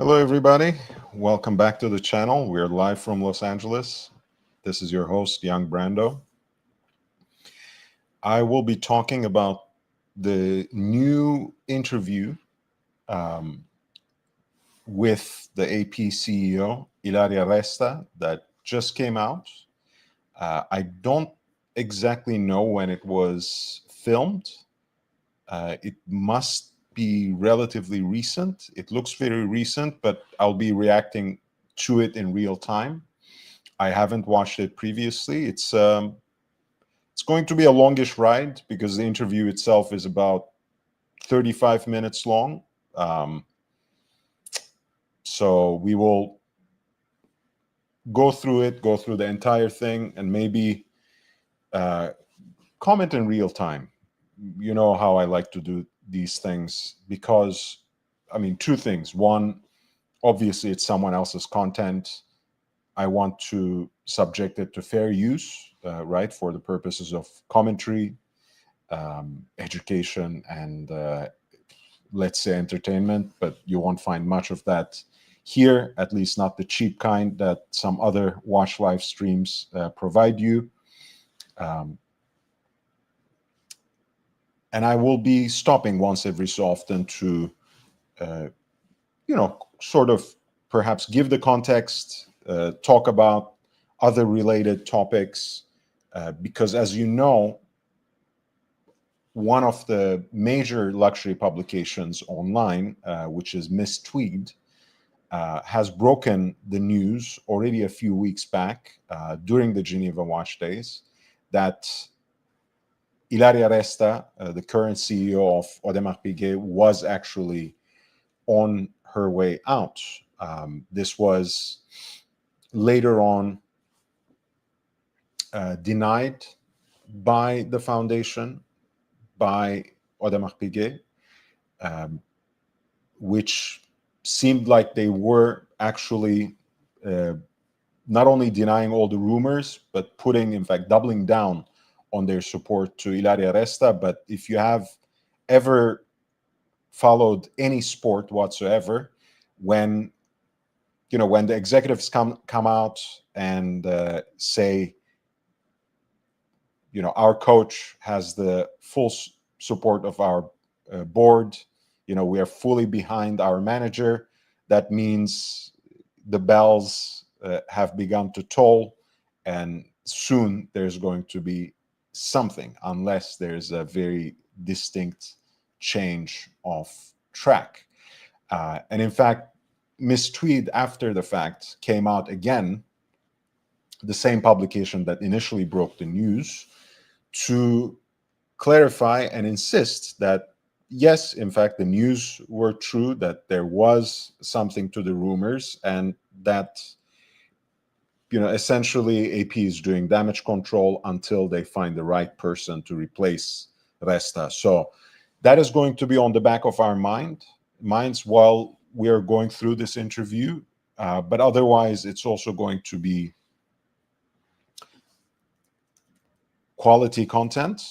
Hello, everybody. Welcome back to the channel. We're live from Los Angeles. This is your host, Young Brando. I will be talking about the new interview um, with the AP CEO, Ilaria Resta, that just came out. I don't exactly know when it was filmed. It must be relatively recent. It looks very recent, but I'll be reacting to it in real time. I haven't watched it previously. It's going to be a longish ride because the interview itself is about 35 minutes long. Um, so we will go through the entire thing, and maybe uh, comment in real time. You know how I like to do these things because, I mean, two things. One, obviously, it's someone else's content. I want to subject it to fair use, right, for the purposes of commentary, education, and let's say entertainment. But you won't find much of that here, at least not the cheap kind that some other watch live streams provide you. Um, and I will be stopping once every so often to, uh, sort of perhaps give the context, talk about other related topics, because as you know, one of the major luxury publications online, which is Miss Tweed, has broken the news already a few weeks back during the Geneva Watch Days that Ilaria Resta, the current CEO of Audemars Piguet, was actually on her way out. This was later on denied by the foundation, by Audemars Piguet, um, which seemed like they were actually uh, not only denying all the rumors, but putting, in fact, doubling down on their support to Ilaria Resta. But if you have ever followed any sport whatsoever, when when the executives come out and say, our coach has the full support of our board, we are fully behind our manager, that means the bells have begun to toll, and soon there's going to be something, unless there's a very distinct change of track. And in fact, Miss Tweed, after the fact, came out again, the same publication that initially broke the news, to clarify and insist that yes, in fact, the news were true, that there was something to the rumors, and that essentially AP is doing damage control until they find the right person to replace Resta. So that is going to be on the back of our minds while we are going through this interview. But otherwise, it's also going to be quality content.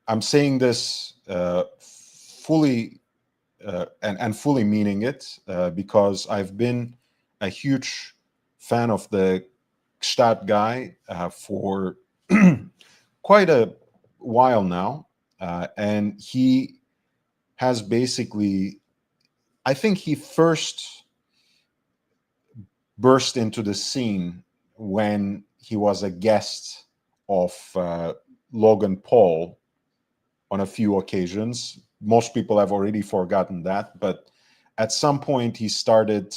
I'm saying this fully and fully meaning it, because I've been a huge fan of the Gstaad guy for quite a while now. And he has basically, I think he first burst into the scene when he was a guest of Logan Paul on a few occasions. Most people have already forgotten that, but at some point he started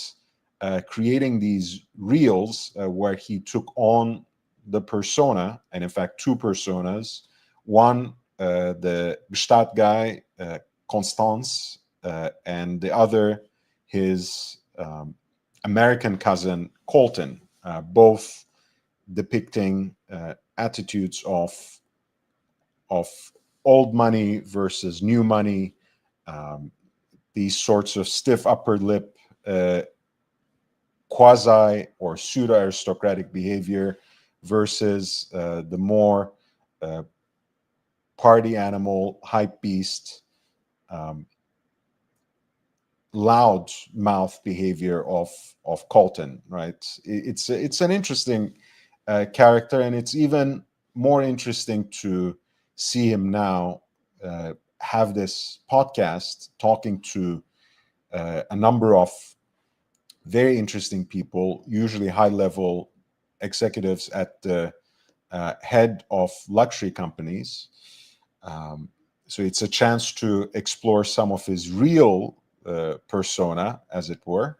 creating these reels where he took on the persona, and in fact two personas. One, the Gstaad guy, Constance, and the other, his American cousin, Colton, both depicting attitudes of old money versus new money, these sorts of stiff upper lip, quasi or pseudo aristocratic behavior versus the more party animal, hype beast, um, loud mouth behavior of Colton, right? It's an interesting character, and it's even more interesting to see him now have this podcast talking to a number of very interesting people, usually high level executives at the head of luxury companies. So it's a chance to explore some of his real persona, as it were,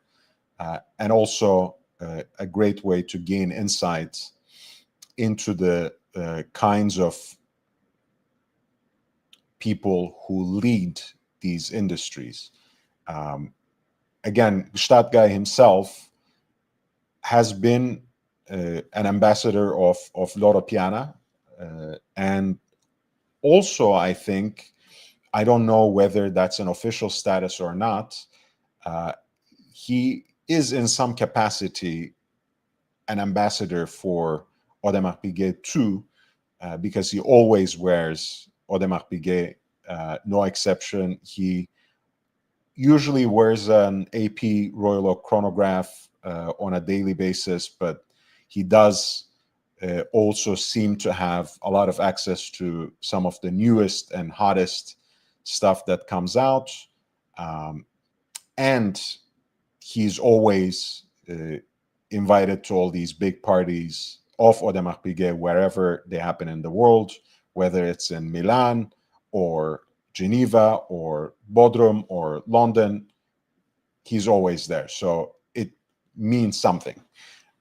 and also a great way to gain insight into the kinds of people who lead these industries. Again, Gstaad guy himself has been an ambassador of Loro Piana, and also, I think, I don't know whether that's an official status or not, he is in some capacity an ambassador for Audemars Piguet too, because he always wears Audemars Piguet, no exception. He usually wears an AP Royal Oak chronograph on a daily basis, but he does also seem to have a lot of access to some of the newest and hottest stuff that comes out. And he's always invited to all these big parties of Audemars Piguet wherever they happen in the world, whether it's in Milan or Geneva or Bodrum or London. He's always there. So it means something.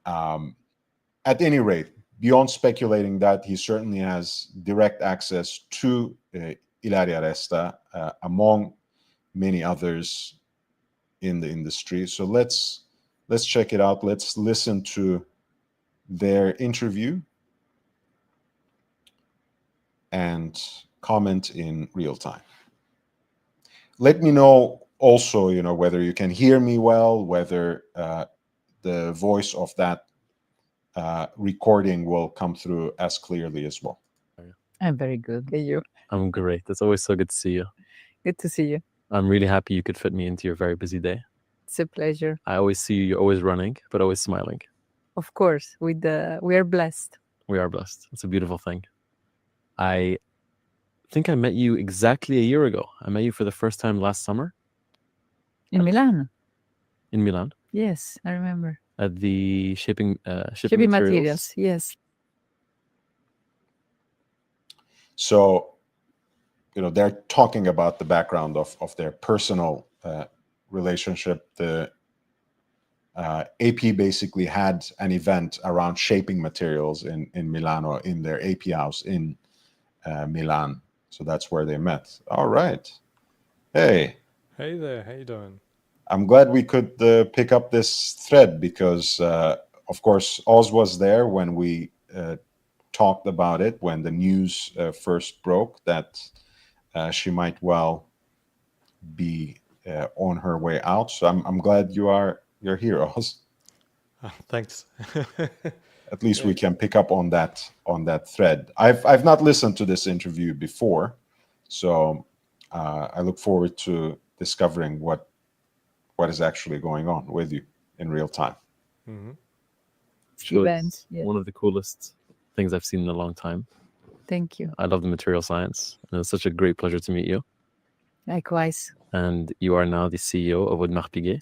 At any rate, beyond speculating that, he certainly has direct access to Ilaria Resta, among many others in the industry. So let's check it out. Let's listen to their interview and comment in real time. Let me know also, whether you can hear me well, whether the voice of that recording will come through as clearly as well. I'm very good. And you? I'm great. It's always so good to see you. Good to see you. I'm really happy you could fit me into your very busy day. It's a pleasure. I always see you, you're always running, but always smiling. Of course, we are blessed. We are blessed. It's a beautiful thing. I think I met you exactly a year ago. I met you for the first time last summer. In Milan? In Milan. Yes, I remember. At the shipping materials. Yes. So, they're talking about the background of their personal relationship. The AP basically had an event around shaping materials in Milano, in their AP house in Milan. So that's where they met. All right. Hey. Hey there. How you doing? I'm glad we could pick up this thread because, of course, Oz was there when we talked about it, when the news first broke that she might well be on her way out. So I'm glad you're here, Oz. Thanks. At least we can pick up on that thread. I've not listened to this interview before, so I look forward to discovering what is actually going on with you in real time. Mm-hmm. Events, yeah. One of the coolest things I've seen in a long time. Thank you. I love the material science, and it's such a great pleasure to meet you. Likewise. And you are now the CEO of Audemars Piguet,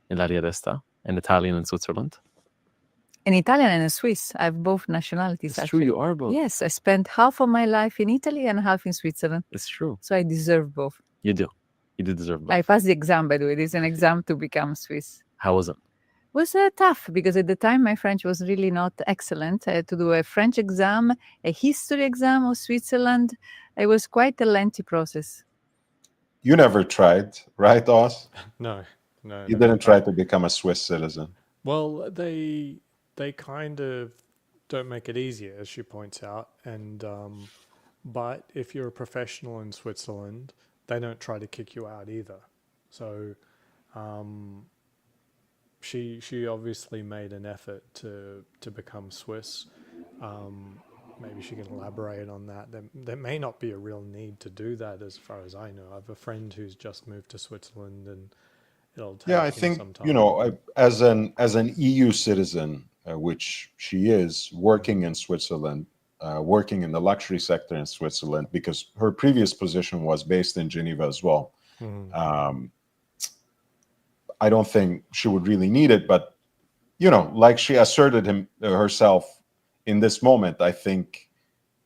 Ilaria Resta, an Italian in Switzerland. An Italian and a Swiss. I have both nationalities. It's actually. true, you are both. Yes, I spent half of my life in Italy and half in Switzerland. It's true. So I deserve both. You do. You do deserve both. I passed the exam, by the way. There's an exam to become Swiss. How was it? It was tough because at the time my French was really not excellent. I had to do a French exam, a history exam of Switzerland. It was quite a lengthy process. You never tried, right, Oz? No. You didn't try to become a Swiss citizen. Well, they kind of don't make it easier, as she points out. And but if you're a professional in Switzerland, they don't try to kick you out either. So she obviously made an effort to become Swiss. Maybe she can elaborate on that. There may not be a real need to do that as far as I know. I have a friend who's just moved to Switzerland and it'll take Yeah, I him think, some you time. know, as an EU citizen, which she is, working in Switzerland, working in the luxury sector in Switzerland, because her previous position was based in Geneva as well. Mhm. I don't think she would really need it, but you know, like she asserted herself in this moment, I think,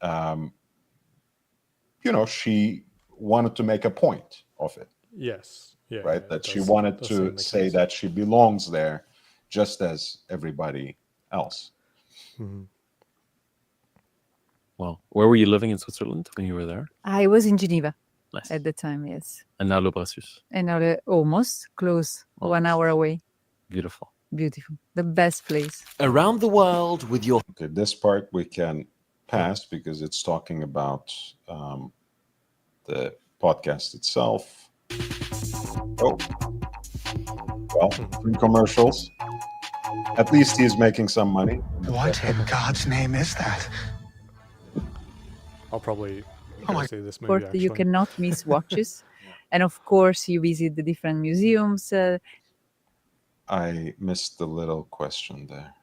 you know, she wanted to make a point of it, Yes. Yeah. right? Yeah. That It she does. wanted Does to seem the say case. that she belongs there, just as everybody else. Mhm. Well, where were you living in Switzerland when you were there? I was in Geneva Nice. at the time, yes. And now Le Brassus. And now almost close, 1 hour away. Beautiful. Beautiful. The best place. Around the world with your Okay, this part we can pass because it's talking about the podcast itself. Oh, well, free commercials. At least he's making some money. What in God's name is that? I'll probably Oh go my- see this Of course, movie. you Actually, cannot miss watches. And of course, you visit the different museums. I missed the little question there.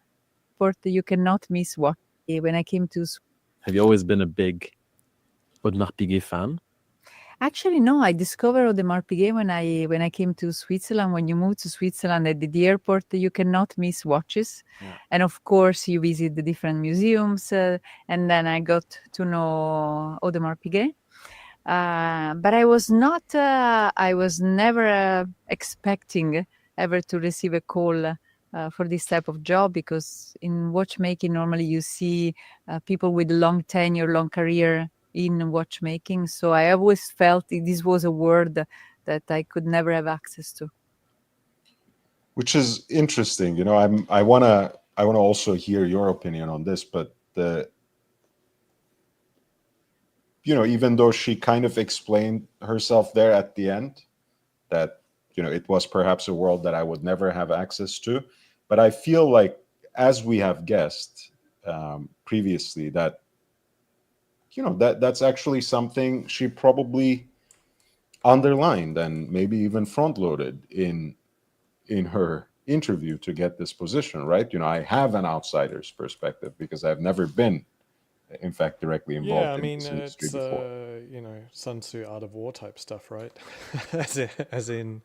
You cannot miss watches. When I came to Have you always been a big Audemars Piguet fan? Actually, no. I discovered Audemars Piguet when I came to Switzerland. When you move to Switzerland at the airport, you cannot miss watches, and of course, you visit the different museums. And then I got to know Audemars Piguet. But I was not. I was never expecting ever to receive a call for this type of job, because in watchmaking normally you see people with long tenure, long career in watchmaking. So I always felt this was a world that I could never have access to. Which is interesting. You know, I wanna also hear your opinion on this, but you know, even though she kind of explained herself there at the end that, you know, it was perhaps a world that I would never have access to, but I feel like, as we have guessed previously, that, you know, that's actually something she probably underlined and maybe even front loaded in her interview to get this position, right? You know, I have an outsider's perspective because I've never been, in fact, directly involved yeah. I in mean, this industry it's before. you know, Sun Tzu Art of War type stuff, right? as in,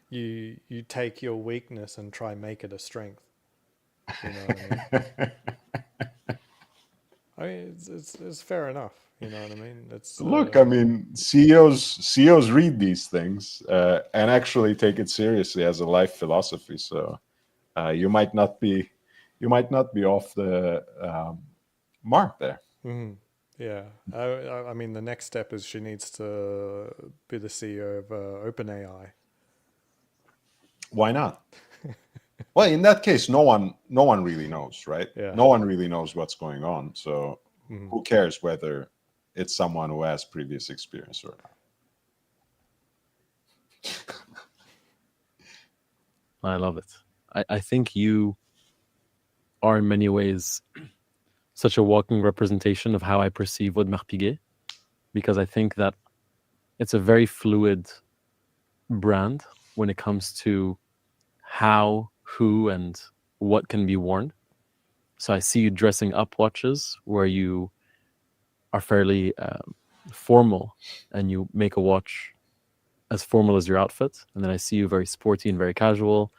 you take your weakness and try make it a strength. You know what I mean? I mean, it's fair enough. You know what I mean? It's Look, I mean, CEOs read these things and actually take it seriously as a life philosophy. So you might not be off the mark there. mhm. Yeah. I mean, the next step is she needs to be the CEO of OpenAI. Why not? Well, in that case, no one really knows, right? Yeah. No one really knows what's going on. So Mhm. who cares whether it's someone who has previous experience or not? I love it. I think you are in many ways such a walking representation of how I perceive Audemars Piguet, because I think that it's a very fluid brand when it comes to how, who, and what can be worn. So I see you dressing up watches where you are fairly formal and you make a watch as formal as your outfit. And then I see you very sporty and very casual.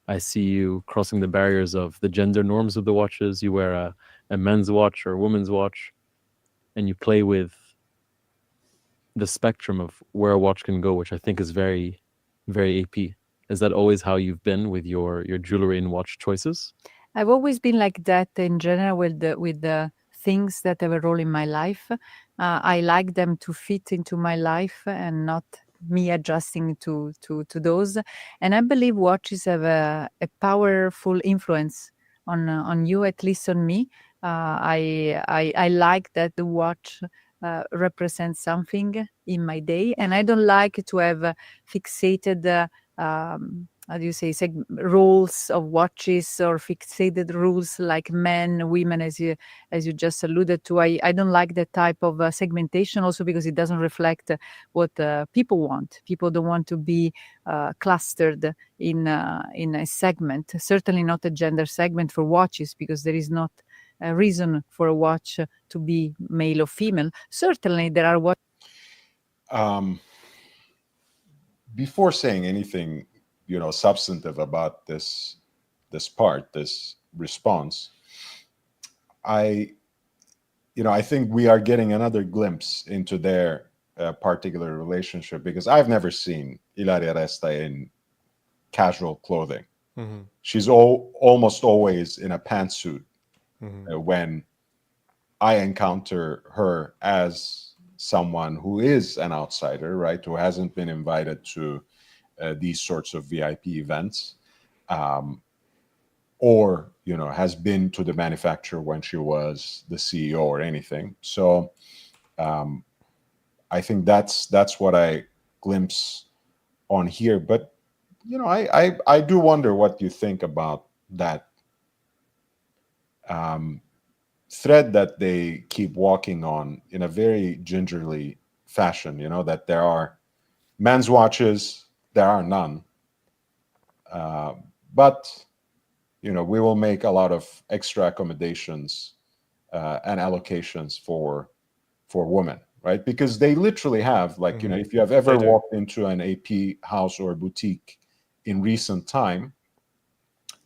I see you crossing the barriers of the gender norms of the watches. You wear a men's watch or a woman's watch, and you play with the spectrum of where a watch can go, which I think is very, very AP. Is that always how you've been with your jewelry and watch choices? I've always been like that in general with the things that have a role in my life. I like them to fit into my life and not me adjusting to those. And I believe watches have a powerful influence on you, at least on me. I like that the watch represents something in my day, and I don't like to have fixated how do you say, roles of watches or fixated rules like men, women, as you just alluded to. I don't like that type of segmentation, also because it doesn't reflect what people want. People don't want to be clustered in a segment, certainly not a gender segment for watches, because there is not a reason for a watch to be male or female. Certainly there are watches. Before saying anything, substantive about this response, I think we are getting another glimpse into their particular relationship, because I've never seen Ilaria Resta in casual clothing. Mm-hmm. She's almost always in a pantsuit Mm-hmm. when I encounter her as someone who is an outsider, right? Who hasn't been invited to these sorts of VIP events, or has been to the manufacturer when she was the CEO or anything. So I think that's what I glimpse on here. But I do wonder what you think about that thread that they keep walking on in a very gingerly fashion. That there are men's watches, there are none, but we will make a lot of extra accommodations and allocations for women, right? Because they literally have, like, Mm-hmm. if you have ever They do. walked into an AP house or boutique in recent time,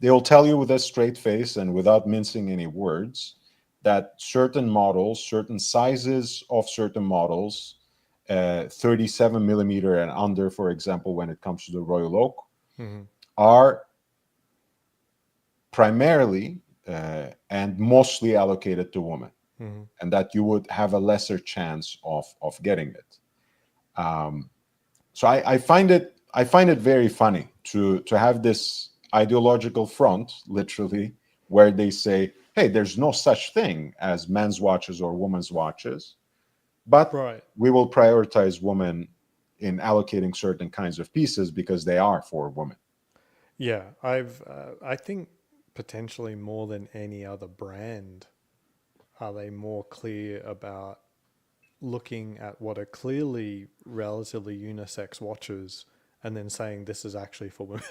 they will tell you with a straight face and without mincing any words that certain models, certain sizes of certain models, 37 millimeter and under, for example, when it comes to the Royal Oak, Mm-hmm. are primarily and mostly allocated to women, Mm-hmm. and that you would have a lesser chance of getting it. So I find it very funny to have this ideological front, literally, where they say, "Hey, there's no such thing as men's watches or women's watches, but Right. we will prioritize women in allocating certain kinds of pieces because they are for women." Yeah, I think potentially more than any other brand, are they more clear about looking at what are clearly relatively unisex watches and then saying this is actually for women.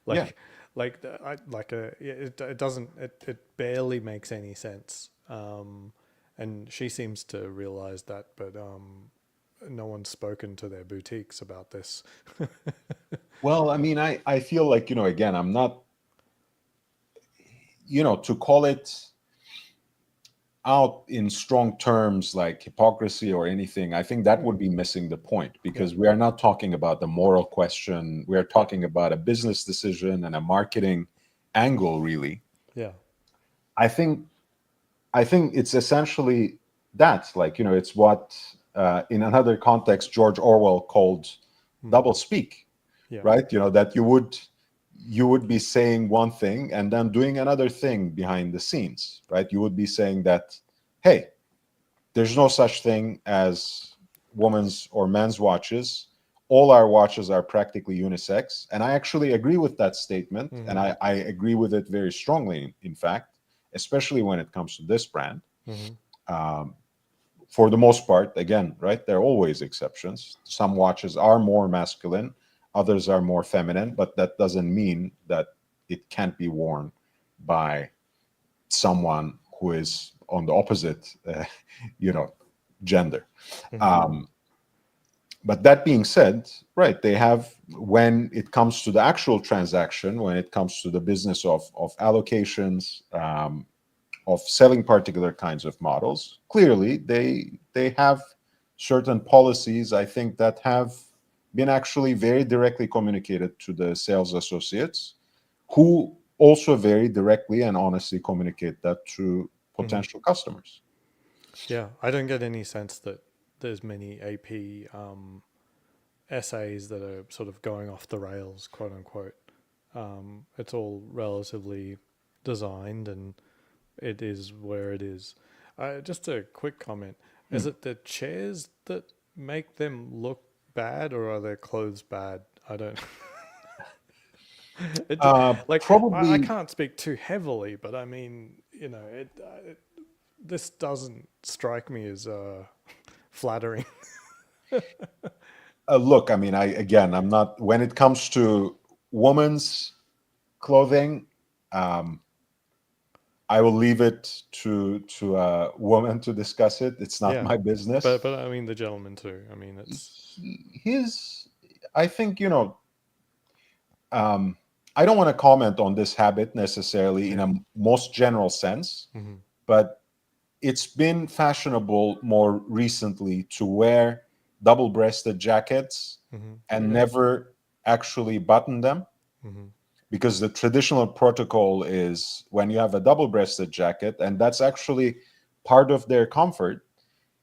Yeah. It doesn't, it barely makes any sense. And she seems to realize that, but no one's spoken to their boutiques about this. Well, I mean, I feel like, again, I'm not, to call it out in strong terms like hypocrisy or anything, I think that would be missing the point, because we are not talking about the moral question. We are talking about a business decision and a marketing angle, really. Yeah. I think it's essentially that, like, it's what in another context George Orwell called double speak, Yeah. right? That you would be saying one thing and then doing another thing behind the scenes, right? You would be saying that, hey, there's no such thing as women's or men's watches. All our watches are practically unisex. And I actually agree with that statement. Mm-hmm. And I agree with it very strongly, in fact, especially when it comes to this brand. Mm-hmm. For the most part, again, right, there are always exceptions. Some watches are more masculine, others are more feminine, but that doesn't mean that it can't be worn by someone who is on the opposite, gender. Mm-hmm. But that being said, right, they have, when it comes to the actual transaction, when it comes to the business of allocations, of selling particular kinds of models, clearly they have certain policies, I think, that have been actually very directly communicated to the sales associates, who also very directly and honestly communicate that to potential customers. Yeah, I don't get any sense that there's many AP essays that are sort of going off the rails, quote unquote. It's all relatively designed and it is where it is. Just a quick comment. Is it the chairs that make them look bad, or are their clothes bad? I don't It, I Probably. can't speak too heavily, but I mean, you know, this doesn't strike me as flattering. Look, I mean, I'm not. When it comes to women's clothing, I will leave it to a woman to discuss it. It's not Yeah. my business. But I mean the gentleman too. I mean it's I think, I don't want to comment on this habit necessarily in a most general sense, but it's been fashionable more recently to wear double-breasted jackets and never actually button them, because the traditional protocol is when you have a double-breasted jacket, and that's actually part of their comfort,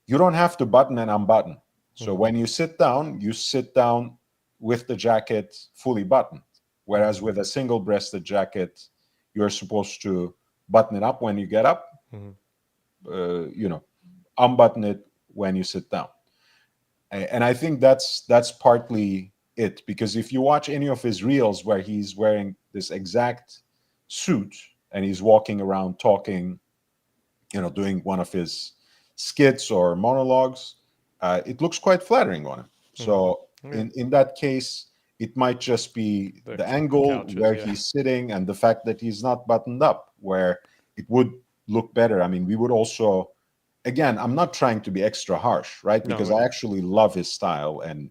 you don't have to button and unbutton. So when you sit down with the jacket fully buttoned. Whereas with a single-breasted jacket, you're supposed to button it up when you get up, unbutton it when you sit down. And I think that's partly it, because if you watch any of his reels where he's wearing this exact suit and he's walking around talking, doing one of his skits or monologues, it looks quite flattering on him. So in that case, it might just be the angle couches, where he's sitting and the fact that he's not buttoned up, where it would look better. I mean, we would also, again, I'm not trying to be extra harsh, right? Because I actually love his style, and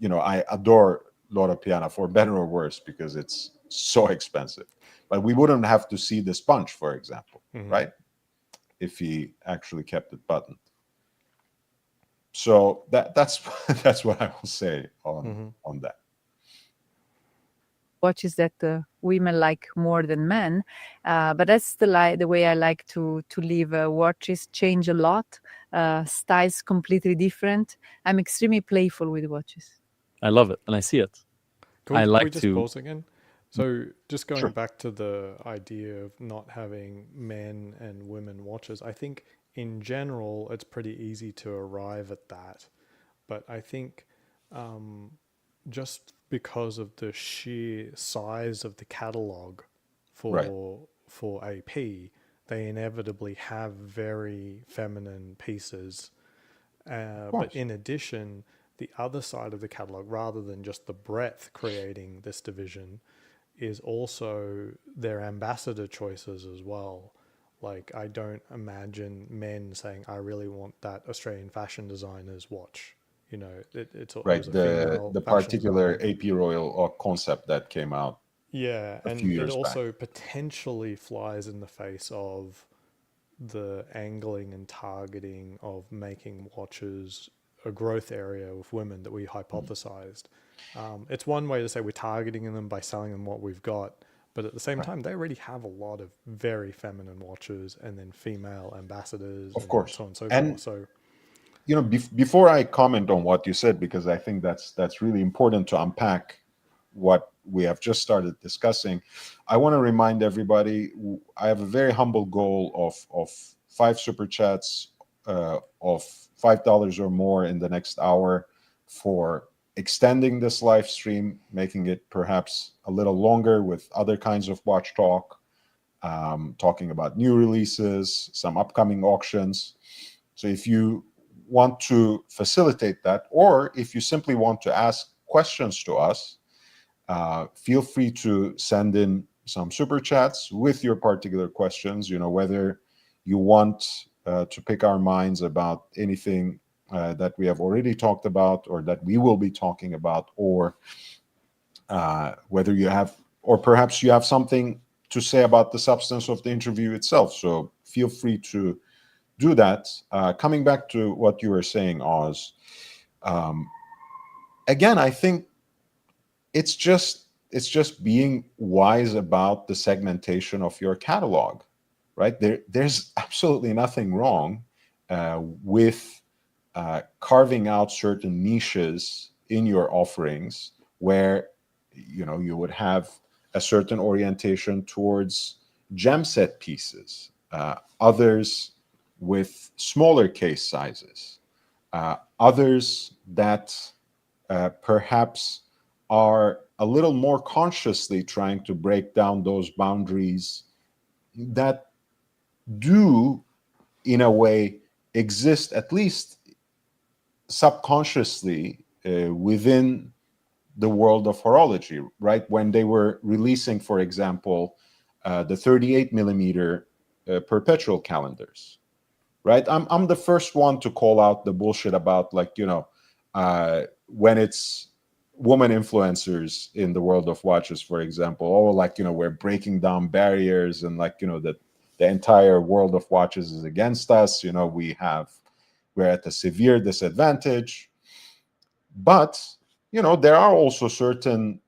I adore Loro Piana, for better or worse, because it's so expensive. But we wouldn't have to see this punch, for example, right? If he actually kept it buttoned. So that's that's what I will say on that. Watches that women like more than men, but that's the way I like to live. Watches change a lot, styles completely different. I'm extremely playful with watches. I love it, and I see it. Can we just pause again? So just going Sure. back to the idea of not having men and women watches, I think in general it's pretty easy to arrive at that. But I think just because of the sheer size of the catalog for AP, they inevitably have very feminine pieces. But in addition, the other side of the catalog, rather than just the breadth creating this division, is also their ambassador choices as well. Like, I don't imagine men saying, I really want that Australian fashion designer's watch. It's Right, a female the fashion particular designer. AP Royal concept that came out Yeah, a and few it years also back. potentially flies in the face of the angling and targeting of making watches a growth area with women that we hypothesized. It's one way to say we're targeting them by selling them what we've got, but at the same time, they already have a lot of very feminine watches and then female ambassadors Of and course. so on and so And forth. So, before I comment on what you said, because I think that's really important to unpack what we have just started discussing, I want to remind everybody I have a very humble goal of 5 super chats of $5 or more in the next hour for extending this live stream, making it perhaps a little longer with other kinds of watch talk, talking about new releases, some upcoming auctions. So if you want to facilitate that, or if you simply want to ask questions to us, feel free to send in some super chats with your particular questions, whether you want to pick our minds about anything that we have already talked about or that we will be talking about, or whether you have, or perhaps you have something to say about the substance of the interview itself. So feel free to do that. Coming back to what you were saying, Oz, again, I think it's just being wise about the segmentation of your catalog, right? There's absolutely nothing wrong with carving out certain niches in your offerings where you would have a certain orientation towards gem set pieces, others with smaller case sizes, others that perhaps are a little more consciously trying to break down those boundaries that do, in a way, exist at least subconsciously within the world of horology, right? When they were releasing, for example, the 38 millimeter perpetual calendars, right? I'm the first one to call out the bullshit about, like, when it's woman influencers in the world of watches, for example, oh, like, we're breaking down barriers, and like, that the entire world of watches is against us. We're at a severe disadvantage. But there are also certain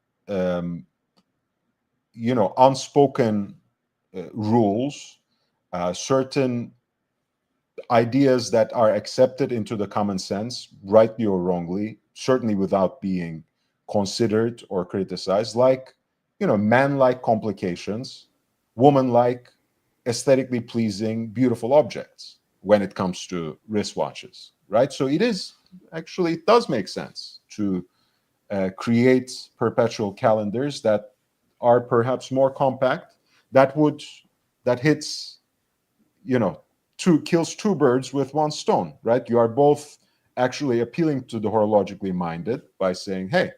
unspoken rules, certain ideas that are accepted into the common sense, rightly or wrongly, certainly without being considered or criticized, like, man-like complications, woman-like, aesthetically pleasing, beautiful objects when it comes to wristwatches, right? So it does make sense to create perpetual calendars that are perhaps more compact, that hits, kills two birds with one stone, right? You are both actually appealing to the horologically minded by saying, hey,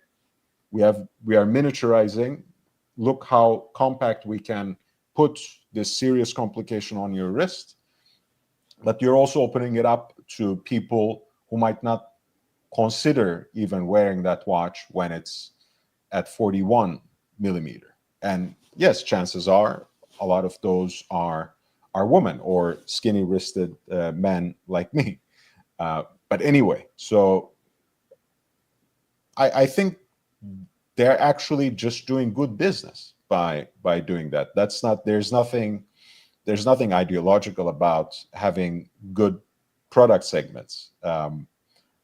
we are miniaturizing. Look how compact we can put this serious complication on your wrist. But you're also opening it up to people who might not consider even wearing that watch when it's at 41 millimeter. And yes, chances are a lot of those are women or skinny wristed men like me. But anyway, so I think they're actually just doing good business by doing that. There's nothing ideological about having good product segments.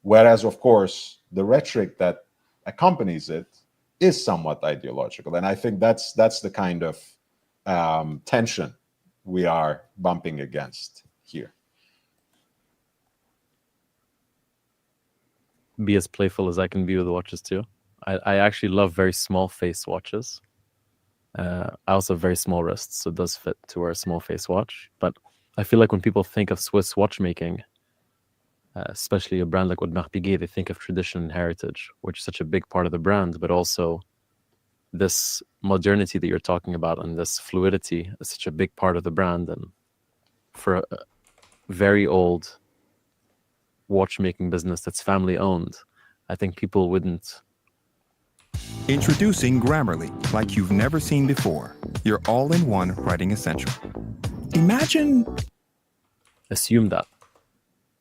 Whereas, of course, the rhetoric that accompanies it is somewhat ideological, and I think that's the kind of tension we are bumping against here. Be as playful as I can be with watches too. I actually love very small face watches. I also have very small wrists, so it does fit to wear a small face watch. But I feel like when people think of Swiss watchmaking, especially a brand like Audemars Piguet, they think of tradition and heritage, which is such a big part of the brand, but also this modernity that you're talking about and this fluidity is such a big part of the brand. And for a very old watchmaking business that's family owned, I think people wouldn't. Introducing Grammarly, like you've never seen before. Your all-in-one writing essential. Imagine... Assume that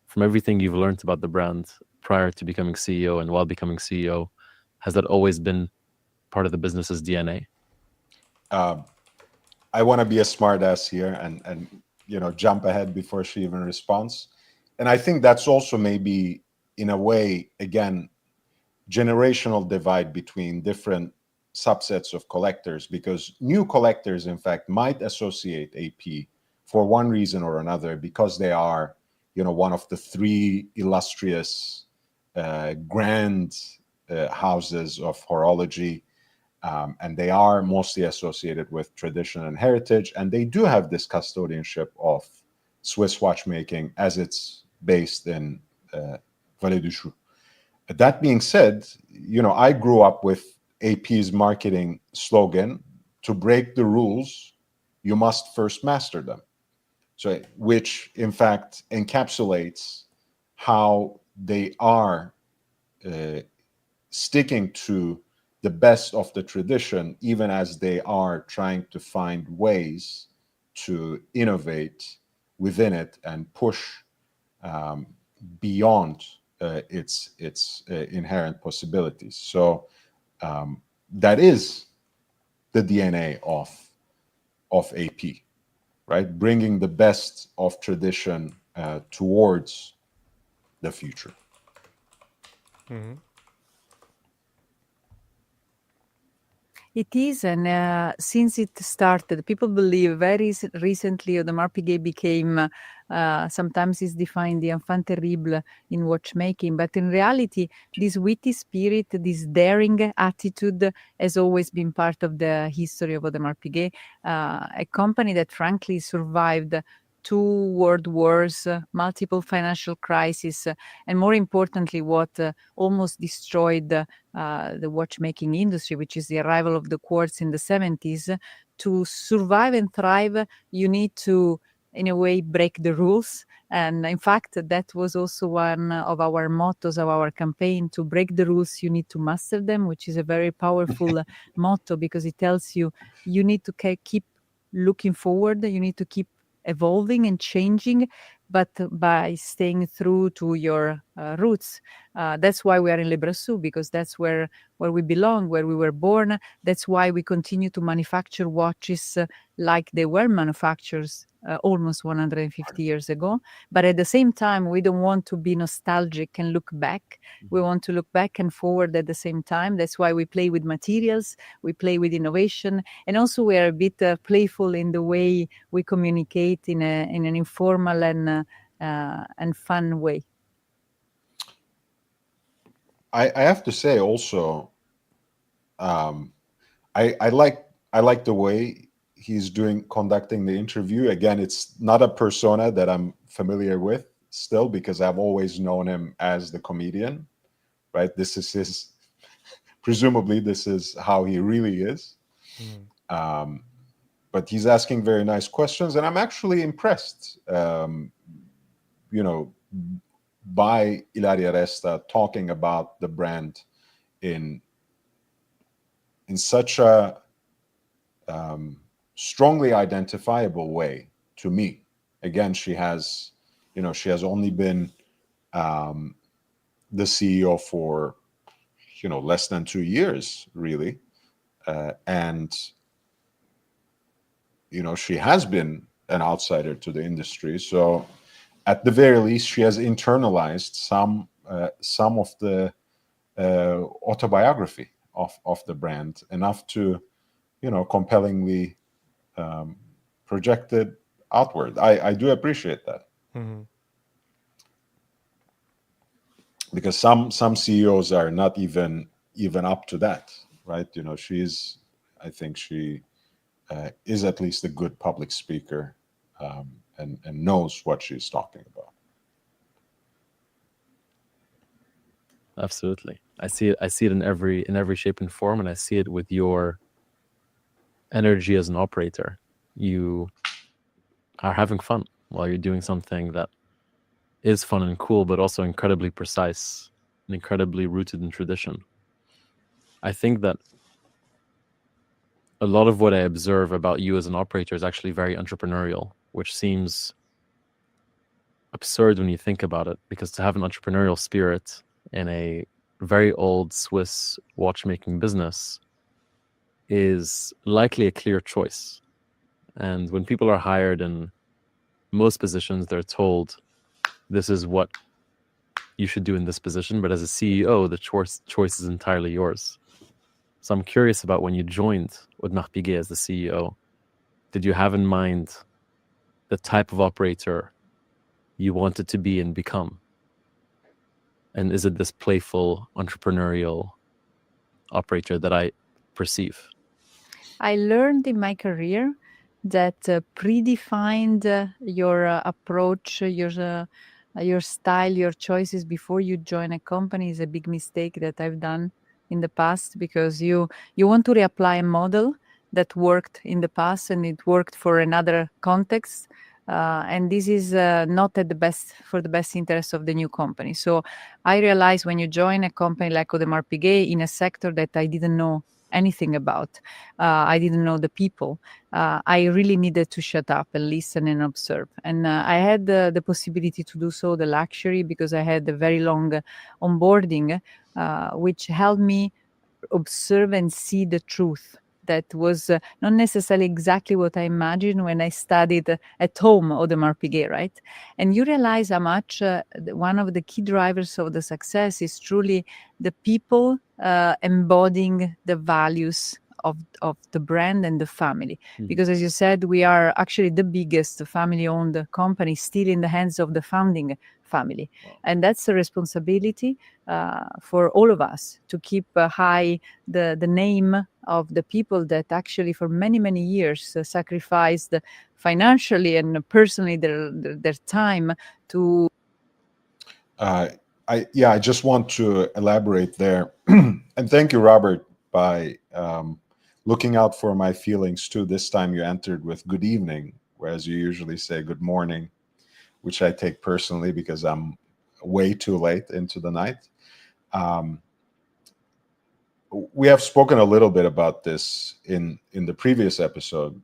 from everything you've learned about the brand prior to becoming CEO and while becoming CEO, has that always been part of the business's DNA? I want to be a smart ass here and jump ahead before she even responds. And I think that's also maybe, in a way, again, generational divide between different subsets of collectors, because new collectors, in fact, might associate AP for one reason or another, because they are, one of the three illustrious grand houses of horology. And they are mostly associated with tradition and heritage, and they do have this custodianship of Swiss watchmaking as it's based in Vallée du Choux. That being said, I grew up with AP's marketing slogan, to break the rules, you must first master them. So, which in fact encapsulates how they are sticking to the best of the tradition, even as they are trying to find ways to innovate within it and push beyond its inherent possibilities. So that is the DNA of AP, right? Bringing the best of tradition towards the future. Mm-hmm. It is, and since it started, people believe very recently Audemars Piguet became, sometimes is defined the enfant terrible in watchmaking, but in reality, this witty spirit, this daring attitude has always been part of the history of Audemars Piguet, a company that frankly survived 2 world wars, multiple financial crises, and more importantly, what almost destroyed the watchmaking industry, which is the arrival of the quartz in the 70s. To survive and thrive, you need to, in a way, break the rules. And in fact, that was also one of our mottos of our campaign: to break the rules, you need to master them, which is a very powerful motto, because it tells you you need to keep looking forward, you need to keep evolving and changing, but by staying true to your roots. That's why we are in Le Brassus, because that's where we belong, where we were born. That's why we continue to manufacture watches like they were manufactured almost 150 years ago. But at the same time, we don't want to be nostalgic and look back. We want to look back and forward at the same time. That's why we play with materials, we play with innovation, and also we are a bit playful in the way we communicate in an informal and fun way. I have to say also, I like the way he's conducting the interview. Again, it's not a persona that I'm familiar with still, because I've always known him as the comedian, right? This is his, presumably this is how he really is. But he's asking very nice questions, and I'm actually impressed, by Ilaria Resta talking about the brand in such a strongly identifiable way to me. Again, she has only been the CEO for less than 2 years, really, and she has been an outsider to the industry. So at the very least, she has internalized some of the autobiography of the brand, enough to compellingly project it outward. I do appreciate that. Because some CEOs are not even up to that, right? I think she is at least a good public speaker, and knows what she's talking about. Absolutely. I see it in every shape and form, and I see it with your energy as an operator. You are having fun while you're doing something that is fun and cool, but also incredibly precise and incredibly rooted in tradition. I think that a lot of what I observe about you as an operator is actually very entrepreneurial, which seems absurd when you think about it, because to have an entrepreneurial spirit in a very old Swiss watchmaking business is likely a clear choice. And when people are hired in most positions, they're told this is what you should do in this position, but as a CEO, the choice is entirely yours. So I'm curious about when you joined Audemars Piguet as the CEO, did you have in mind the type of operator you wanted to be and become? And is it this playful, entrepreneurial operator that I perceive? I learned in my career that predefined your approach, your style, your choices before you join a company is a big mistake that I've done in the past, because you want to reapply a model that worked in the past and it worked for another context. And this is not for the best interest of the new company. So I realized when you join a company like Audemars Piguet in a sector that I didn't know anything about, I didn't know the people, I really needed to shut up and listen and observe. And I had the possibility to do so, the luxury, because I had a very long onboarding, which helped me observe and see the truth that was not necessarily exactly what I imagined when I studied at home Audemars Piguet, right? And you realize how much one of the key drivers of the success is truly the people embodying the values of the brand and the family. Because as you said, we are actually the biggest family-owned company, still in the hands of the founding family. And that's a responsibility for all of us to keep high the name of the people that actually for many, many years sacrificed financially and personally their time to. I just want to elaborate there. And thank you, Robert, by looking out for my feelings too. This time you entered with good evening, whereas you usually say good morning, which I take personally because I'm way too late into the night. We have spoken a little bit about this in the previous episode.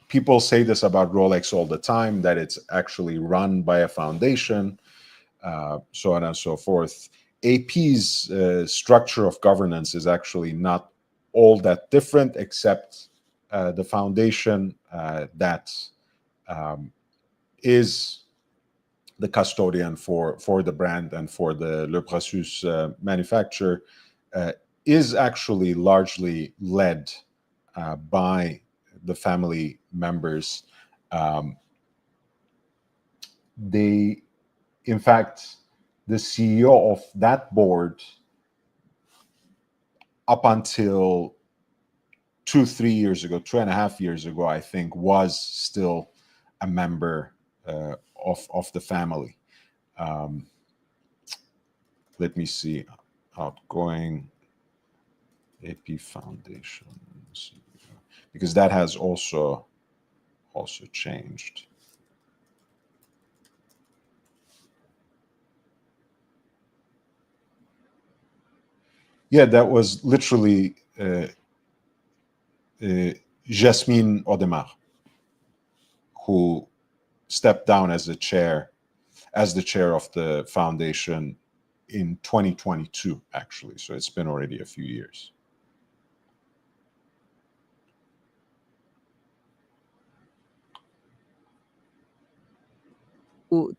People say this about Rolex all the time, that it's actually run by a foundation, so on and so forth. AP's structure of governance is actually not all that different, except the foundation that is the custodian for the brand and for the Le Processus manufacturer is actually largely led by the family members. In fact, the CEO of that board, up until 2-3 years ago, 2.5 years ago, I think, was still a member of the family. Let me see. Outgoing AP Foundation, because that has also changed. Yeah, that was literally Jasmine Audemars, who stepped down as the chair of the foundation in 2022, actually. So it's been already a few years.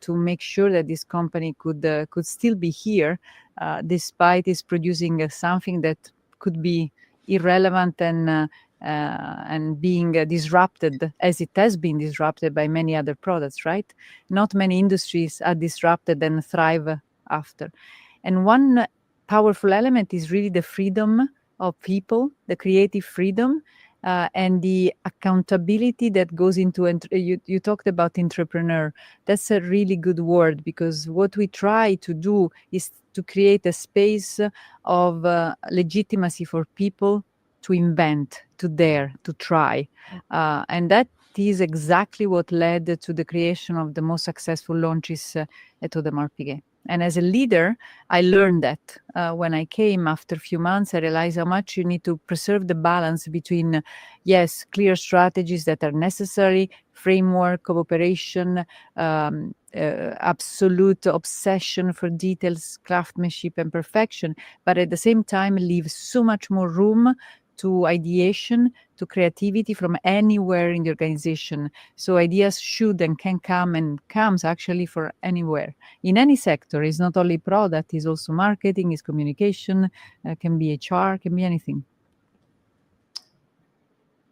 To make sure that this company could still be here, despite it's producing something that could be irrelevant and being disrupted, as it has been disrupted by many other products, right? Not many industries are disrupted and thrive after. And one powerful element is really the freedom of people, the creative freedom, and the accountability that goes into. You talked about entrepreneur. That's a really good word, because what we try to do is to create a space of legitimacy for people to invent, to dare, to try. And that is exactly what led to the creation of the most successful launches at Audemars Piguet. And as a leader, I learned that when I came after a few months, I realized how much you need to preserve the balance between, yes, clear strategies that are necessary, framework of operation, absolute obsession for details, craftsmanship, and perfection, but at the same time leave so much more room to ideation, to creativity from anywhere in the organization. So ideas should and can come, and comes actually for anywhere. In any sector, it's not only product, it's also marketing, it's communication, can be HR, can be anything.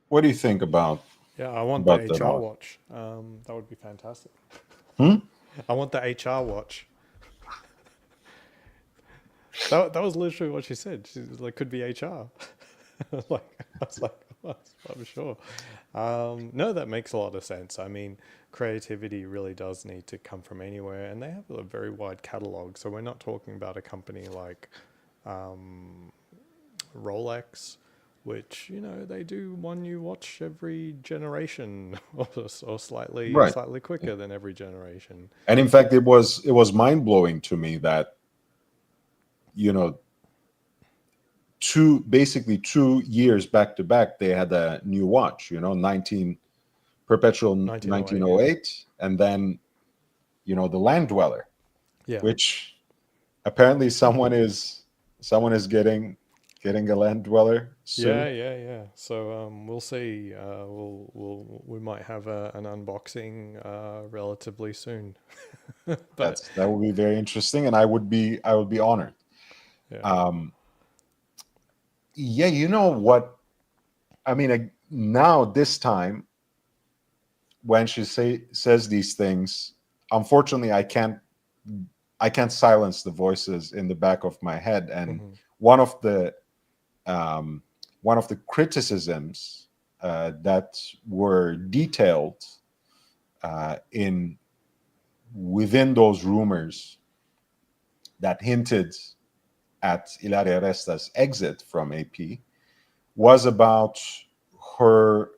What do you think about? Yeah, I want about the that HR all? watch. That would be fantastic. Hmm? I want the HR watch. That was literally what she said. She was like, could be HR. I was like, I'm sure. No, that makes a lot of sense. I mean, creativity really does need to come from anywhere, and they have a very wide catalog. So we're not talking about a company like Rolex, which, you know, they do one new watch every generation, or slightly Right. slightly quicker than every generation. And in fact, it was mind-blowing to me that, you know, basically 2 years back to back, they had a new watch, you know, 1908, and then, you know, the Land Dweller, Yeah. which apparently someone is getting a Land Dweller soon. Yeah. So we'll see. We might have an unboxing relatively soon. But That would be very interesting, and I would be honored. yeah. Yeah, you know what? I mean, now this time when she says these things, unfortunately, I can't silence the voices in the back of my head. And Mm-hmm. one of the um, one of the criticisms that were detailed in within those rumors that hinted at Ilaria Resta's exit from AP was about her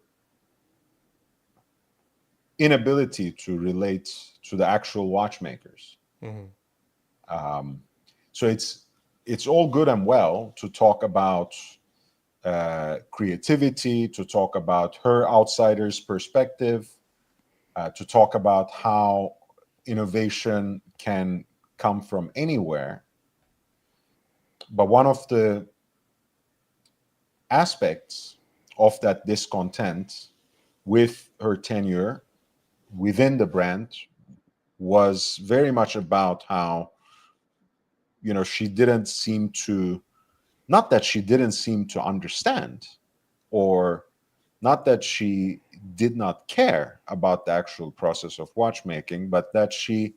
inability to relate to the actual watchmakers. Mm-hmm. Um, so it's all good and well to talk about creativity, to talk about her outsider's perspective, to talk about how innovation can come from anywhere. But one of the aspects of that discontent with her tenure within the brand was very much about how, she didn't seem to, not that she didn't seem to understand, or not that she did not care about the actual process of watchmaking, but that she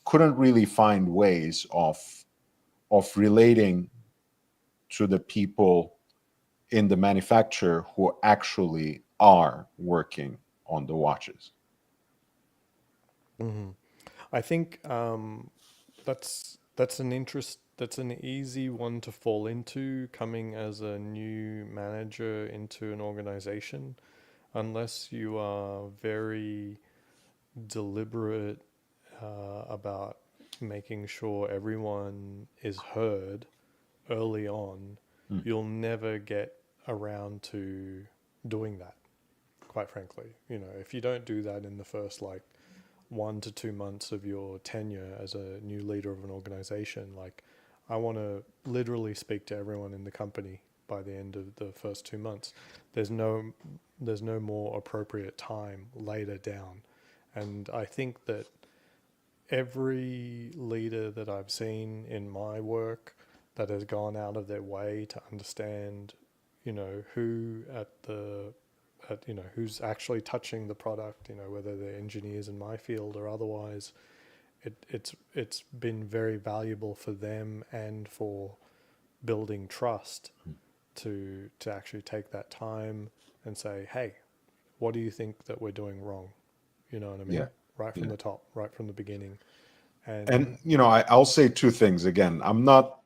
couldn't really find ways of relating to the people in the manufacturer who actually are working on the watches. Mm-hmm. I think that's an easy one to fall into coming as a new manager into an organization, unless you are very deliberate about making sure everyone is heard early on. Mm. You'll never get around to doing that, quite frankly. If you don't do that in the first 1 to 2 months of your tenure as a new leader of an organization, I want to literally speak to everyone in the company by the end of the first 2 months. There's no more appropriate time later down. And I think that every leader that I've seen in my work that has gone out of their way to understand, who who's actually touching the product, whether they're engineers in my field or otherwise, it's been very valuable for them and for building trust to actually take that time and say, hey, what do you think that we're doing wrong? You know what I mean? Yeah. Right from Yeah. the top, right from the beginning. And And I'll say two things again. I'm not,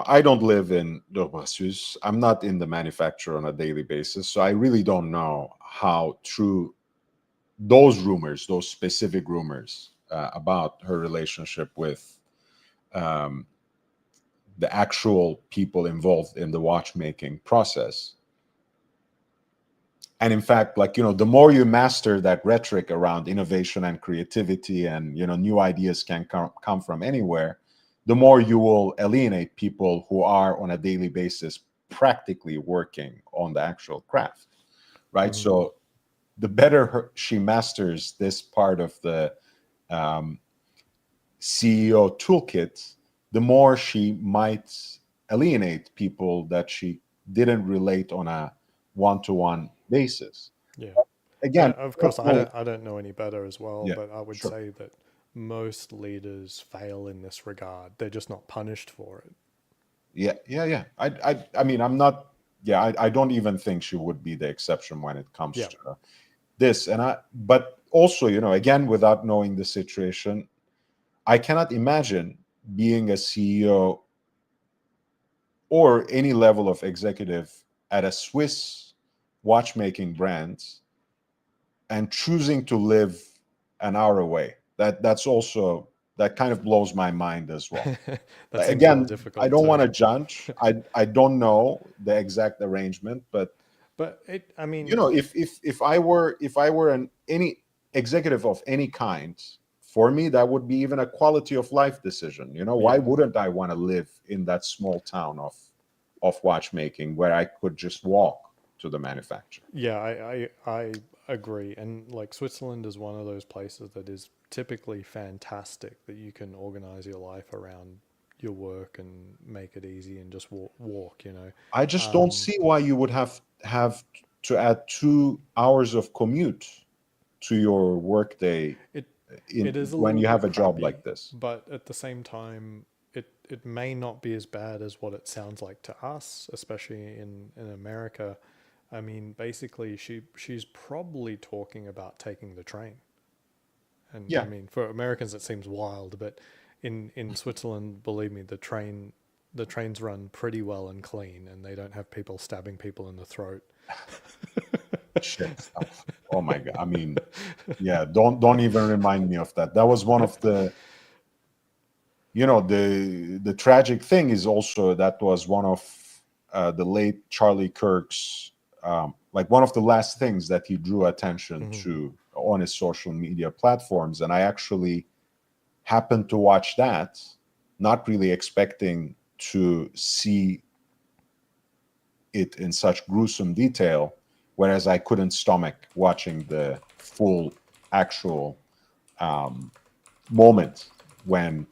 I don't live in Audemars. I'm not in the manufacturer on a daily basis, so I really don't know how true those rumors, those specific rumors about her relationship with um, the actual people involved in the watchmaking process. And in fact, the more you master that rhetoric around innovation and creativity, and new ideas can come from anywhere, the more you will alienate people who are on a daily basis practically working on the actual craft, right? Mhm. So the better she masters this part of the um, CEO toolkit, the more she might alienate people that she didn't relate on a one-to-one basis. Yeah. Again, Of I don't course, I know. don't know any better as well, Yeah, but I would sure. say that most leaders fail in this regard. They're just not punished for it. Yeah. I mean, I'm not. Yeah, I don't even think she would be the exception when it comes Yeah. to this. But also, again, without knowing the situation, I cannot imagine being a CEO or any level of executive at a Swiss watchmaking brand and choosing to live an hour away. That kind of blows my mind as well. That seems a little Again, I difficult don't want too. to judge. I don't know the exact arrangement, but But I mean, if I were any executive of any kind, for me that would be even a quality of life decision. Why yeah, wouldn't I want to live in that small town of watchmaking where I could just walk to the manufacturer? yeah, I agree. And Switzerland is one of those places that is typically fantastic that you can organize your life around your work and make it easy and just walk. I just don't see why you would have to add 2 hours of commute to your workday It in, is a when little you bit have a job crappy, like this. but at the same time, it may not be as bad as what it sounds like to us, especially in America. I mean, basically, she's probably talking about taking the train. And Yeah. I mean, for Americans, it seems wild, but in Switzerland, believe me, the trains run pretty well and clean, and they don't have people stabbing people in the throat. Shit. Oh my God. I mean, yeah, don't even remind me of that. That was one of the, the tragic thing is also that was one of the late Charlie Kirk's, like one of the last things that he drew attention to on his social media platforms. And I actually happened to watch that, not really expecting to see it in such gruesome detail, whereas I couldn't stomach watching the full actual moment when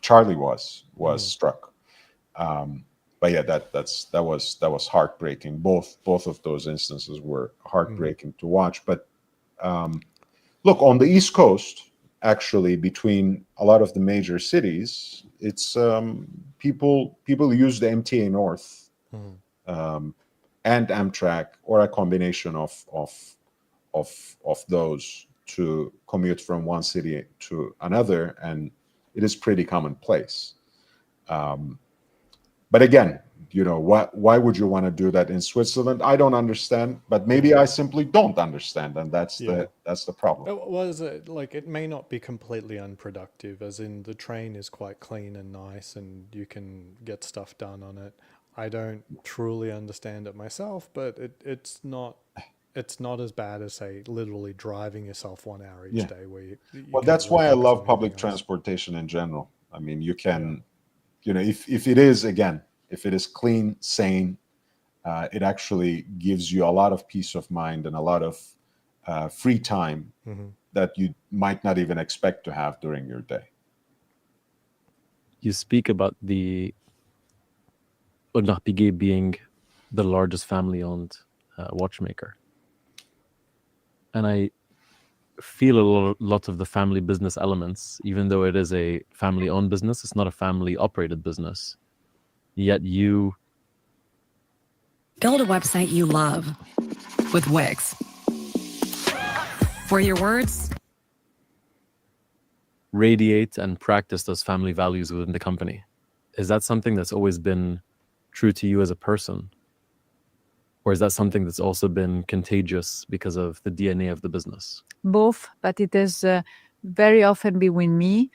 Charlie was struck. But yeah, that was heartbreaking. Both of those instances were heartbreaking to watch. But look, on the East Coast, actually, between a lot of the major cities, it's people use the MTA North and Amtrak, or a combination of those to commute from one city to another, and it is pretty commonplace. But again, why would you want to do that in Switzerland? I don't understand, but maybe I simply don't understand, and that's the problem. It may not be completely unproductive, as in the train is quite clean and nice, and you can get stuff done on it. I don't truly understand it myself, but it's not as bad as, say, literally driving yourself 1 hour each day. Well, that's why I love public transportation in general. I mean, you can, if it is clean, sane, it actually gives you a lot of peace of mind and a lot of free time that you might not even expect to have during your day. You speak about the Audemars Piguet being the largest family-owned watchmaker. And I feel a lot of the family business elements, even though it is a family-owned business, it's not a family-operated business. Yet you build a website you love with Wix, where your words radiate and practice those family values within the company. Is that something that's always been true to you as a person? Or is that something that's also been contagious because of the DNA of the business? Both, but it has very often been with me,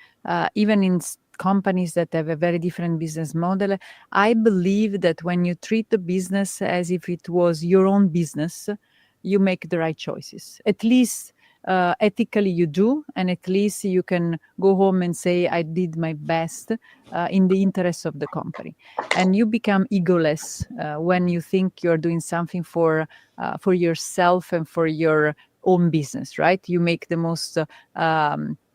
even in companies that have a very different business model. I believe that when you treat the business as if it was your own business, you make the right choices. At least ethically you do, and at least you can go home and say, I did my best in the interest of the company. And you become egoless when you think you're doing something for yourself and for your own business, right? You make the most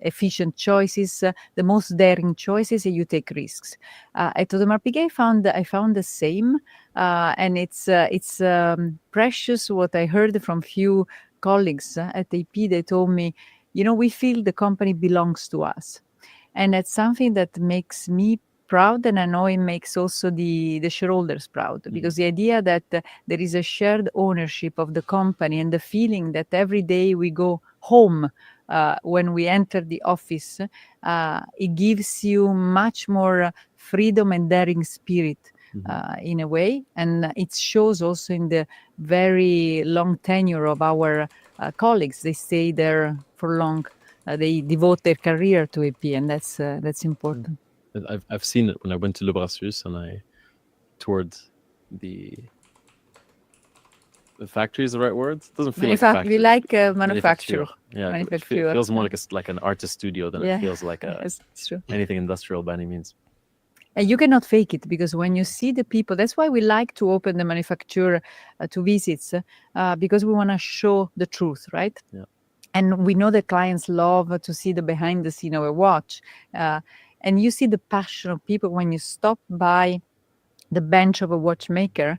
efficient choices, the most daring choices, and you take risks. At Audemars Piguet, I found the same, and it's precious what I heard from few colleagues at AP. They told me, we feel the company belongs to us, and that's something that makes me proud, and I know it makes also the shareholders proud, because the idea that there is a shared ownership of the company, and the feeling that every day we go home when we enter the office, it gives you much more freedom and daring spirit in a way, and it shows also in the very long tenure of our colleagues. They stay there for long. They devote their career to AP, and that's important. I've seen it when I went to Le Brassus and I toured the factory. Is the right word? It doesn't feel like a factory. We like manufacture. Yeah, manufacture. It feels more like an artist studio than it feels like anything industrial by any means. And you cannot fake it, because when you see the people, that's why we like to open the manufacturer to visits, because we want to show the truth, right? Yeah. And we know that clients love to see the behind the scene of a watch. And you see the passion of people when you stop by the bench of a watchmaker.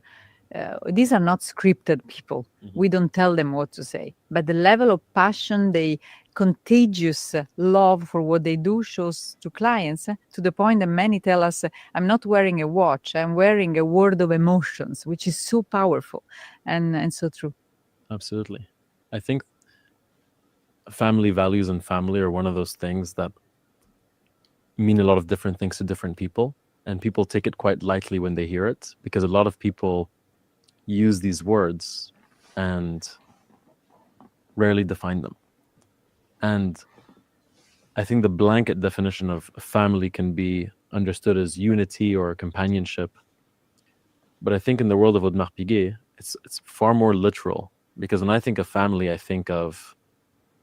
These are not scripted people. We don't tell them what to say. But the level of passion, the contagious love for what they do shows to clients, to the point that many tell us, I'm not wearing a watch, I'm wearing a world of emotions, which is so powerful and so true. Absolutely. I think family values and family are one of those things that mean a lot of different things to different people, and people take it quite lightly when they hear it, because a lot of people use these words and rarely define them. And I think the blanket definition of family can be understood as unity or companionship. But I think in the world of Audemars Piguet, it's far more literal, because when I think of family, I think of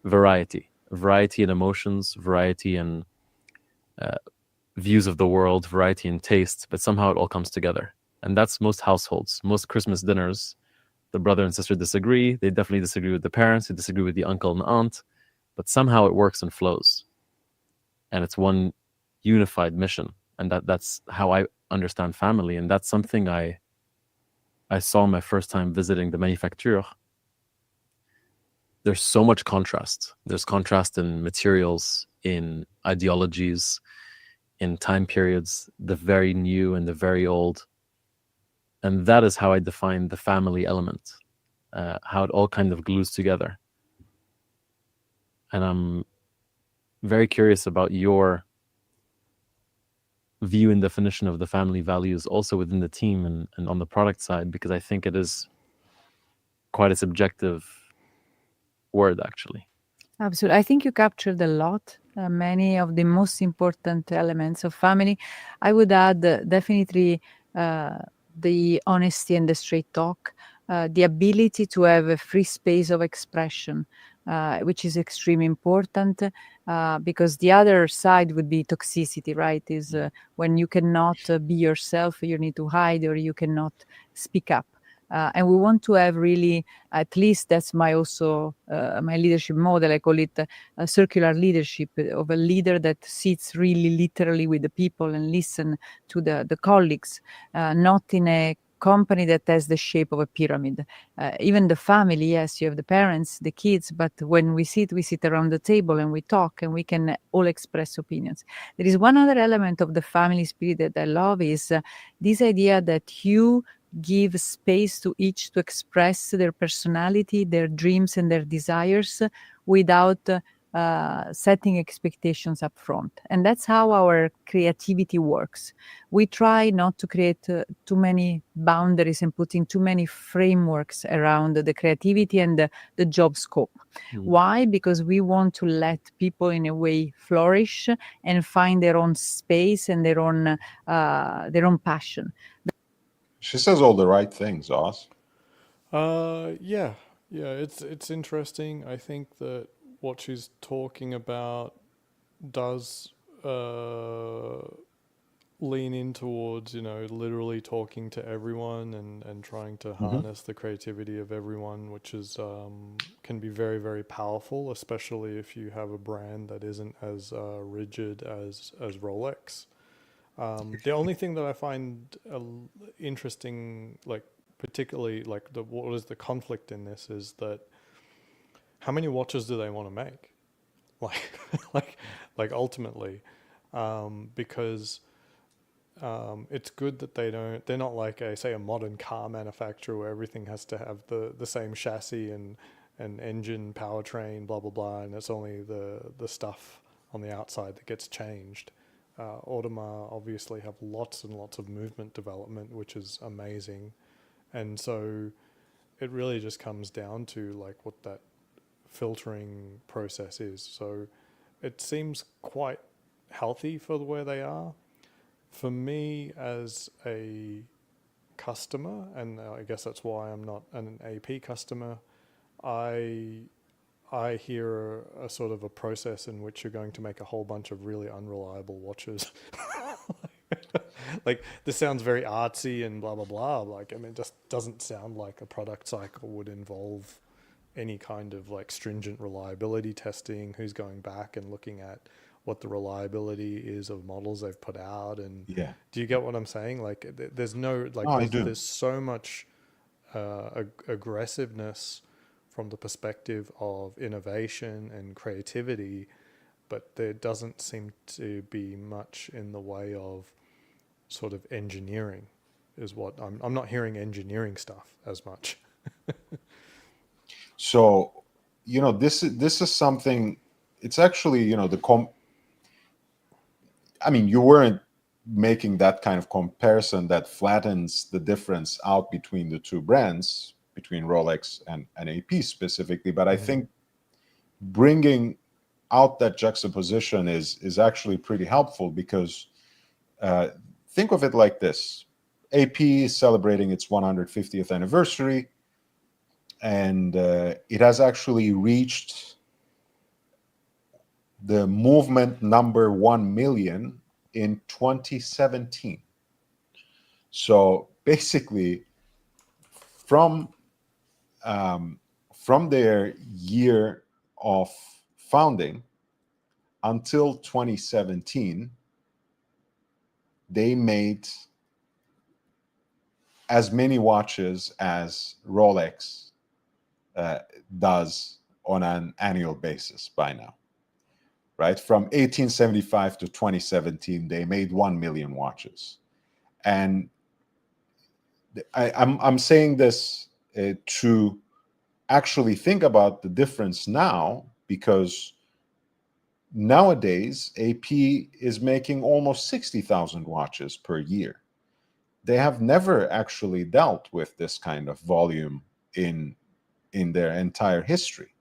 variety in emotions, variety in views of the world, variety in taste, but somehow it all comes together. And that's most households, most Christmas dinners. The brother and sister disagree. They definitely disagree with the parents. They disagree with the uncle and aunt, but somehow it works and flows. And it's one unified mission. And that's how I understand family. And that's something I saw my first time visiting the manufacture. There's so much contrast. There's contrast in materials, in ideologies, in time periods, the very new and the very old. And that is how I define the family element, how it all kind of glues together. And I'm very curious about your view and definition of the family values also within the team and on the product side, because I think it is quite a subjective word, actually. Absolutely. I think you captured a lot, many of the most important elements of family. I would add definitely the honesty and the straight talk, the ability to have a free space of expression, which is extremely important, because the other side would be toxicity, right? Is when you cannot be yourself, you need to hide, or you cannot speak up. And we want to have really, at least that's my also my leadership model. I call it a circular leadership, of a leader that sits really literally with the people and listen to the colleagues, not in a company that has the shape of a pyramid. Even the family, yes, you have the parents, the kids, but when we sit around the table and we talk and we can all express opinions. There is one other element of the family spirit that I love, is this idea that you give space to each to express their personality, their dreams, and their desires without setting expectations up front. And that's how our creativity works. We try not to create too many boundaries and putting too many frameworks around the creativity and the job scope. Why? Because we want to let people in a way flourish and find their own space and their own passion. She says all the right things, Oz. Yeah, it's interesting. I think that what she's talking about does lean in towards, literally talking to everyone and trying to harness the creativity of everyone, which is can be very, very powerful, especially if you have a brand that isn't as rigid as Rolex. The only thing that I find interesting, like particularly like what is the conflict in this, is that how many watches do they want to make? Like ultimately, because it's good that they're not like a modern car manufacturer where everything has to have the same chassis and engine, powertrain, blah blah blah, and it's only the stuff on the outside that gets changed. Audemars obviously have lots and lots of movement development, which is amazing. And so it really just comes down to like what that filtering process is. So it seems quite healthy for the way they are. For me as a customer, and I guess that's why I'm not an AP customer, I hear a sort of a process in which you're going to make a whole bunch of really unreliable watches. Like this sounds very artsy and blah blah blah. Like, I mean, it just doesn't sound like a product cycle would involve any kind of like stringent reliability testing, who's going back and looking at what the reliability is of models they've put out. And Yeah. do you get what I'm saying? Like there's no, like No, I do. there's so much aggressiveness from the perspective of innovation and creativity, but there doesn't seem to be much in the way of sort of engineering, is what I'm not hearing engineering stuff as much. So, this is something. It's actually, I mean, you weren't making that kind of comparison that flattens the difference out between the two brands, between Rolex and AP specifically. But I think bringing out that juxtaposition is actually pretty helpful, because think of it like this. AP is celebrating its 150th anniversary, and it has actually reached the movement number 1 million in 2017. So basically, from their year of founding until 2017, they made as many watches as Rolex does on an annual basis by now. Right? From 1875 to 2017, they made 1 million watches. And I'm saying this to actually think about the difference now, because nowadays AP is making almost 60,000 watches per year. They have never actually dealt with this kind of volume in their entire history.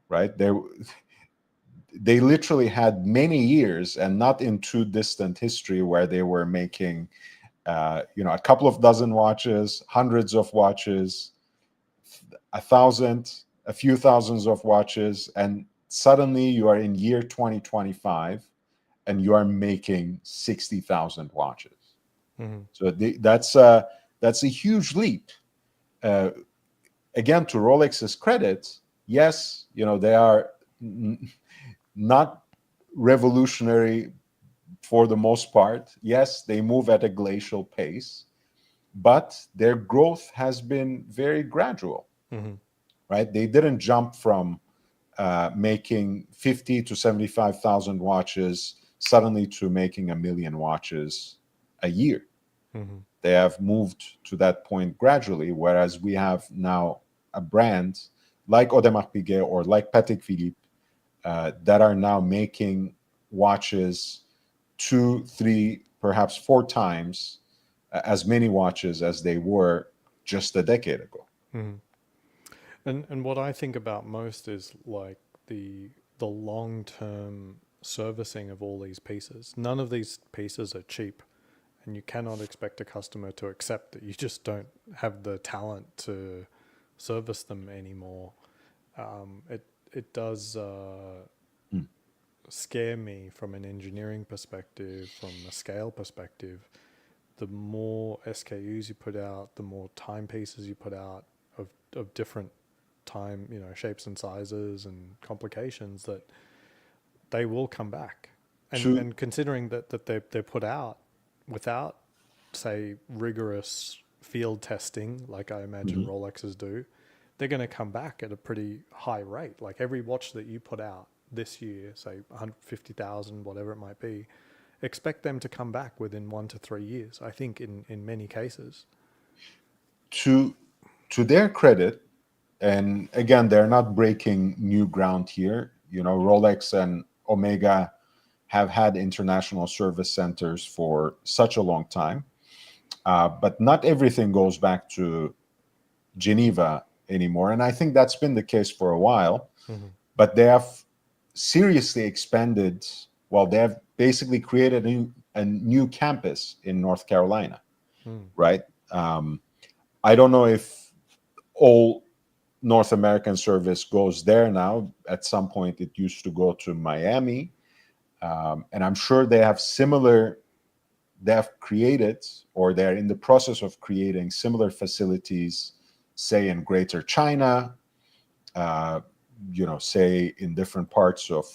Right? They literally had many years, and not in too distant history, where they were making, a couple of dozen watches, hundreds of watches, 1,000, a few thousands of watches, and suddenly you are in year 2025, and you are making 60,000 watches. Mm-hmm. So that's a huge leap. Again, to Rolex's credit, yes, they are not revolutionary for the most part. Yes, they move at a glacial pace, but their growth has been very gradual. Right? They didn't jump from making 50 to 75,000 watches suddenly to making 1 million watches a year. They have moved to that point gradually, whereas we have now a brand like Audemars Piguet or like Patek Philippe that are now making watches 2, 3, perhaps 4 times as many watches as they were just a decade ago. And what I think about most is like the long-term servicing of all these pieces. None of these pieces are cheap, and you cannot expect a customer to accept that you just don't have the talent to service them anymore. It does scare me from an engineering perspective, from a scale perspective. The more SKUs you put out, the more timepieces you put out of different time, shapes and sizes and complications, that they will come back. And considering that they're put out without, say, rigorous field testing, like I imagine Rolexes do, they're going to come back at a pretty high rate. Like every watch that you put out this year, say 150,000, whatever it might be, expect them to come back within 1 to 3 years, I think, in many cases. To their credit, and again, they're not breaking new ground here. Rolex and Omega have had international service centers for such a long time, but not everything goes back to Geneva anymore. And I think that's been the case for a while. But they have seriously expanded. Well, they have basically created a new campus in North Carolina, right? I don't know if all North American service goes there now. At some point, it used to go to Miami. And I'm sure they have created, or they're in the process of creating similar facilities say in Greater China, say in different parts of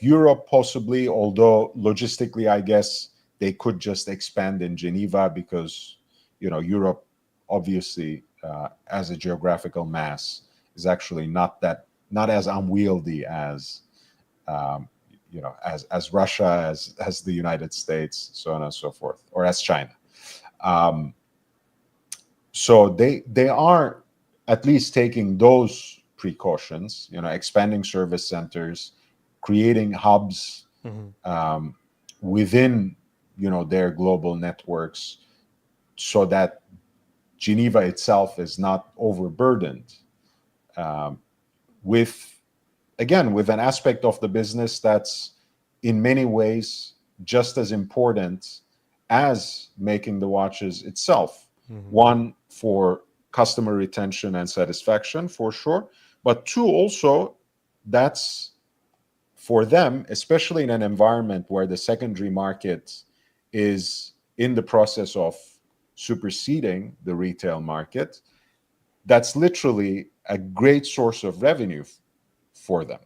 Europe, possibly, although logistically, I guess they could just expand in Geneva because, Europe, obviously, as a geographical mass, is actually not as unwieldy as, as Russia, as the United States, so on and so forth, or as China. So they are at least taking those precautions, expanding service centers, creating hubs within, their global networks, so that Geneva itself is not overburdened with an aspect of the business that's in many ways just as important as making the watches itself. One, for customer retention and satisfaction, for sure, but two, also, that's for them, especially in an environment where the secondary market is in the process of superseding the retail market, that's literally a great source of revenue for them,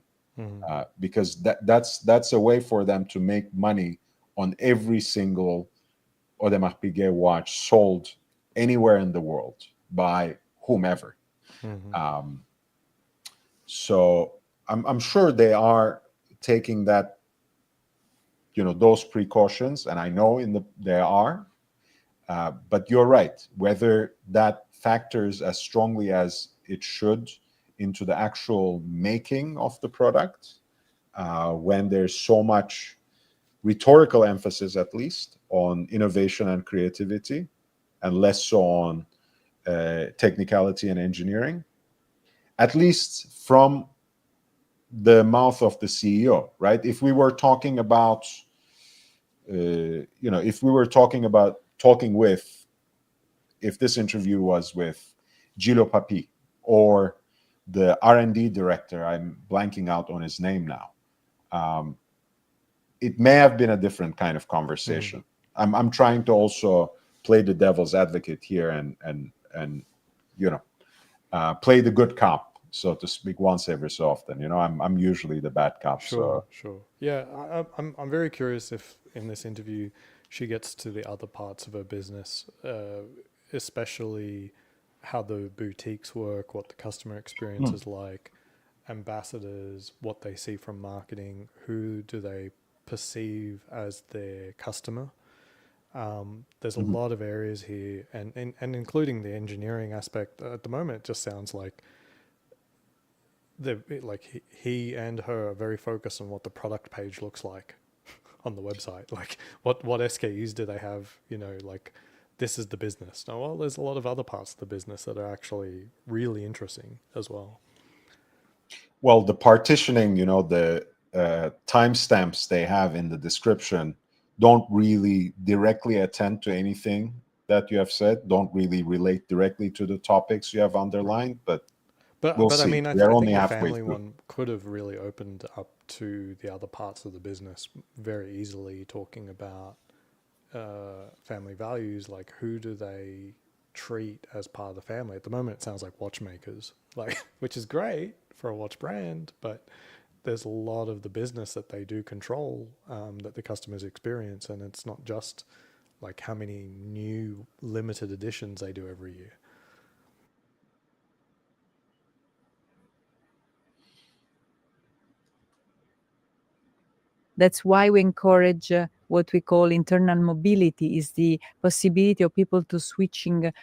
because that's a way for them to make money on every single Audemars Piguet watch sold anywhere in the world by whomever. So I'm sure they are taking that, those precautions, and I know they are. But you're right. Whether that factors as strongly as it should into the actual making of the product, when there's so much rhetorical emphasis, at least, on innovation and creativity, and less so on technicality and engineering, at least from the mouth of the CEO, right? If we were talking about, if this interview was with Gillo Papi or the R&D director, I'm blanking out on his name now, it may have been a different kind of conversation. I'm trying to also play the devil's advocate here and play the good cop, so to speak, once every so often. I'm usually the bad cop. Sure. Yeah, I'm very curious if in this interview she gets to the other parts of her business, especially how the boutiques work, what the customer experience is like, ambassadors, what they see from marketing, who do they perceive as their customer. There's a lot of areas here, and including the engineering aspect. At the moment, it just sounds like he and her are very focused on what the product page looks like on the website. Like what SKUs do they have? This is the business. Now, well, there's a lot of other parts of the business that are actually really interesting as well. Well, the partitioning, the timestamps they have in the description don't really directly attend to anything that you have said, don't really relate directly to the topics you have underlined, but we'll see. I mean, I We're think only the halfway family through. one could have really opened up to the other parts of the business very easily, talking about family values, like who do they treat as part of the family. At the moment, it sounds like watchmakers, which is great for a watch brand, but there's a lot of the business that they do control, that the customers experience, and it's not just like how many new limited editions they do every year. That's why we encourage what we call internal mobility, is the possibility of people to switching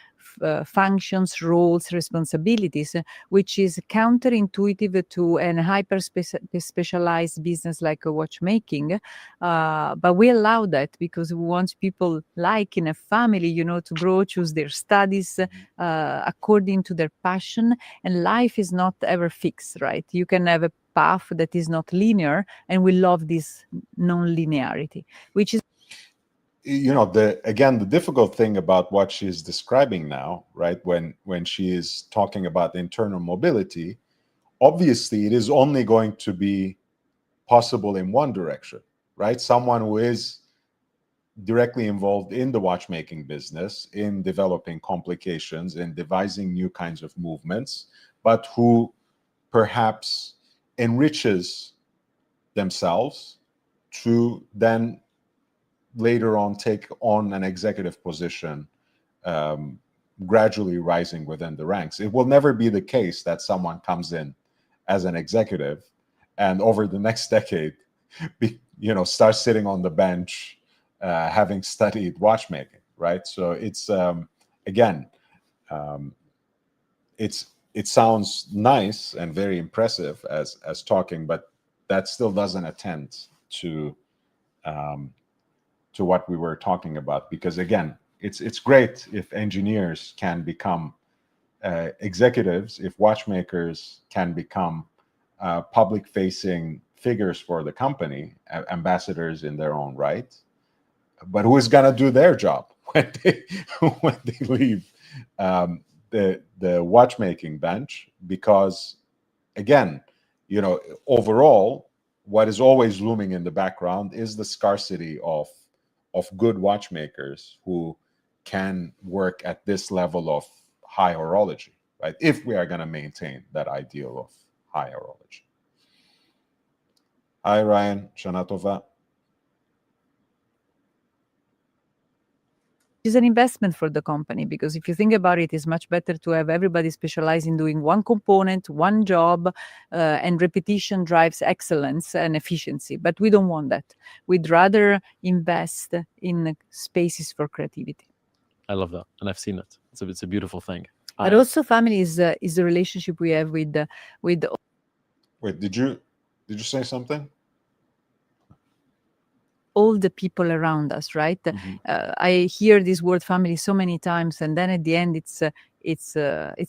functions, roles, responsibilities, which is counterintuitive to an hyper specialized business like watchmaking. But we allow that because we want people, like in a family, to choose their studies according to their passion. And life is not ever fixed, right? You can have a path that is not linear, and we love this non-linearity, which is the difficult thing about what she's describing now, right, when she is talking about internal mobility, obviously it is only going to be possible in one direction, right? Someone who is directly involved in the watchmaking business, in developing complications, in devising new kinds of movements, but who perhaps enriches themselves to then later on take on an executive position, gradually rising within the ranks. It will never be the case that someone comes in as an executive and over the next decade, starts sitting on the bench, having studied watchmaking, right? So it's again, it sounds nice and very impressive as talking, but that still doesn't attend to what we were talking about. Because again, it's great if engineers can become executives, if watchmakers can become public-facing figures for the company, ambassadors in their own right. But who is going to do their job when they leave the watchmaking bench? Because again, overall, what is always looming in the background is the scarcity of good watchmakers who can work at this level of high horology, right? If we are going to maintain that ideal of high horology. Hi, Ryan. Shana Tova. Is an investment for the company, because if you think about it, it's much better to have everybody specialize in doing one component, one job, and repetition drives excellence and efficiency. But we don't want that. We'd rather invest in spaces for creativity. I love that, and I've seen it. It's a beautiful thing. But also, family is the relationship we have with. Wait, did you say something? All the people around us, right? I hear this word family so many times, and then at the end, it's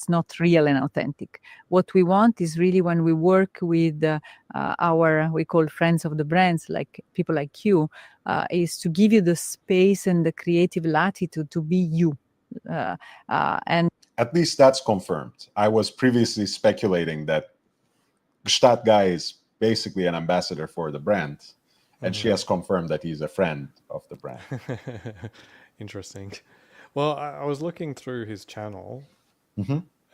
not real and authentic. What we want is really when we work with we call friends of the brands, like people like you, is to give you the space and the creative latitude to be you. And at least that's confirmed. I was previously speculating that Gstaad guy is basically an ambassador for the brand. And she has confirmed that he's a friend of the brand. Interesting. Well, I was looking through his channel,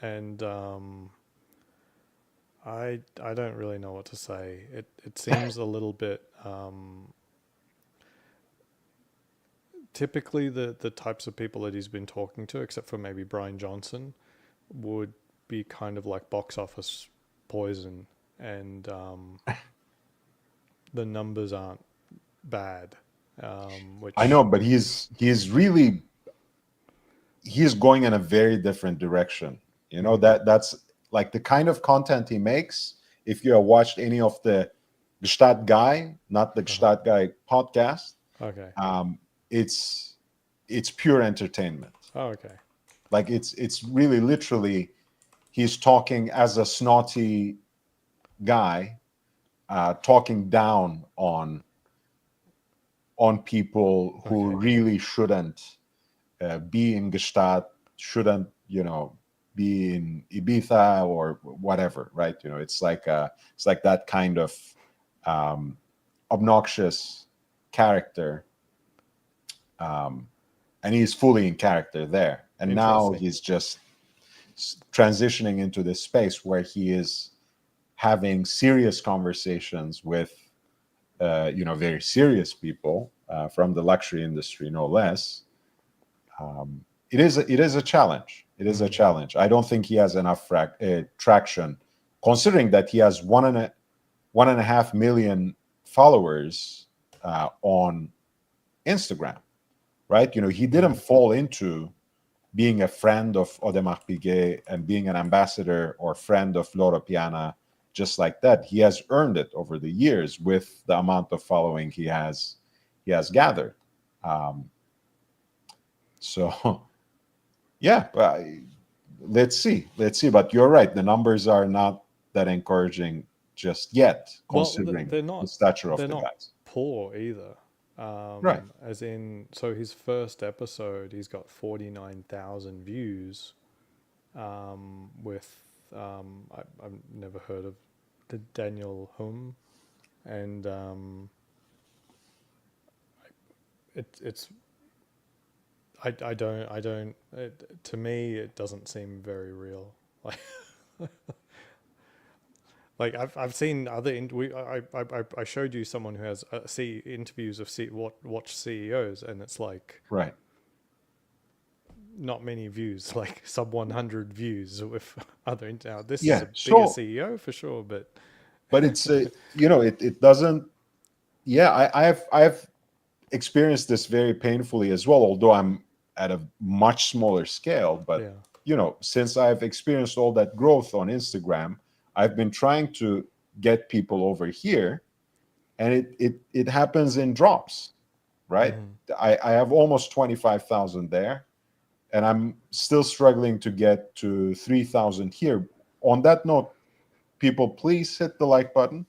and I don't really know what to say. It seems a little bit typically the types of people that he's been talking to, except for maybe Brian Johnson, would be kind of like box office poison, and the numbers aren't bad. Which I know, but he's going in a very different direction. That's like the kind of content he makes. If you have watched any of the Gstaad Guy, not the Gstaad Guy podcast, okay, it's pure entertainment. oh, okay, Like it's really literally he's talking as a snotty guy, talking down on people who really shouldn't be in Gstaad, shouldn't be in Ibiza or whatever, right? It's like that kind of obnoxious character, and he's fully in character there. And now he's just transitioning into this space where he is having serious conversations with very serious people from the luxury industry, no less. It is a challenge. It is a challenge. I don't think he has enough traction, considering that he has 1.5 million followers on Instagram, right? He didn't fall into being a friend of Audemars Piguet and being an ambassador or friend of Loro Piana just like that. He has earned it over the years with the amount of following he has gathered. So yeah, let's see. But you're right, the numbers are not that encouraging just yet, considering the stature of the guys. Poor either. Right. As in, so his first episode, he's got 49,000 views. With I've never heard of the Daniel Hum, and it's I don't to me it doesn't seem very real. Like like I've seen other I showed you someone who has interviews of watch CEOs, and it's like Right. not many views, like sub 100 views with other. Now this is Yeah. a bigger So, CEO for sure, but it's it doesn't. Yeah, I've experienced this very painfully as well, although I'm at a much smaller scale. But yeah, since I've experienced all that growth on Instagram, I've been trying to get people over here, and it happens in drops, right? I have almost 25,000 there, and I'm still struggling to get to 3,000 here. On that note, people, please hit the like button.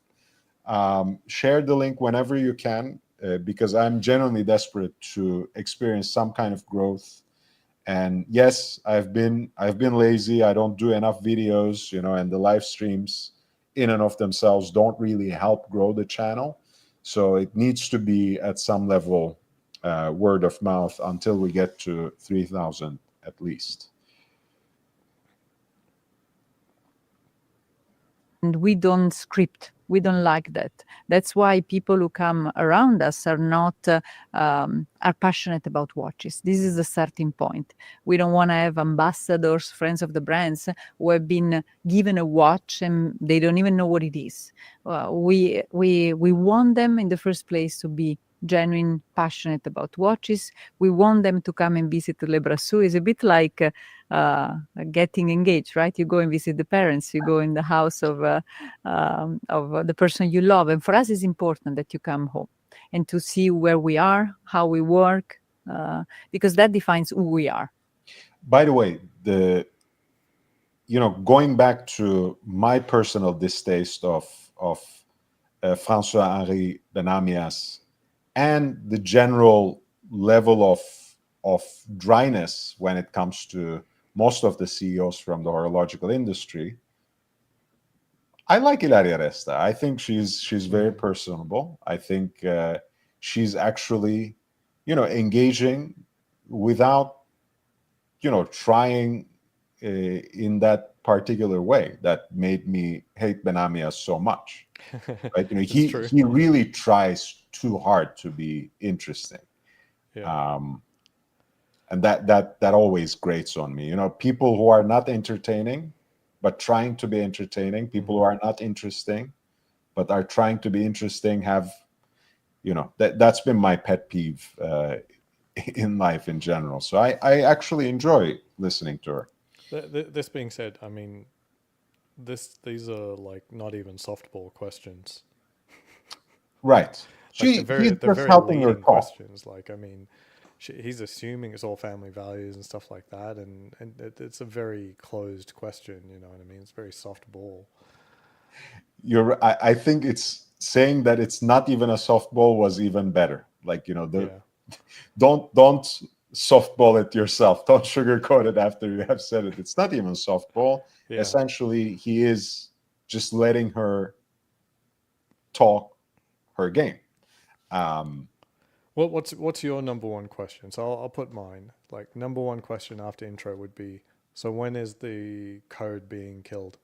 Share the link whenever you can, because I'm genuinely desperate to experience some kind of growth. And yes, I've been lazy. I don't do enough videos, and the live streams in and of themselves don't really help grow the channel. So it needs to be at some level word of mouth until we get to 3,000 at least. And we don't script. We don't like that. That's why people who come around us are not are passionate about watches. This is the starting point. We don't want to have ambassadors, friends of the brands, who have been given a watch and they don't even know what it is. We want them in the first place to be genuine, passionate about watches. We want them to come and visit Le Brassus. It's a bit like getting engaged, right? You go and visit the parents. You go in the house of the person you love. And for us, it's important that you come home and to see where we are, how we work, because that defines who we are. By the way, going back to my personal distaste of François-Henri Benamias and the general level of dryness when it comes to most of the CEOs from the horological industry, I like Ilaria Resta. I think she's very personable. I think she's actually, engaging without, trying in that particular way that made me hate Benamias so much. Right? He really tries too hard to be interesting. yeah. And that always grates on me. People who are not entertaining but trying to be entertaining, people who are not interesting but are trying to be interesting, have that's been my pet peeve in life in general. So I actually enjoy listening to her. This being said, I mean, these are like not even softball questions, right? Like He's they're just very helping her leading talk. questions. Like, I mean, he's assuming it's all family values and stuff like that, and it's a very closed question. You know what I mean? It's very softball. I think it's saying that it's not even a softball was even better. Like, don't softball it yourself. Don't sugarcoat it after you have said it. It's not even softball. Yeah. Essentially, he is just letting her talk her game. Well, what's your number one question? So I'll put mine. Like, number one question after intro would be, so when is the code being killed?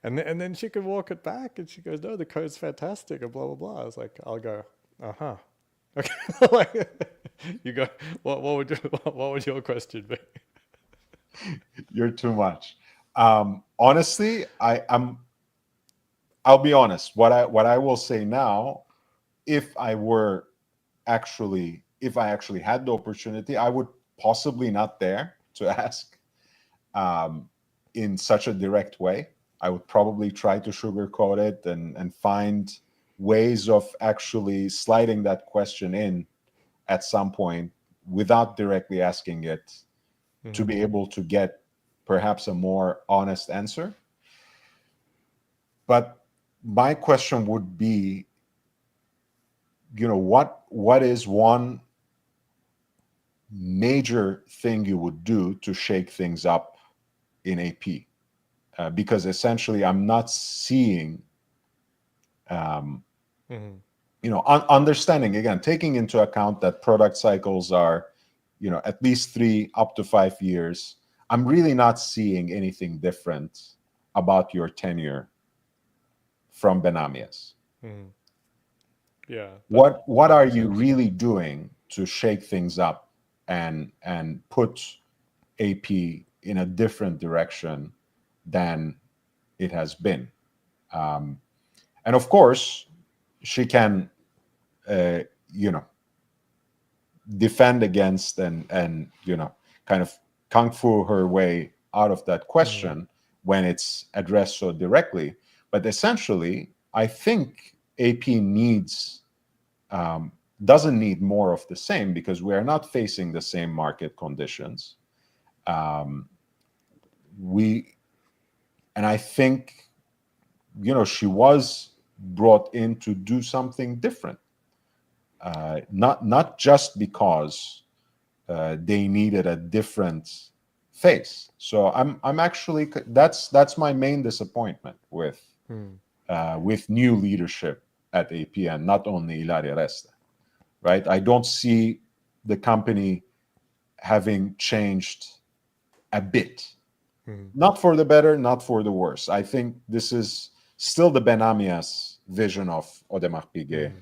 And then she could walk it back, and she goes, no, the code's fantastic, and blah blah blah. I was like, I'll go, uh-huh. Okay. Like, you go, what would your question be? You're too much. Honestly, I'll be honest. What I will say now, if I actually had the opportunity, I would possibly not dare to ask in such a direct way. I would probably try to sugarcoat it and find ways of actually sliding that question in at some point without directly asking it, to be able to get perhaps a more honest answer. But my question would be, what is one major thing you would do to shake things up in AP? Because essentially I'm not seeing understanding, again, taking into account that product cycles are, at least 3 up to 5 years, I'm really not seeing anything different about your tenure from Benamias. Yeah. What are you really doing to shake things up and put AP in a different direction than it has been? And of course, she can, defend against and kind of kung fu her way out of that question when it's addressed so directly. But essentially, I think AP doesn't need more of the same, because we are not facing the same market conditions. And I think, she was brought in to do something different. Not just because they needed a different face. So I'm actually, that's my main disappointment with new leadership at AP, and not only Ilaria Resta, right? I don't see the company having changed a bit, not for the better, not for the worse. I think this is still the Benamias vision of Audemars Piguet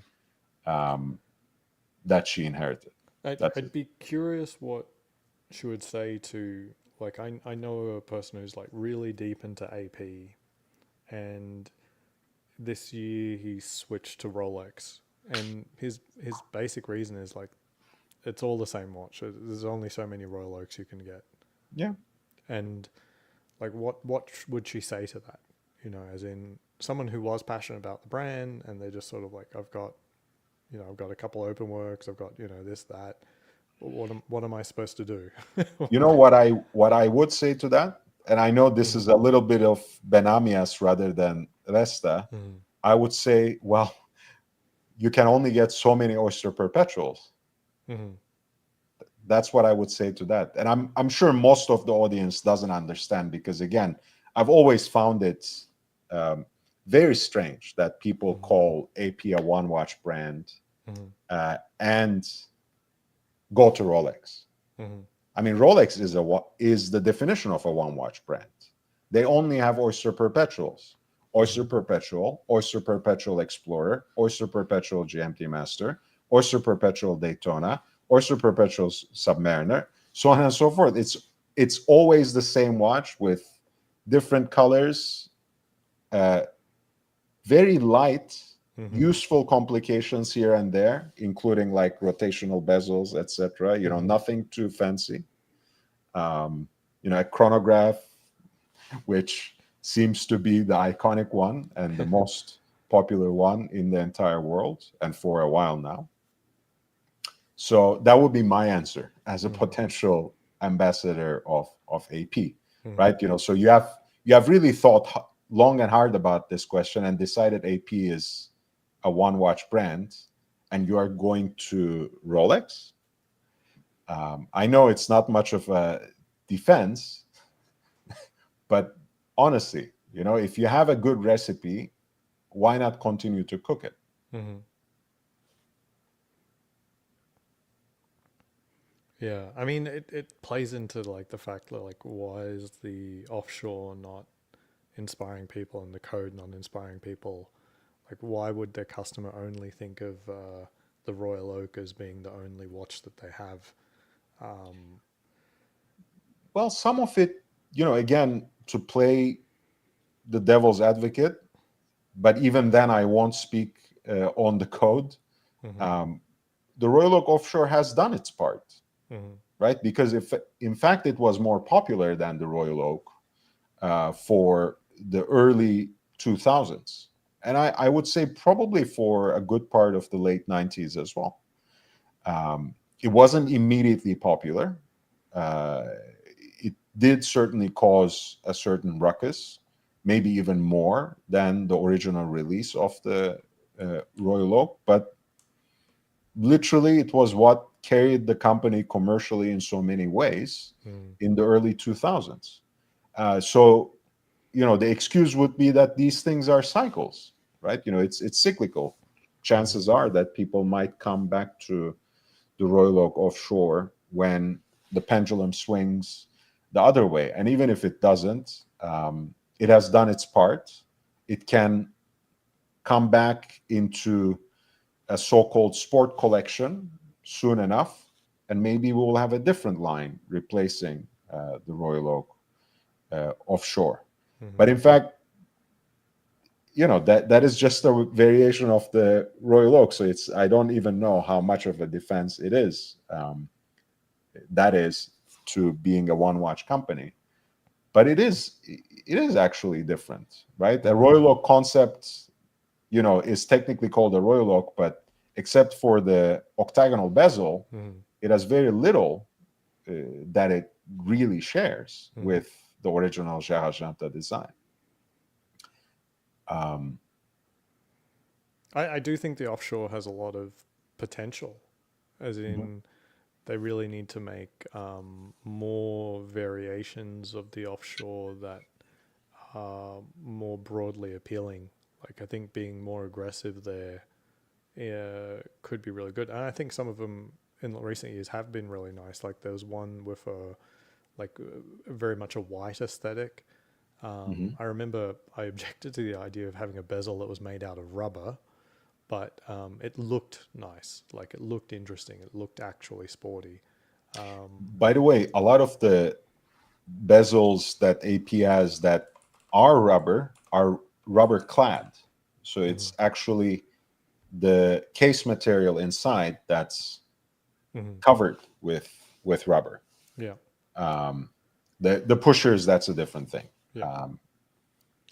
that she inherited. I'd be curious what she would say to, like, I know a person who's like really deep into AP, and this year he switched to Rolex, and his basic reason is like, it's all the same watch. There's only so many Royal Oaks you can get. Yeah. And like, what would she say to that? As in someone who was passionate about the brand, and they're just sort of like, I've got a couple open works, I've got, this, that. What am I supposed to do? What I would say to that, and I know this is a little bit of Benamias rather than Resta, I would say, well, you can only get so many Oyster Perpetuals. That's what I would say to that. And I'm sure most of the audience doesn't understand, because again, I've always found it very strange that people call AP a one watch brand and go to Rolex. I mean, Rolex is the definition of a one watch brand. They only have Oyster Perpetuals. Oyster Perpetual, Oyster Perpetual Explorer, Oyster Perpetual GMT Master, Oyster Perpetual Daytona, Oyster Perpetual Submariner, so on and so forth. It's always the same watch with different colors, very light, useful complications here and there, including like rotational bezels, etc. Nothing too fancy. A chronograph, which seems to be the iconic one and the most popular one in the entire world, and for a while now. So that would be my answer as a potential ambassador of AP, right? So you have really thought long and hard about this question and decided AP is a one watch brand, and you are going to Rolex. I know it's not much of a defense, but honestly, if you have a good recipe, why not continue to cook it? Yeah, I mean, it plays into like the fact that, like, why is the offshore not inspiring people and the code not inspiring people? Like, why would their customer only think of the Royal Oak as being the only watch that they have? Well, some of it, again, to play the devil's advocate, but even then I won't speak on the code. The Royal Oak Offshore has done its part, right? Because if, in fact, it was more popular than the Royal Oak for the early 2000s. And I would say probably for a good part of the late 90s as well. It wasn't immediately popular. It did certainly cause a certain ruckus, maybe even more than the original release of the Royal Oak. But literally, it was what carried the company commercially in so many ways in the early 2000s. So, the excuse would be that these things are cycles, right? It's cyclical. chances are that people might come back to the Royal Oak offshore when the pendulum swings the other way. And even if it doesn't, it has done its part. It can come back into a so-called sport collection soon enough, and maybe we will have a different line replacing the Royal Oak offshore. But in fact, that is just a variation of the Royal Oak. So I don't even know how much of a defense it is. That is to being a one-watch company. But it is actually different, right? The Royal Oak concept, is technically called a Royal Oak, but except for the octagonal bezel, it has very little that it really shares with the original Gsta design. I do think the offshore has a lot of potential, as in they really need to make more variations of the offshore that are more broadly appealing. Like, I think being more aggressive there could be really good. And I think some of them in recent years have been really nice. Like, there was one with very much a white aesthetic. I remember I objected to the idea of having a bezel that was made out of rubber, but it looked nice. Like, it looked interesting. It looked actually sporty. By the way, a lot of the bezels that AP has that are rubber clad. So it's actually the case material inside that's covered with rubber. Yeah. The pushers, that's a different thing. Yeah.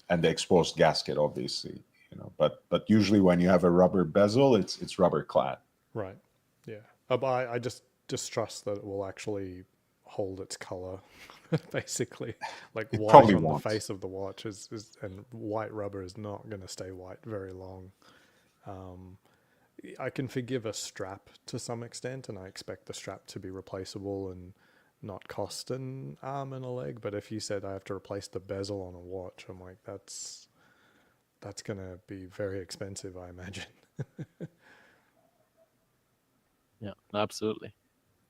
And the exposed gasket, obviously, but usually when you have a rubber bezel, it's rubber clad. Right. Yeah. But I just distrust that it will actually hold its color, basically. Like, It white probably on won't. the face of the watch is and white rubber is not going to stay white very long. I can forgive a strap to some extent, and I expect the strap to be replaceable and not cost an arm and a leg. But if you said I have to replace the bezel on a watch, I'm like, that's going to be very expensive, I imagine. Yeah, absolutely.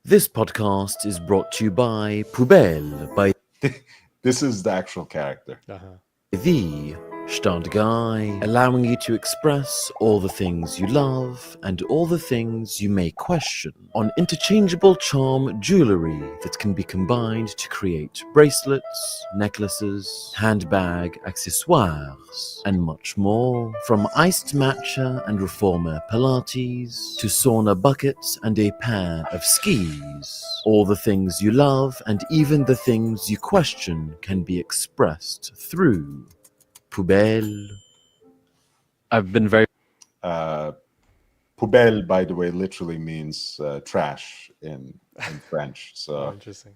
This podcast is brought to you by Poubelle, by This is the actual character. the Gstaad guy, allowing you to express all the things you love and all the things you may question on interchangeable charm jewelry that can be combined to create bracelets, necklaces, handbag, accessoires, and much more. From iced matcha and reformer Pilates to sauna buckets and a pair of skis. All the things you love and even the things you question can be expressed through Poubelle. I've been very Poubelle, by the way, literally means trash in French. So interesting.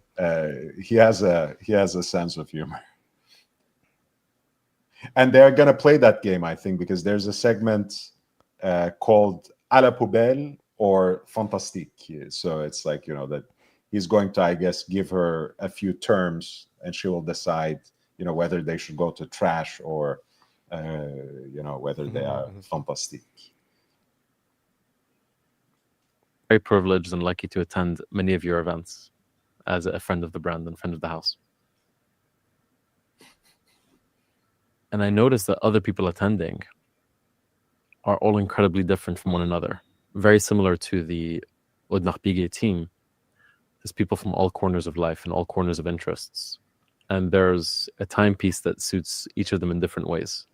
he has a sense of humor. And they're gonna play that game, I think, because there's a segment called "À la poubelle" or "Fantastique." So it's like, that he's going to, I guess, give her a few terms, and she will decide, whether they should go to trash or, whether they are fantastique. very privileged and lucky to attend many of your events as a friend of the brand and friend of the house. And I noticed that other people attending are all incredibly different from one another. Very similar to the Audemars Piguet team. There's people from all corners of life and all corners of interests. And there's a timepiece that suits each of them in different ways.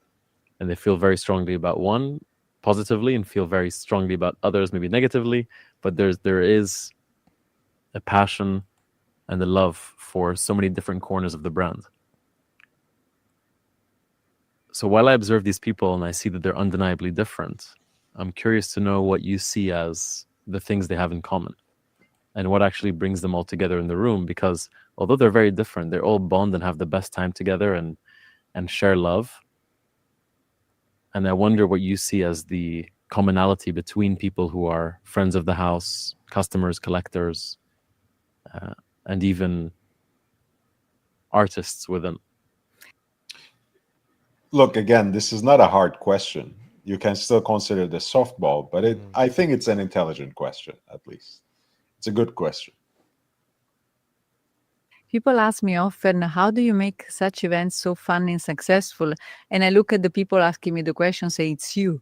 And they feel very strongly about one positively and feel very strongly about others maybe negatively. But there is a passion and a love for so many different corners of the brand. So while I observe these people and I see that they're undeniably different, I'm curious to know what you see as the things they have in common and what actually brings them all together in the room, because although they're very different, they're all bond and have the best time together and share love. And I wonder what you see as the commonality between people who are friends of the house, customers, collectors, and even artists within. Look, again, this is not a hard question. you can still consider the softball, but I think it's an intelligent question, at least. It's a good question. People ask me often, how do you make such events so fun and successful? And I look at the people asking me the question, say it's you.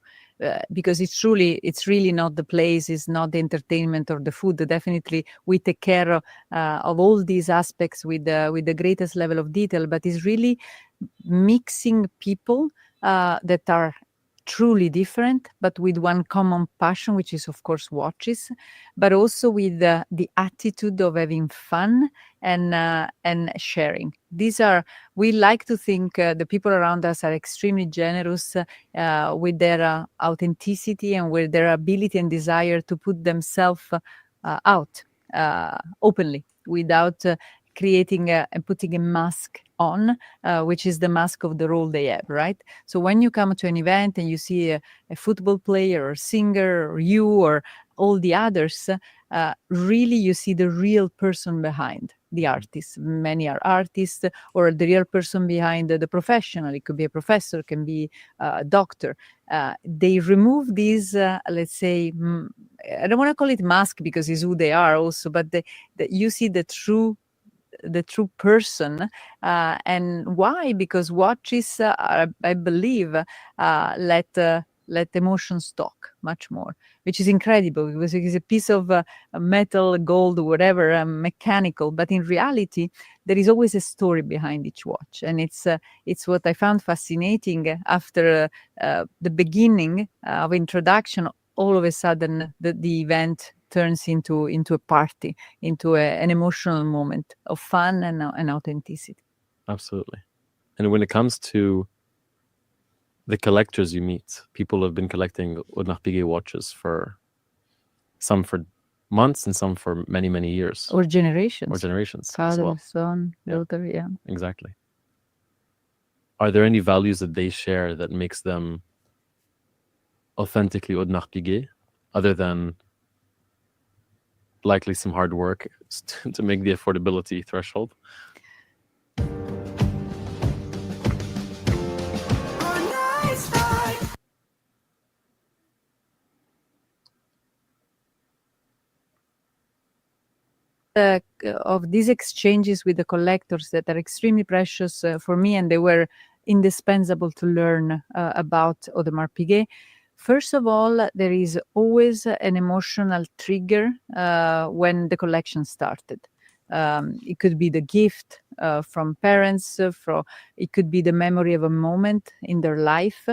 Because it's really not the place, it's not the entertainment or the food. Definitely, we take care of all these aspects with the greatest level of detail. But it's really mixing people that are truly different, but with one common passion, which is of course watches, but also with the attitude of having fun and sharing. We like to think the people around us are extremely generous with their authenticity and with their ability and desire to put themselves out openly without creating and putting a mask on, which is the mask of the role they have, right? So when you come to an event and you see a football player or singer or you or all the others, really you see the real person behind the artist. Many are artists, or the real person behind the professional. It could be a professor, can be a doctor. They remove these, let's say, I don't want to call it mask because it's who they are also, but you see the true person. And why? Because watches are, I believe, let emotions talk much more, which is incredible because it is a piece of metal, gold, whatever, mechanical, but in reality there is always a story behind each watch. And it's what I found fascinating. After the beginning of introduction, all of a sudden the event turns into a party, into an emotional moment of fun and authenticity. Absolutely. And when it comes to the collectors you meet, people have been collecting Audemars Piguet watches for months and some for many, many years. Or generations. As Father, well. son, daughter, yeah. Exactly. Are there any values that they share that makes them authentically Audemars Piguet, other than likely some hard work to make the affordability threshold? Of these exchanges with the collectors that are extremely precious for me, and they were indispensable to learn about Audemars Piguet. First of all, there is always an emotional trigger when the collection started. It could be the gift from parents, it could be the memory of a moment in their life.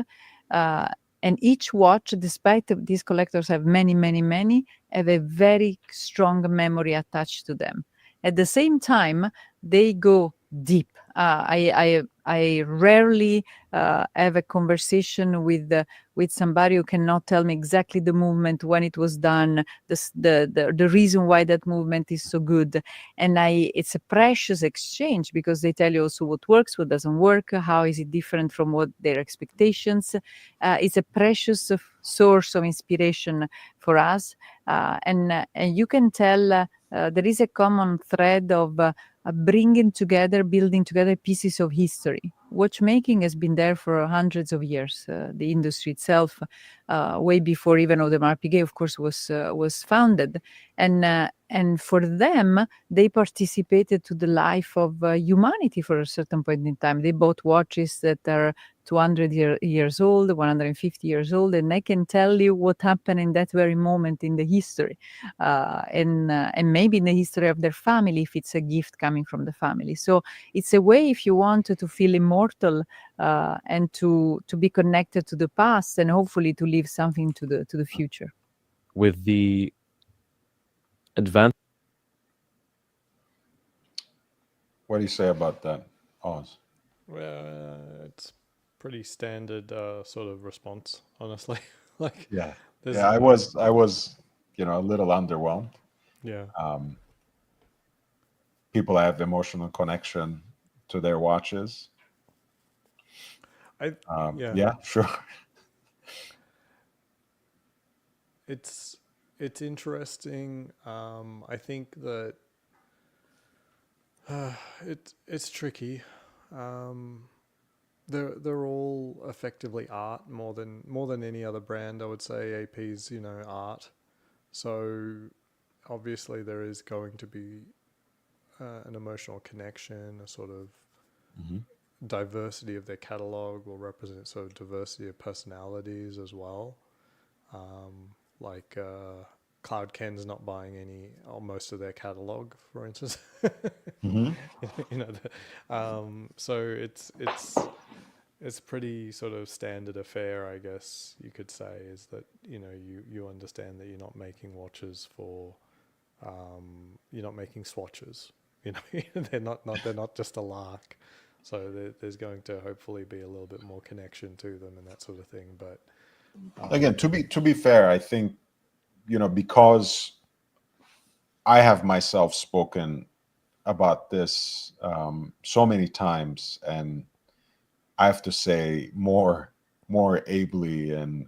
And each watch, despite these collectors have many, have a very strong memory attached to them. At the same time, they go deep. I rarely have a conversation with somebody who cannot tell me exactly the movement, when it was done, the reason why that movement is so good. And it's a precious exchange because they tell you also what works, what doesn't work, how is it different from what their expectations. It's a precious source of inspiration for us. And you can tell there is a common thread of building together pieces of history. Watchmaking has been there for hundreds of years. The industry itself, way before even Audemars Piguet, of course, was founded. And for them, they participated to the life of humanity for a certain point in time. They bought watches that are 200 years old, 150 years old, and I can tell you what happened in that very moment in the history, and maybe in the history of their family, if it's a gift coming from the family. So it's a way, if you want, to feel immortal and to be connected to the past, and hopefully to leave something to the future. With the advance. What do you say about that, Oz? Well, it's pretty standard sort of response, honestly. Like, yeah, I was, a little underwhelmed. Yeah. People have emotional connection to their watches. Yeah, sure. It's interesting. I think that it's tricky. they're all effectively art more than any other brand. I would say AP's, art. So obviously there is going to be an emotional connection, a sort of diversity of their catalog will represent sort of diversity of personalities as well. Like Cloud Ken's not buying any or most of their catalog, for instance. So it's pretty sort of standard affair, I guess you could say, is that you understand that you're not making watches for you're not making swatches. They're not just a lark. So there's going to hopefully be a little bit more connection to them and that sort of thing. But again, to be fair, I think because I have myself spoken about this so many times, and I have to say more ably and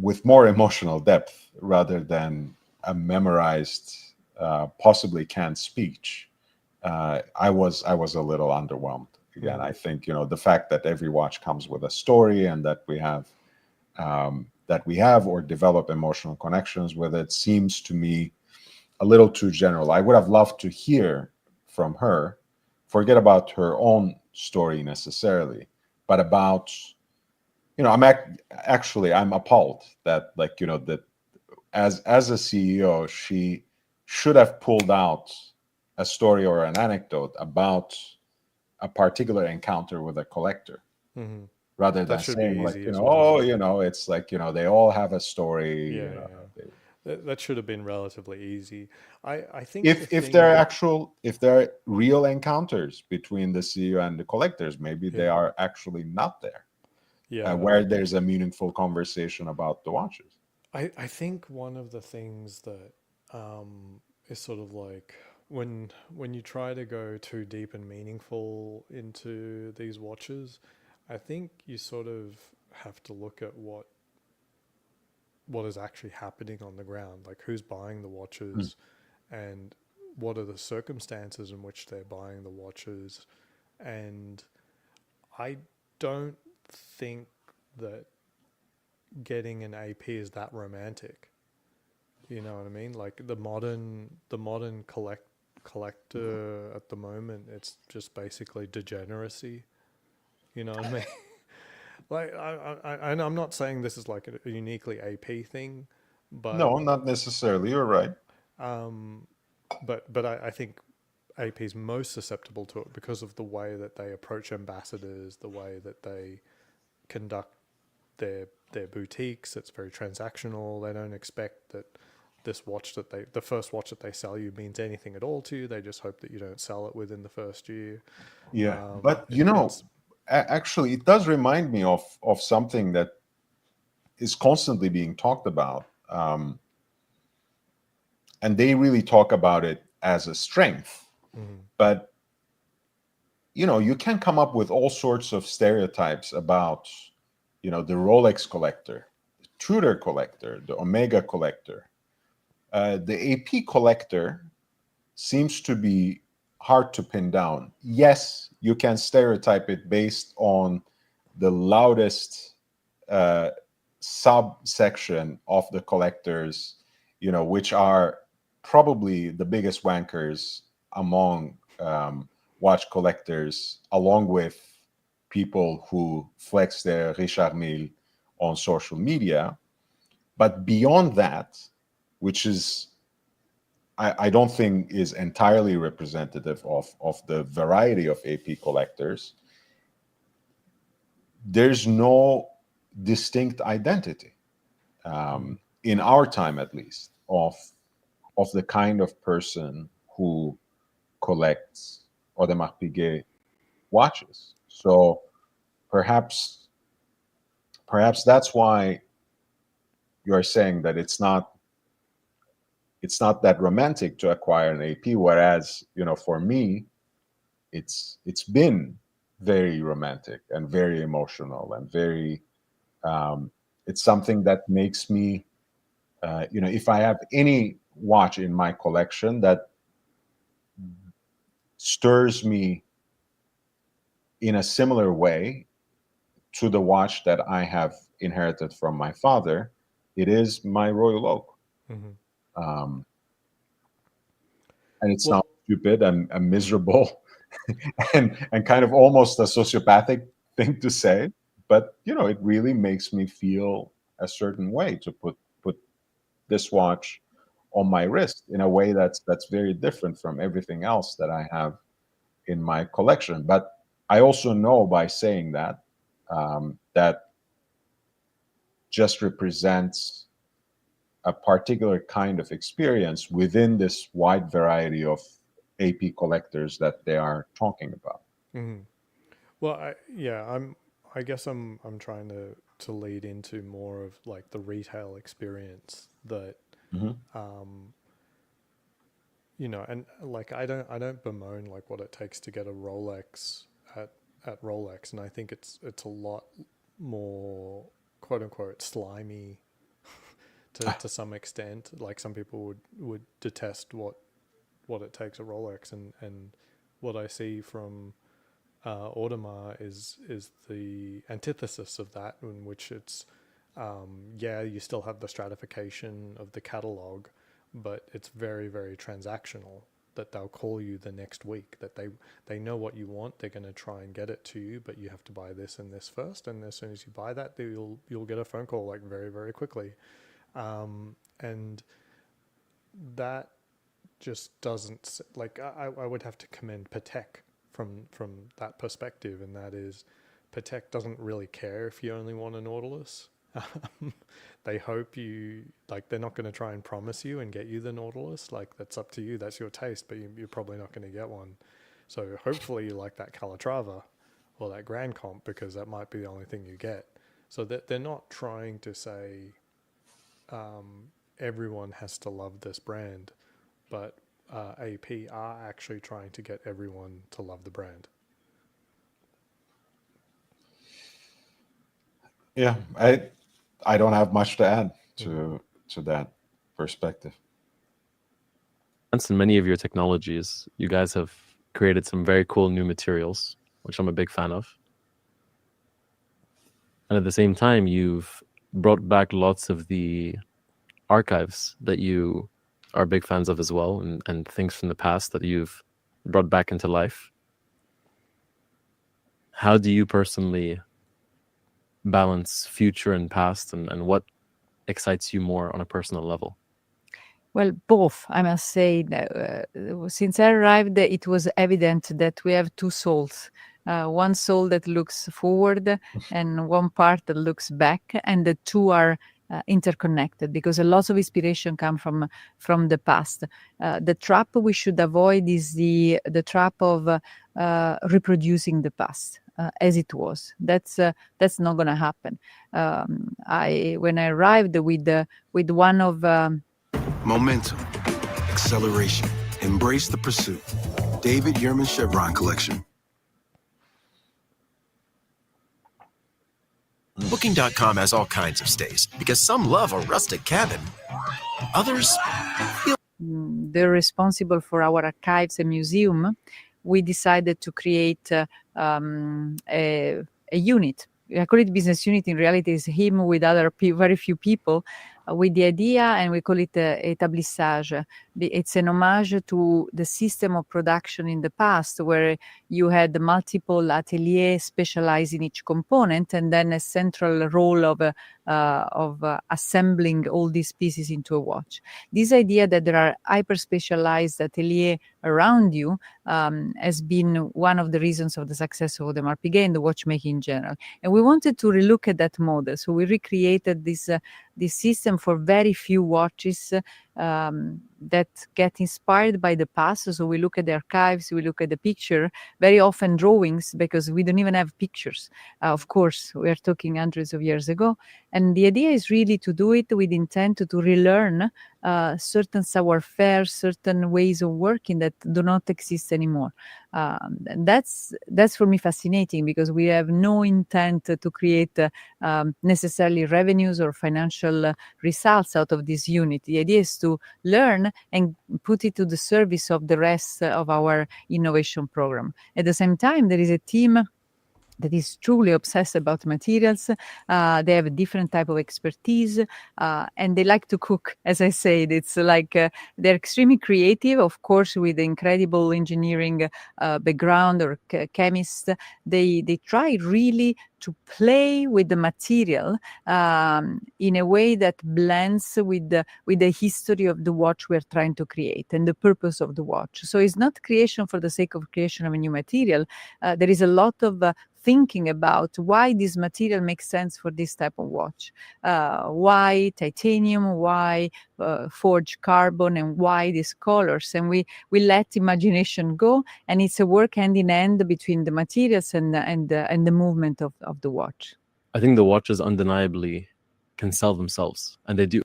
with more emotional depth rather than a memorized, possibly canned speech. I was a little underwhelmed. Again, I think the fact that every watch comes with a story and that we have or develop emotional connections with it seems to me a little too general. I would have loved to hear from her, forget about her own story necessarily, but about I'm appalled that that as a CEO she should have pulled out a story or an anecdote about a particular encounter with a collector, rather than saying like it's like they all have a story. That should have been relatively easy. I think if there are real encounters between the CEO and the collectors, maybe they are actually not there. Where there's a meaningful conversation about the watches. I think one of the things that is sort of like when you try to go too deep and meaningful into these watches, I think you sort of have to look at what is actually happening on the ground, like who's buying the watches and what are the circumstances in which they're buying the watches. And I don't think that getting an AP is that romantic. You know what I mean? Like the modern collector at the moment, it's just basically degeneracy. You know what I mean? Like I'm not saying this is like a uniquely AP thing, but no, not necessarily. You're right. But I think AP is most susceptible to it because of the way that they approach ambassadors, the way that they conduct their boutiques. It's very transactional. They don't expect that the first watch that they sell you means anything at all to you. They just hope that you don't sell it within the first year. Yeah, but actually, it does remind me of something that is constantly being talked about, and they really talk about it as a strength. But you can come up with all sorts of stereotypes about the Rolex collector, the Tudor collector, the Omega collector. The AP collector seems to be hard to pin down. Yes, you can stereotype it based on the loudest subsection of the collectors, which are probably the biggest wankers among watch collectors, along with people who flex their Richard Mille on social media. But beyond that, which is I don't think is entirely representative of the variety of AP collectors, there's no distinct identity, in our time at least, of the kind of person who collects Audemars Piguet watches. So perhaps that's why you're saying that it's not that romantic to acquire an AP, whereas for me it's been very romantic and very emotional and very it's something that makes me if I have any watch in my collection that stirs me in a similar way to the watch that I have inherited from my father, it is my Royal Oak. And it sounds stupid and miserable and kind of almost a sociopathic thing to say, but it really makes me feel a certain way to put this watch on my wrist in a way that's very different from everything else that I have in my collection. But I also know by saying that that just represents a particular kind of experience within this wide variety of AP collectors that they are talking about. Well, I guess I'm trying to lead into more of like the retail experience that, and like I don't bemoan like what it takes to get a Rolex at Rolex, and I think it's a lot more quote unquote slimy to some extent. Like some people would detest what it takes at Rolex, and what I see from Audemars is the antithesis of that, in which it's you still have the stratification of the catalog, but it's very, very transactional, that they'll call you the next week, that they know what you want, they're going to try and get it to you, but you have to buy this and this first, and as soon as you buy that, you'll get a phone call like very, very quickly, and that just doesn't, like, I would have to commend Patek from that perspective, and that is Patek doesn't really care if you only want a Nautilus. They hope you, like, they're not going to try and promise you and get you the Nautilus. Like, that's up to you, that's your taste, but you're probably not going to get one. So hopefully you like that Calatrava or that Grand Comp, because that might be the only thing you get. So that they're not trying to say everyone has to love this brand, but AP are actually trying to get everyone to love the brand. Yeah, I don't have much to add to that perspective. In many of your technologies, you guys have created some very cool new materials, which I'm a big fan of. And at the same time, you've brought back lots of the archives that you are big fans of as well, and things from the past that you've brought back into life. How do you personally balance future and past, and what excites you more on a personal level? Well, both, I must say. Since I arrived, it was evident that we have two souls. One soul that looks forward and one part that looks back, and the two are interconnected, because a lot of inspiration come from the past. The trap we should avoid is the trap of reproducing the past as it was. That's not going to happen. When I arrived with one of momentum, acceleration, embrace the pursuit. David Yurman Chevron Collection. Booking.com has all kinds of stays because some love a rustic cabin. Others feel they're responsible for our archives and museum. We decided to create a unit. I call it business unit. In reality, it's him with other very few people, with the idea, and we call it établissage. It's an homage to the system of production in the past, where you had multiple ateliers specialized in each component, and then a central role of assembling all these pieces into a watch. This idea that there are hyper-specialized ateliers around you has been one of the reasons of the success of Audemars Piguet and the watchmaking in general. And we wanted to relook at that model, so we recreated this system for very few watches that get inspired by the past. So we look at the archives, we look at the picture, very often drawings, because we don't even have pictures. Of course, we are talking hundreds of years ago. And the idea is really to do it with intent to relearn certain savoir-faire, certain ways of working that do not exist anymore. And that's for me fascinating, because we have no intent to create necessarily revenues or financial results out of this unit. The idea is to learn and put it to the service of the rest of our innovation program. At the same time, there is a team that is truly obsessed about materials. They have a different type of expertise, and they like to cook. As I said, it's like they're extremely creative, of course, with incredible engineering background or chemist. They try really to play with the material in a way that blends with the history of the watch we're trying to create and the purpose of the watch. So it's not creation for the sake of creation of a new material. There is a lot of thinking about why this material makes sense for this type of watch, why titanium, why forged carbon, and why these colors. And we let imagination go, and it's a work hand in hand between the materials and the movement of the watch. I think the watches undeniably can sell themselves, and they do.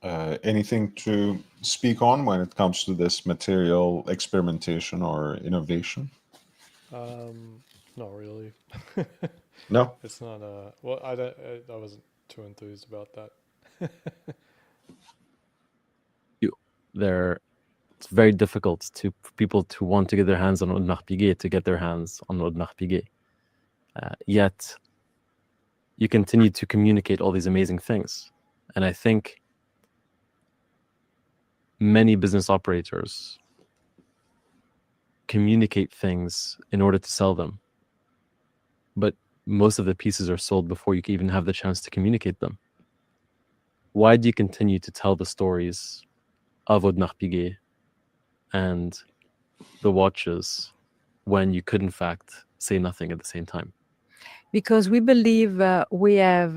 Anything to speak on when it comes to this material experimentation or innovation? Not really. No? It's not well, I wasn't too enthused about that. It's very difficult for people to want to get their hands on Audemars Piguet to get their hands on Audemars Piguet. Yet you continue to communicate all these amazing things. And I think many business operators communicate things in order to sell them. But most of the pieces are sold before you can even have the chance to communicate them. Why do you continue to tell the stories of Audemars Piguet and the watches when you could, in fact, say nothing at the same time? Because we believe we have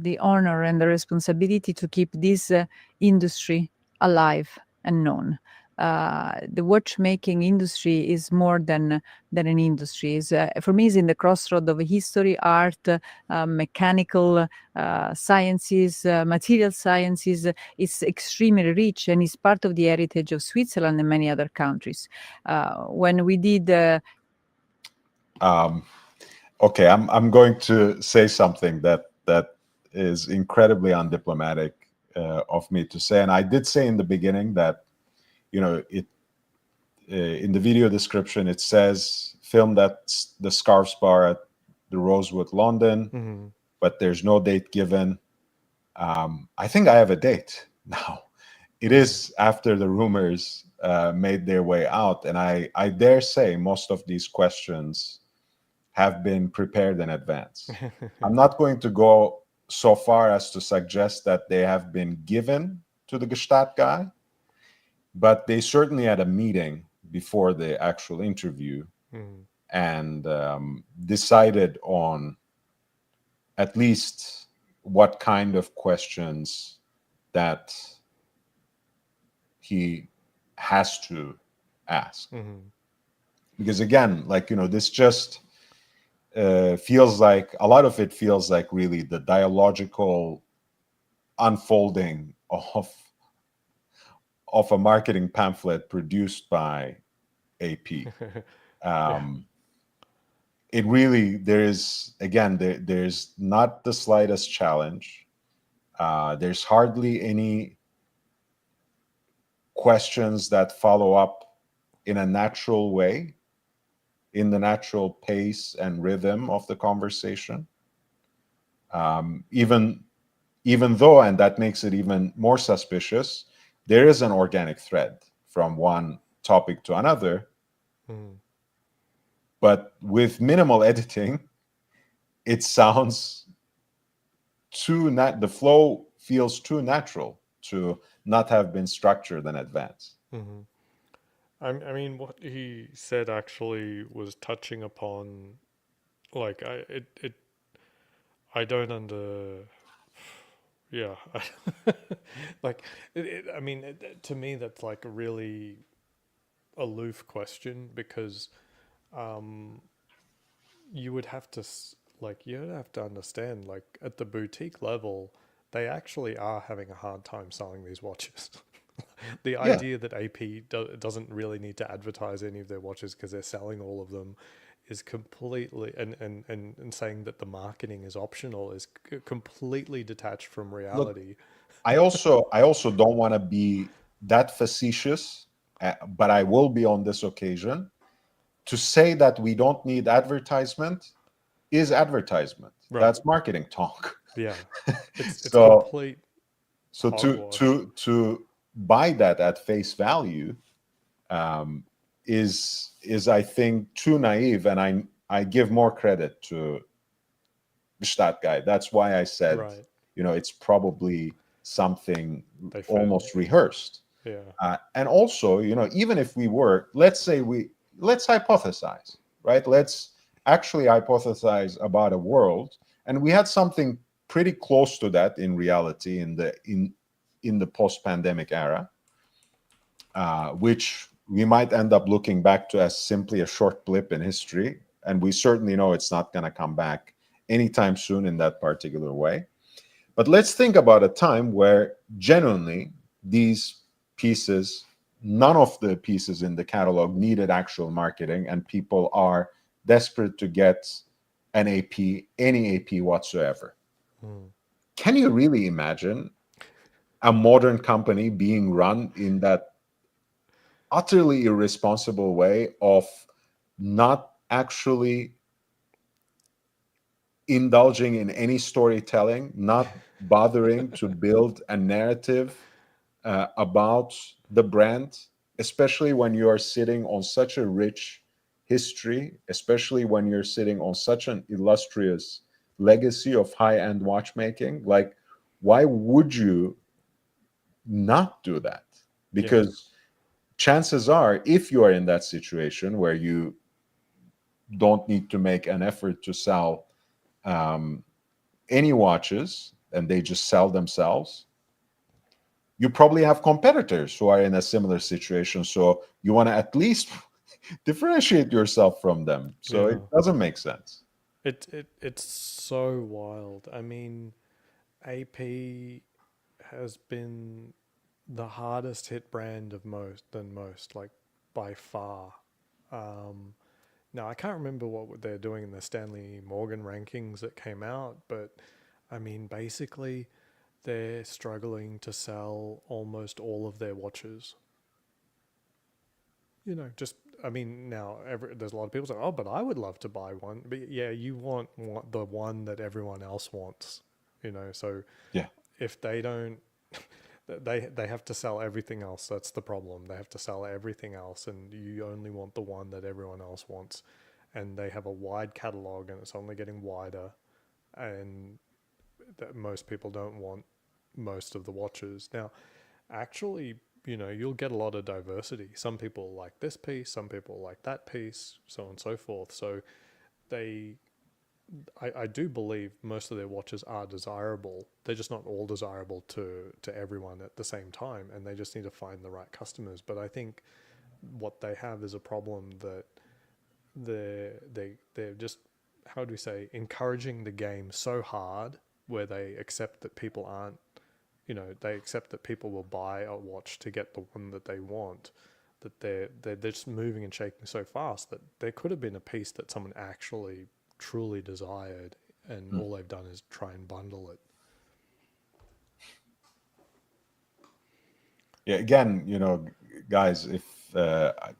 the honor and the responsibility to keep this industry alive and known. The watchmaking industry is more than an industry. For me, it's in the crossroad of history, art, mechanical sciences, material sciences. It's extremely rich, and it's part of the heritage of Switzerland and many other countries. When we did... Okay, I'm going to say something that is incredibly undiplomatic of me to say, and I did say in the beginning that, you know, it in the video description it says filmed at the Scarfs Bar at the Rosewood, London, but there's no date given. I think I have a date now. It is after the rumors made their way out, and I dare say most of these questions have been prepared in advance. I'm not going to go so far as to suggest that they have been given to the Gstaad guy, but they certainly had a meeting before the actual interview and decided on at least what kind of questions that he has to ask. Because again, like, you know, this just feels like, a lot of it feels like really the dialogical unfolding of a marketing pamphlet produced by AP. It really, there's not the slightest challenge. There's hardly any questions that follow up in a natural way, in the natural pace and rhythm of the conversation. Even though, and that makes it even more suspicious, there is an organic thread from one topic to another. But with minimal editing, it sounds the flow feels too natural to not have been structured in advance. I mean, what he said actually was touching upon, like, I don't yeah, like, I mean, to me, that's like a really aloof question, because you would have to understand, like, at the boutique level, they actually are having a hard time selling these watches. The Yeah. idea that AP doesn't really need to advertise any of their watches because they're selling all of them is completely, and saying that the marketing is optional is completely detached from reality. I also don't want to be that facetious, but I will be on this occasion. To say that we don't need advertisement is advertisement. Right. That's marketing talk. Yeah, it's So complete. so hogwash. to buy that at face value is I think too naive, and I give more credit to Gstaad guy. That's why I said, Right. it's probably something They found. almost rehearsed. Yeah. And also, even if we were, let's hypothesize, right? Let's actually hypothesize about a world, and we had something pretty close to that in reality in the post-pandemic era, which we might end up looking back to as simply a short blip in history, and we certainly know it's not going to come back anytime soon in that particular way. But let's think about a time where genuinely these pieces, none of the pieces in the catalog needed actual marketing, and people are desperate to get an AP, any AP whatsoever. Can you really imagine a modern company being run in that utterly irresponsible way of not actually indulging in any storytelling, not bothering to build a narrative about the brand, especially when you are sitting on such a rich history, especially when you're sitting on such an illustrious legacy of high-end watchmaking? Like, why would you not do that? Because chances are, if you are in that situation where you don't need to make an effort to sell any watches and they just sell themselves, you probably have competitors who are in a similar situation. So you want to at least differentiate yourself from them. So it doesn't make sense. It's so wild. I mean, AP has been the hardest hit brand of most, like by far. Now I can't remember what they're doing in the Stanley Morgan rankings that came out, but I mean, basically, they're struggling to sell almost all of their watches. I mean, now there's a lot of people say, "Oh, but I would love to buy one." But yeah, you want the one that everyone else wants, So yeah, if they don't, they have to sell everything else. That's the problem. They have to sell everything else, and you only want the one that everyone else wants. And they have a wide catalog, and it's only getting wider, and that most people don't want most of the watches. Now, actually, you'll get a lot of diversity. Some people like this piece, some people like that piece, so on and so forth. So I do believe most of their watches are desirable. They're just not all desirable to everyone at the same time, and they just need to find the right customers. But I think what they have is a problem that they're just, how do we say, encouraging the game so hard, where they accept that people aren't, they accept that people will buy a watch to get the one that they want, that they're just moving and shaking so fast that there could have been a piece that someone actually truly desired, and all they've done is try and bundle it. Yeah, again, guys, if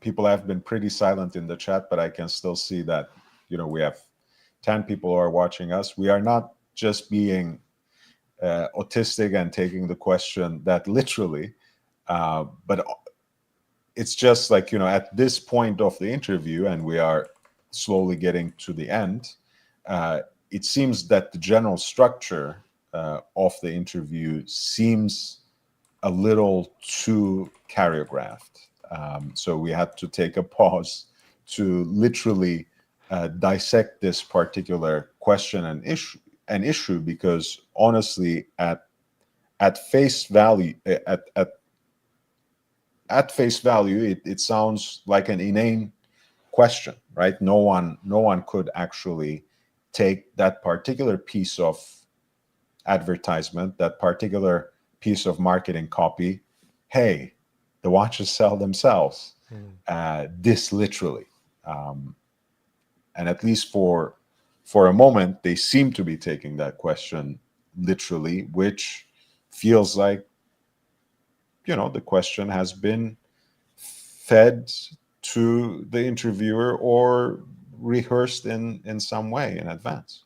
people have been pretty silent in the chat, but I can still see that, we have 10 people who are watching us. We are not just being autistic and taking the question that literally, but it's just like, at this point of the interview, and we are slowly getting to the end, it seems that the general structure of the interview seems a little too choreographed. So we had to take a pause to literally dissect this particular question and issue, because honestly, at face value, at face value, it sounds like an inane question, right? No one could actually take that particular piece of advertisement, that particular piece of marketing copy, hey, the watches sell themselves. This literally. And at least for a moment, they seem to be taking that question literally, which feels like, the question has been fed to the interviewer or rehearsed in some way in advance.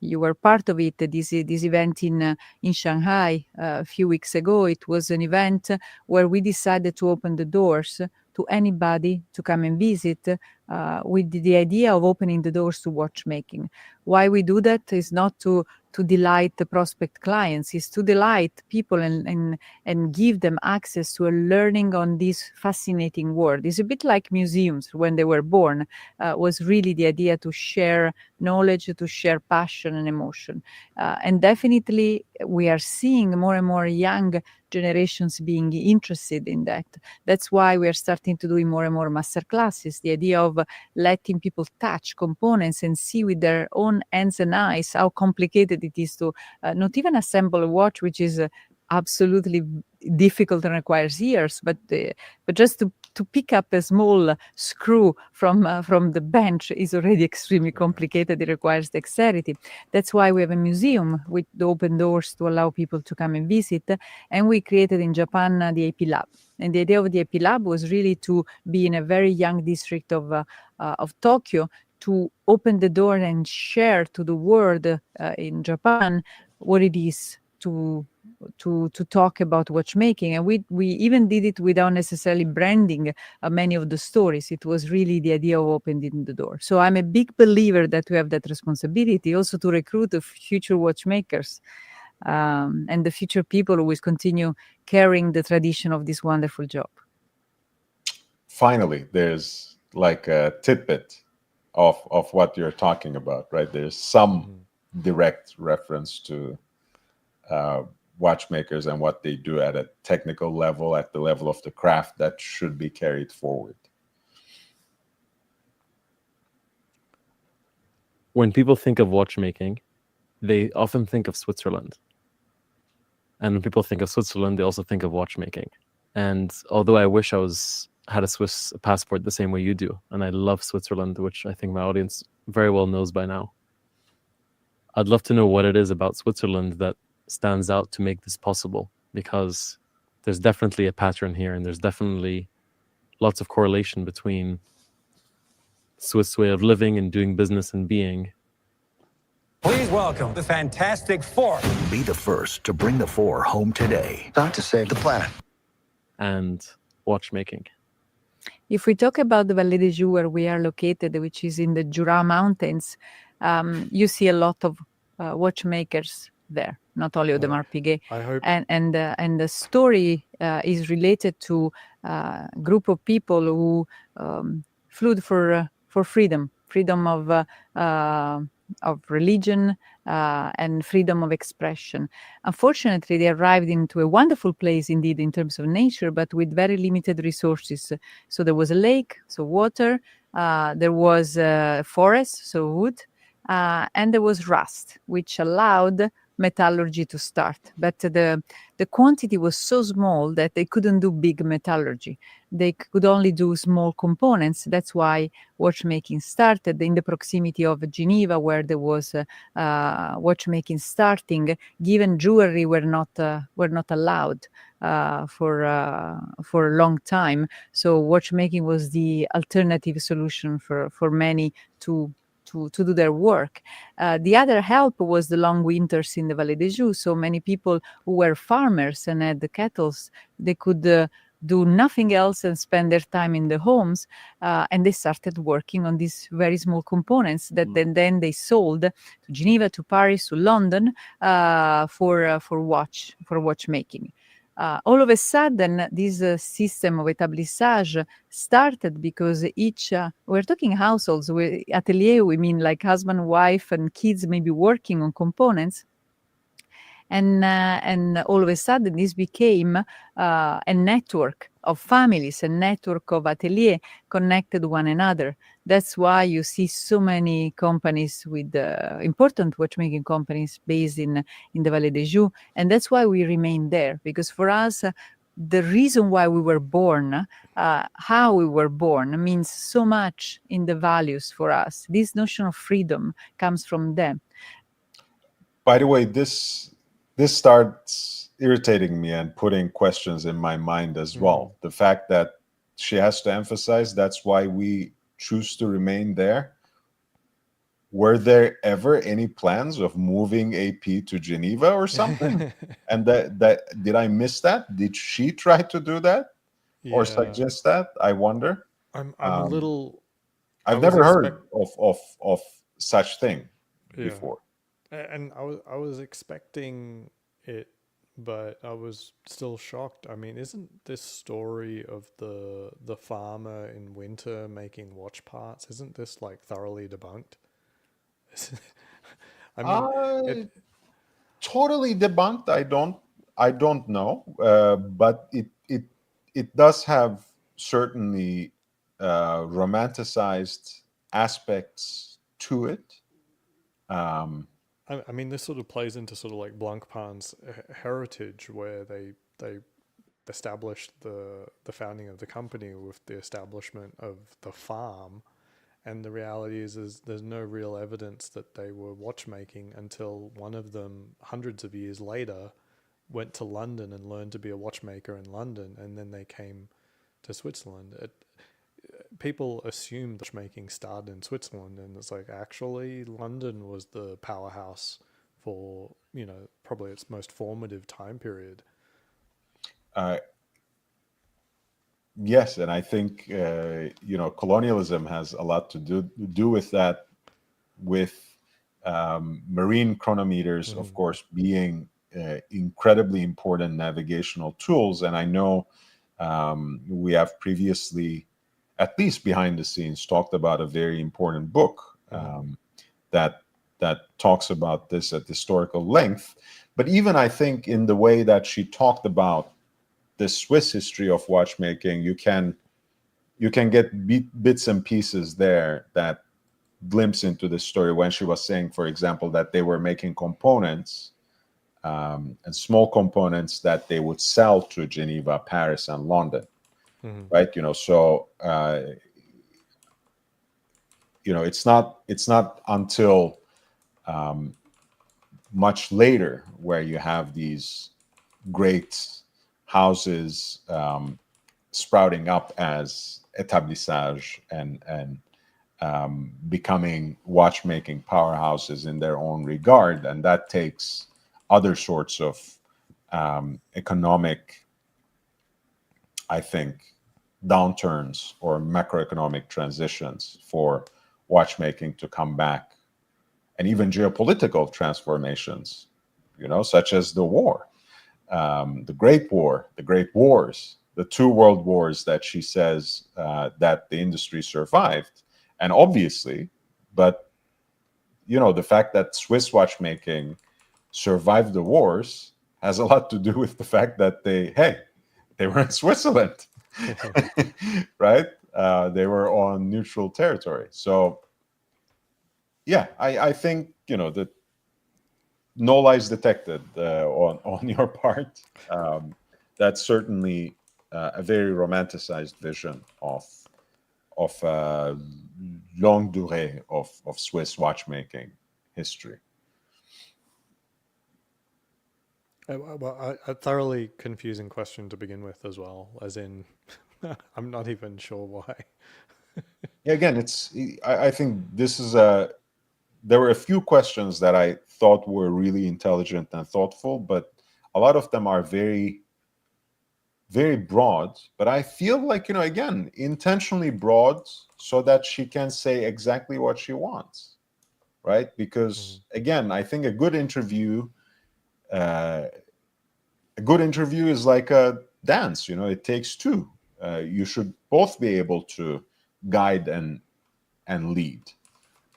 You were part of it, this event in Shanghai a few weeks ago. It was an event where we decided to open the doors to anybody to come and visit, with the idea of opening the doors to watchmaking. Why we do that is not to delight the prospect clients, is to delight people and give them access to a learning on this fascinating world. It's a bit like museums when they were born, was really the idea to share knowledge, to share passion and emotion. And definitely we are seeing more and more young generations being interested in that. That's why we are starting to do more and more master classes, the idea of letting people touch components and see with their own hands and eyes how complicated it is to not even assemble a watch, which is absolutely difficult and requires years, but just to pick up a small screw from the bench is already extremely complicated. It requires dexterity. That's why we have a museum with the open doors to allow people to come and visit. And we created in Japan the AP Lab. And the idea of the AP Lab was really to be in a very young district of Tokyo, to open the door and share to the world in Japan what it is to talk about watchmaking. And we even did it without necessarily branding many of the stories. It was really the idea of opening the door. So I'm a big believer that we have that responsibility also to recruit the future watchmakers and the future people who will continue carrying the tradition of this wonderful job. Finally, there's like a tidbit of what you're talking about, right? There's some direct reference to watchmakers and what they do at a technical level, at the level of the craft, that should be carried forward. When people think of watchmaking, they often think of Switzerland. And when people think of Switzerland, they also think of watchmaking. And although I wish I had a Swiss passport the same way you do, and I love Switzerland, which I think my audience very well knows by now, I'd love to know what it is about Switzerland that stands out to make this possible, because there's definitely a pattern here, and there's definitely lots of correlation between Swiss way of living and doing business and being. Please welcome the Fantastic Four. Be the first to bring the four home today. Time to save the planet. And watchmaking. If we talk about the Vallée des Joues, where we are located, which is in the Jura Mountains, you see a lot of watchmakers there, not only Audemars Piguet. I hope. And the story is related to a group of people who flew for freedom of religion and freedom of expression. Unfortunately, they arrived into a wonderful place indeed in terms of nature, but with very limited resources. So there was a lake, so water, there was a forest, so wood, and there was rust, which allowed metallurgy to start. But the quantity was so small that they couldn't do big metallurgy. They could only do small components. That's why watchmaking started in the proximity of Geneva, where there was watchmaking starting. Given jewelry were not allowed for a long time. So watchmaking was the alternative solution for many to do their work. The other help was the long winters in the Vallée des Joues. So many people who were farmers and had the cattle, they could do nothing else and spend their time in the homes, and they started working on these very small components that then they sold to Geneva, to Paris, to London for watchmaking. All of a sudden, this system of établissage started because we're talking households, atelier, we mean like husband, wife, and kids maybe working on components. And all of a sudden, this became a network of families, a network of atelier connected one another. That's why you see so many companies with important watchmaking companies based in the Vallée des Joux. And that's why we remain there, because for us, the reason why we were born, how we were born, means so much in the values for us. This notion of freedom comes from them. By the way, this starts irritating me and putting questions in my mind as well. The fact that she has to emphasize that's why we choose to remain there. Were there ever any plans of moving AP to Geneva or something? And that did I miss that? Did she try to do that or suggest that? I wonder. I'm a little. I've never heard of such thing before. And I was expecting it, but I was still shocked. I mean, isn't this story of the farmer in winter making watch parts, isn't this like thoroughly debunked? I mean, totally debunked. I don't know, but it does have certainly romanticized aspects to it. I mean, this sort of plays into sort of like Blancpain's heritage, where they established the founding of the company with the establishment of the farm. And the reality is there's no real evidence that they were watchmaking until one of them, hundreds of years later, went to London and learned to be a watchmaker in London, and then they came to Switzerland. People assume watchmaking started in Switzerland, and it's like actually London was the powerhouse for, probably its most formative time period. Yes, and I think colonialism has a lot to do with that, with marine chronometers, of course, being incredibly important navigational tools. And I know we have previously, at least behind the scenes, talked about a very important book that talks about this at historical length. But even I think in the way that she talked about the Swiss history of watchmaking, you can get bits and pieces there that glimpse into the story, when she was saying, for example, that they were making components and small components that they would sell to Geneva, Paris, and London, right? So it's not until much later where you have these great houses sprouting up as établissage and becoming watchmaking powerhouses in their own regard, and that takes other sorts of economic, I think, downturns or macroeconomic transitions for watchmaking to come back, and even geopolitical transformations, such as the war. The Great War, the Great Wars, the two world wars that she says that the industry survived. And obviously, but, the fact that Swiss watchmaking survived the wars has a lot to do with the fact that they were in Switzerland, right? They were on neutral territory. So, yeah, I think, that no lies detected on your part. That's certainly a very romanticized vision of longue durée of Swiss watchmaking history. Well, a thoroughly confusing question to begin with as well, as in, I'm not even sure why. Yeah, again, I think this is there were a few questions that I thought were really intelligent and thoughtful, but a lot of them are very, very broad. But I feel like, again, intentionally broad so that she can say exactly what she wants, right? Because, again, I think a good interview is like a dance, it takes two. You should both be able to guide and lead.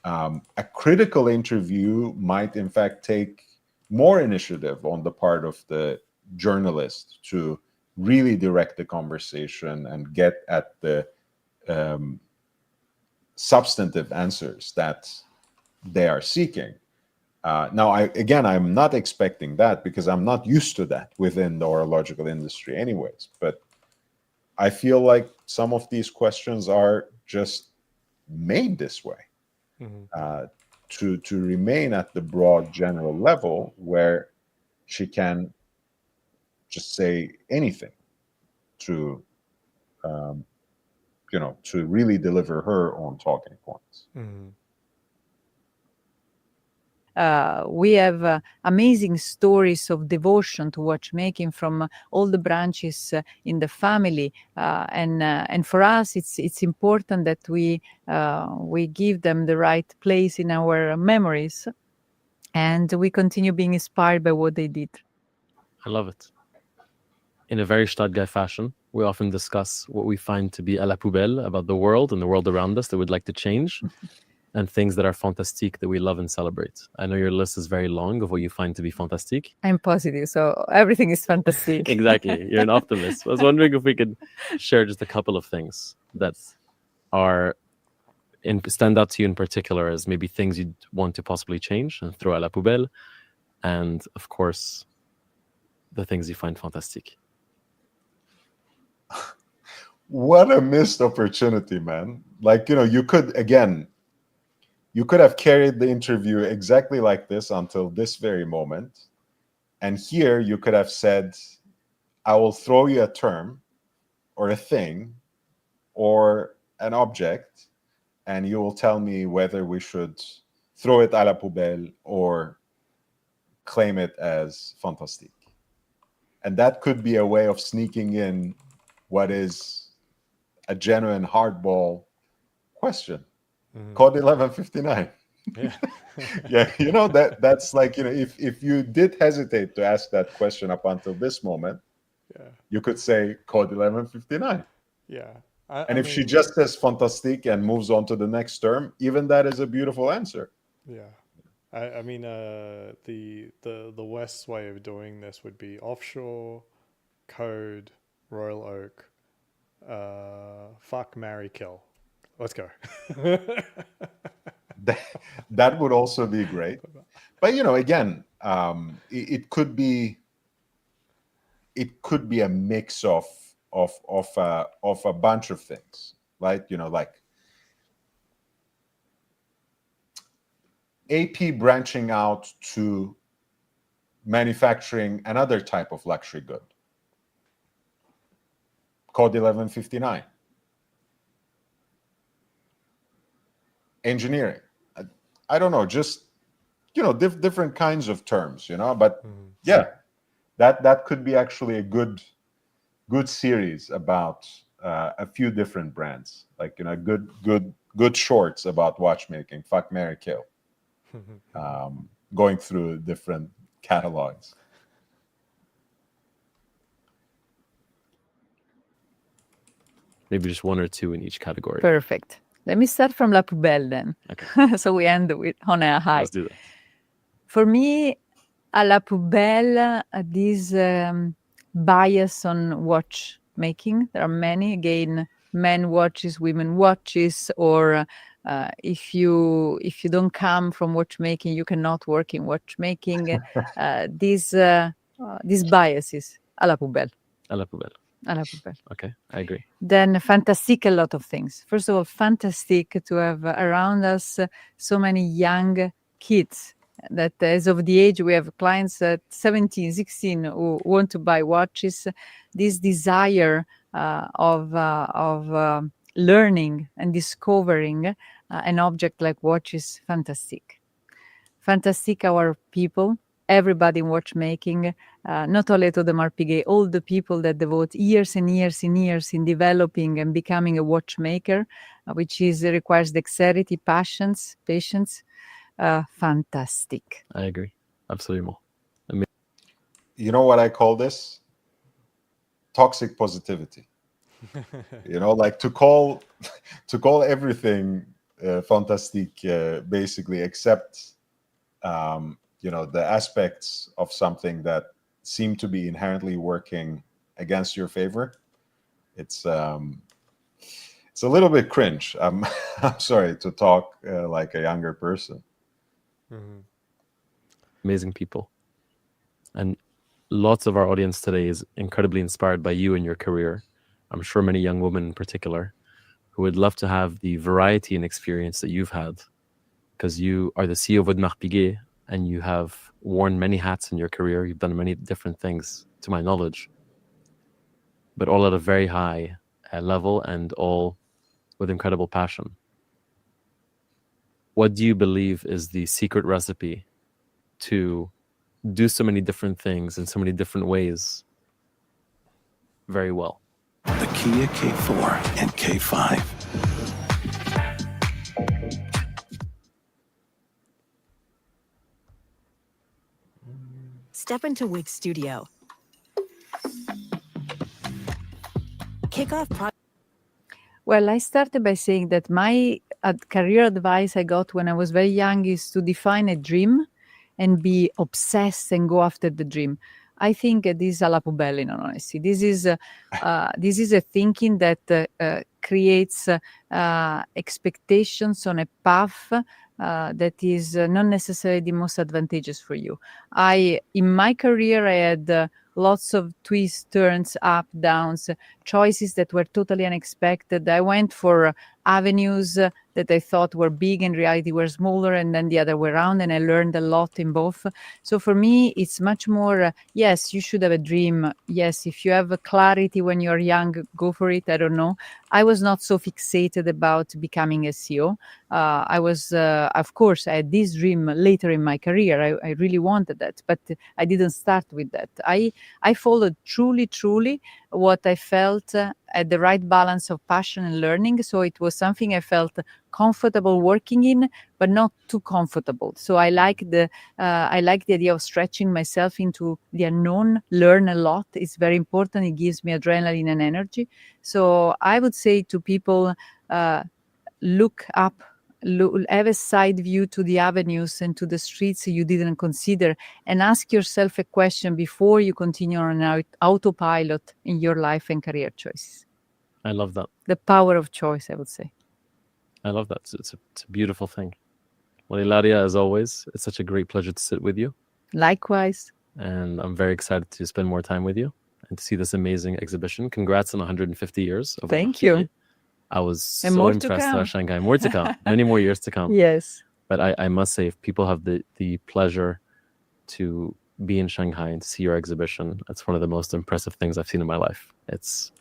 A critical interview might, in fact, take more initiative on the part of the journalist to really direct the conversation and get at the substantive answers that they are seeking. Now, I'm not expecting that because I'm not used to that within the horological industry anyways. But I feel like some of these questions are just made this way to remain at the broad general level where she can just say anything to, to really deliver her own talking points. We have amazing stories of devotion to watchmaking from all the branches in the family, and for us, it's important that we give them the right place in our memories, and we continue being inspired by what they did. I love it. In a very Stadtguy fashion, we often discuss what we find to be à la poubelle about the world and the world around us that we'd like to change. And things that are fantastique that we love and celebrate. I know your list is very long of what you find to be fantastique. I'm positive, so everything is fantastic. Exactly. You're an optimist. I was wondering if we could share just a couple of things that stand out to you in particular as maybe things you'd want to possibly change and throw à la poubelle. And, of course, the things you find fantastique. What a missed opportunity, man. Like, you could, again... You could have carried the interview exactly like this until this very moment. And here you could have said, I will throw you a term or a thing or an object, and you will tell me whether we should throw it à la poubelle or claim it as fantastique. And that could be a way of sneaking in what is a genuine hardball question. Code 1159. Yeah, that's like, if you did hesitate to ask that question up until this moment, you could say Code 1159. Yeah. And if she just says fantastique and moves on to the next term, even that is a beautiful answer. Yeah. The West's way of doing this would be offshore, code, Royal Oak, fuck, marry, kill. Let's go. That would also be great. But again, it could be a mix of a bunch of things, right? Like AP branching out to manufacturing another type of luxury good. Code 1159. Engineering. I don't know, just different kinds of terms, but yeah, that could be actually a good series about a few different brands, like good shorts about watchmaking, fuck, marry, kill, going through different catalogs. Maybe just one or two in each category. Perfect. Let me start from La Poubelle then. Okay. So we end on a high. Let's do that. For me, à la poubelle, this bias on watchmaking. There are many, again, men watches, women watches, or if you don't come from watchmaking, you cannot work in watchmaking. These biases, à la poubelle. À la poubelle. À la poubelle. Okay, I agree. Then fantastic, a lot of things. First of all, fantastic to have around us so many young kids that as of the age we have clients at 17, 16 who want to buy watches. This desire of learning and discovering an object like watch is fantastic. Fantastic, our people. Everybody in watchmaking, not only to Audemars Piguet, all the people that devote years and years and years in developing and becoming a watchmaker, which requires dexterity, patience. Fantastic. I agree. Absolutely. You know what I call this? Toxic positivity. Like to call everything fantastic, basically, except the aspects of something that seem to be inherently working against your favor, it's a little bit cringe. I'm sorry to talk like a younger person. Amazing people. And lots of our audience today is incredibly inspired by you and your career. I'm sure many young women in particular who would love to have the variety and experience that you've had, because you are the CEO of Audemars Piguet and you have worn many hats in your career. You've done many different things, to my knowledge, but all at a very high level and all with incredible passion. What do you believe is the secret recipe to do so many different things in so many different ways very well? The Kia K4 and K5. Step into Wix Studio. Kick off Well, I started by saying that my career advice I got when I was very young is to define a dream and be obsessed and go after the dream. I think this is alla poubelle, in all honesty. This is a thinking that creates expectations on a path that is not necessarily the most advantageous for you. In my career, I had lots of twists, turns, up, downs, choices that were totally unexpected. I went for avenues that I thought were big, in reality were smaller, and then the other way around, and I learned a lot in both. So for me, it's much more, yes, you should have a dream. Yes, if you have a clarity when you're young, go for it. I don't know. I was not so fixated about becoming a CEO. I was, of course, I had this dream later in my career. I really wanted that, but I didn't start with that. I followed truly what I felt at the right balance of passion and learning. So it was something I felt comfortable working in, but not too comfortable. So I like the idea of stretching myself into the unknown, learn a lot. It's very important. It gives me adrenaline and energy. So I would say to people, look up, have a side view to the avenues and to the streets you didn't consider, and ask yourself a question before you continue on an autopilot in your life and career choices. I love that. The power of choice, I would say. I love that. It's a beautiful thing. Well, Ilaria, as always, it's such a great pleasure to sit with you. Likewise. And I'm very excited to spend more time with you and to see this amazing exhibition. Congrats on 150 years. Thank you. I was And so more impressed to at Shanghai. More to come. Many more years to come. Yes. But I must say, if people have the pleasure to be in Shanghai and to see your exhibition, it's one of the most impressive things I've seen in my life. It's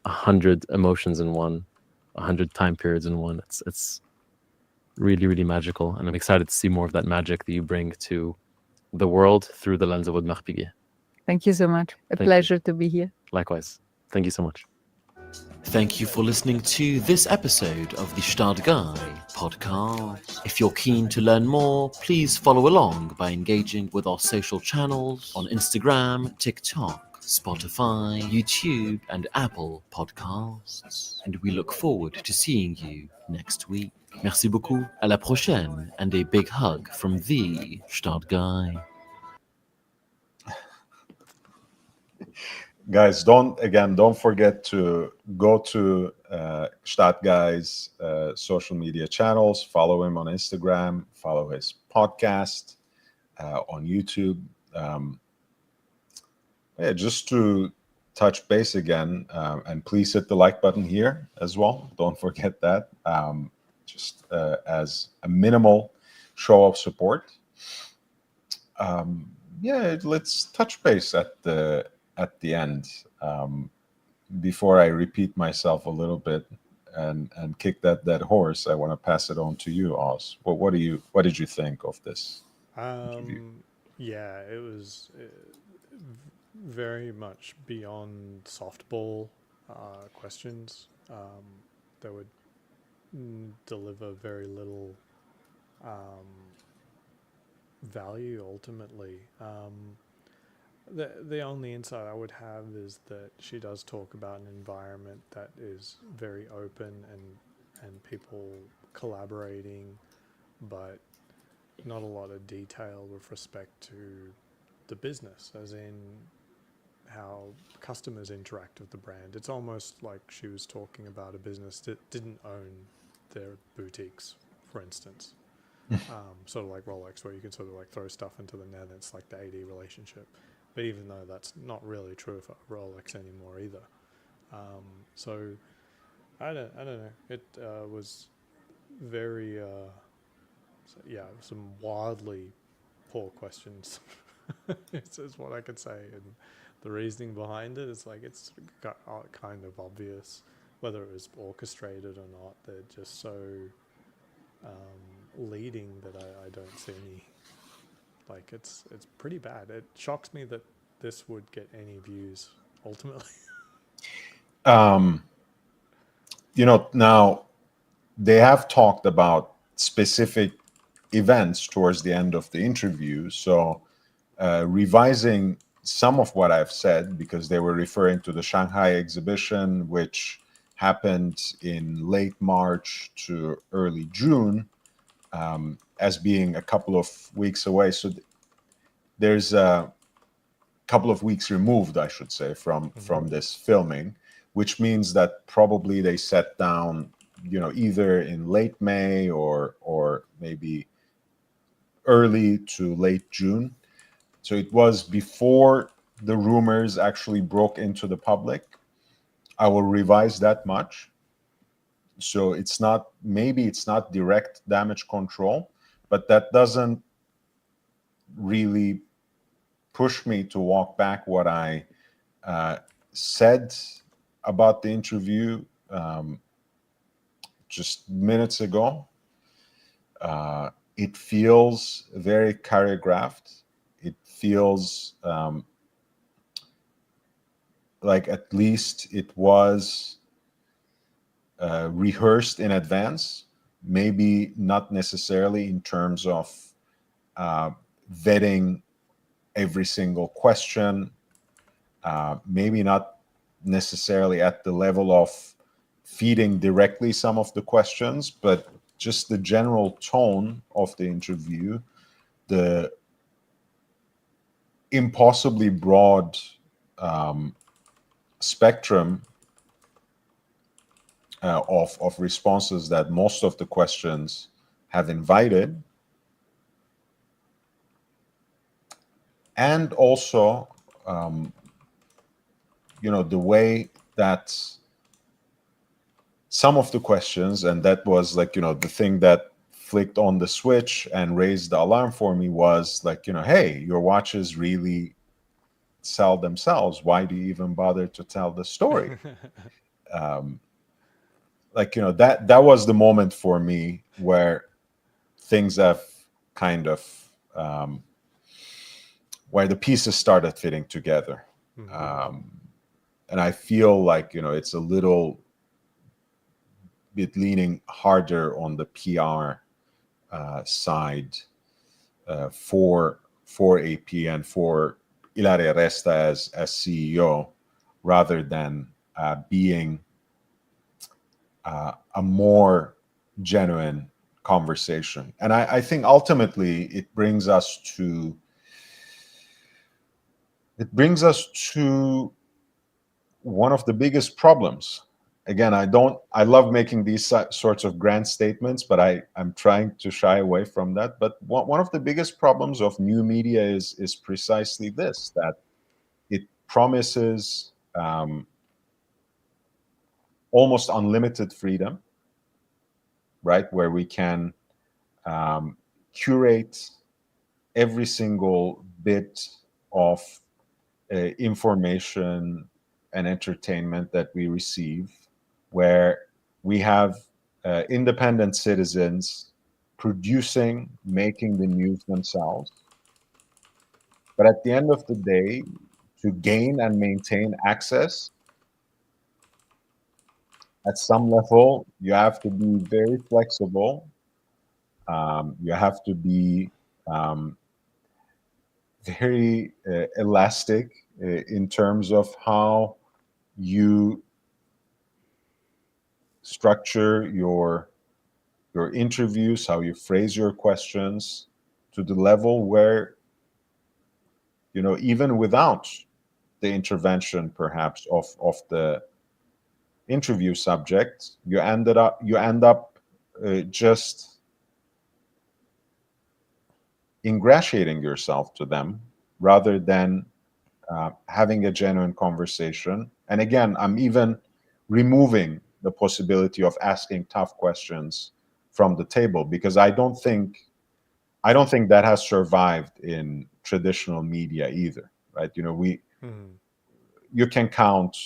100 emotions in one, 100 time periods in one. It's really magical, and I'm excited to see more of that magic that you bring to the world through the lens of Audemars Piguet. Thank you so much. A pleasure to be here. Likewise. Thank you so much. Thank you for listening to this episode of the Gstaad Guy podcast. If you're keen to learn more, please follow along by engaging with our social channels on Instagram, TikTok, Spotify, YouTube, and Apple Podcasts. And we look forward to seeing you next week. Merci beaucoup, à la prochaine, and a big hug from the Gstaad Guy. Guys, don't forget to go to Gstaad Guy's social media channels, follow him on Instagram, follow his podcast on YouTube. Just to touch base again, and please hit the like button here as well. Don't forget that. Just as a minimal show of support. Let's touch base at the end, before I repeat myself a little bit and kick that dead horse. I want to pass it on to you, Oz. What did you think of this interview? Yeah, it was very much beyond softball questions that would deliver very little value ultimately. The only insight I would have is that she does talk about an environment that is very open and people collaborating, but not a lot of detail with respect to the business, as in how customers interact with the brand. It's almost like she was talking about a business that didn't own their boutiques, for instance. Sort of like Rolex, where you can sort of like throw stuff into the net and it's like the AD relationship. But even though that's not really true for Rolex anymore either. So I don't know. It was very, some wildly poor questions. is what I could say. And the reasoning behind it is like it's kind of obvious, whether it was orchestrated or not. They're just so leading that I don't see any. Like it's pretty bad. It shocks me that this would get any views ultimately. Now they have talked about specific events towards the end of the interview. So revising some of what I've said, because they were referring to the Shanghai exhibition, which happened in late March to early June, as being a couple of weeks away. So there's a couple of weeks removed, I should say, from this filming, which means that probably they sat down, either in late May or maybe early to late June. So it was before the rumors actually broke into the public. I will revise that much. So maybe it's not direct damage control, but that doesn't really push me to walk back what I said about the interview just minutes ago. It feels very choreographed. It feels like at least it was rehearsed in advance, maybe not necessarily in terms of vetting every single question, maybe not necessarily at the level of feeding directly some of the questions, but just the general tone of the interview, the impossibly broad spectrum of responses that most of the questions have invited, and also the way that some of the questions, and that was like the thing that flicked on the switch and raised the alarm for me, was like, hey, your watches really sell themselves. Why do you even bother to tell the story? That was the moment for me where things have kind of where the pieces started fitting together. And I feel like it's a little bit leaning harder on the PR side for AP and for Ilaria Resta as CEO, rather than being a more genuine conversation. And I think ultimately it brings us to one of the biggest problems. Again, I love making these sorts of grand statements, but I'm trying to shy away from that. But one of the biggest problems of new media is precisely this, that it promises almost unlimited freedom, right? Where we can curate every single bit of information and entertainment that we receive, where we have independent citizens making the news themselves. But at the end of the day, to gain and maintain access, at some level, you have to be very flexible. You have to be very elastic in terms of how you structure your interviews, how you phrase your questions, to the level where even without the intervention perhaps of the interview subject, you end up just ingratiating yourself to them rather than having a genuine conversation. And again, I'm even removing the possibility of asking tough questions from the table, because I don't think that has survived in traditional media either, right? You can count,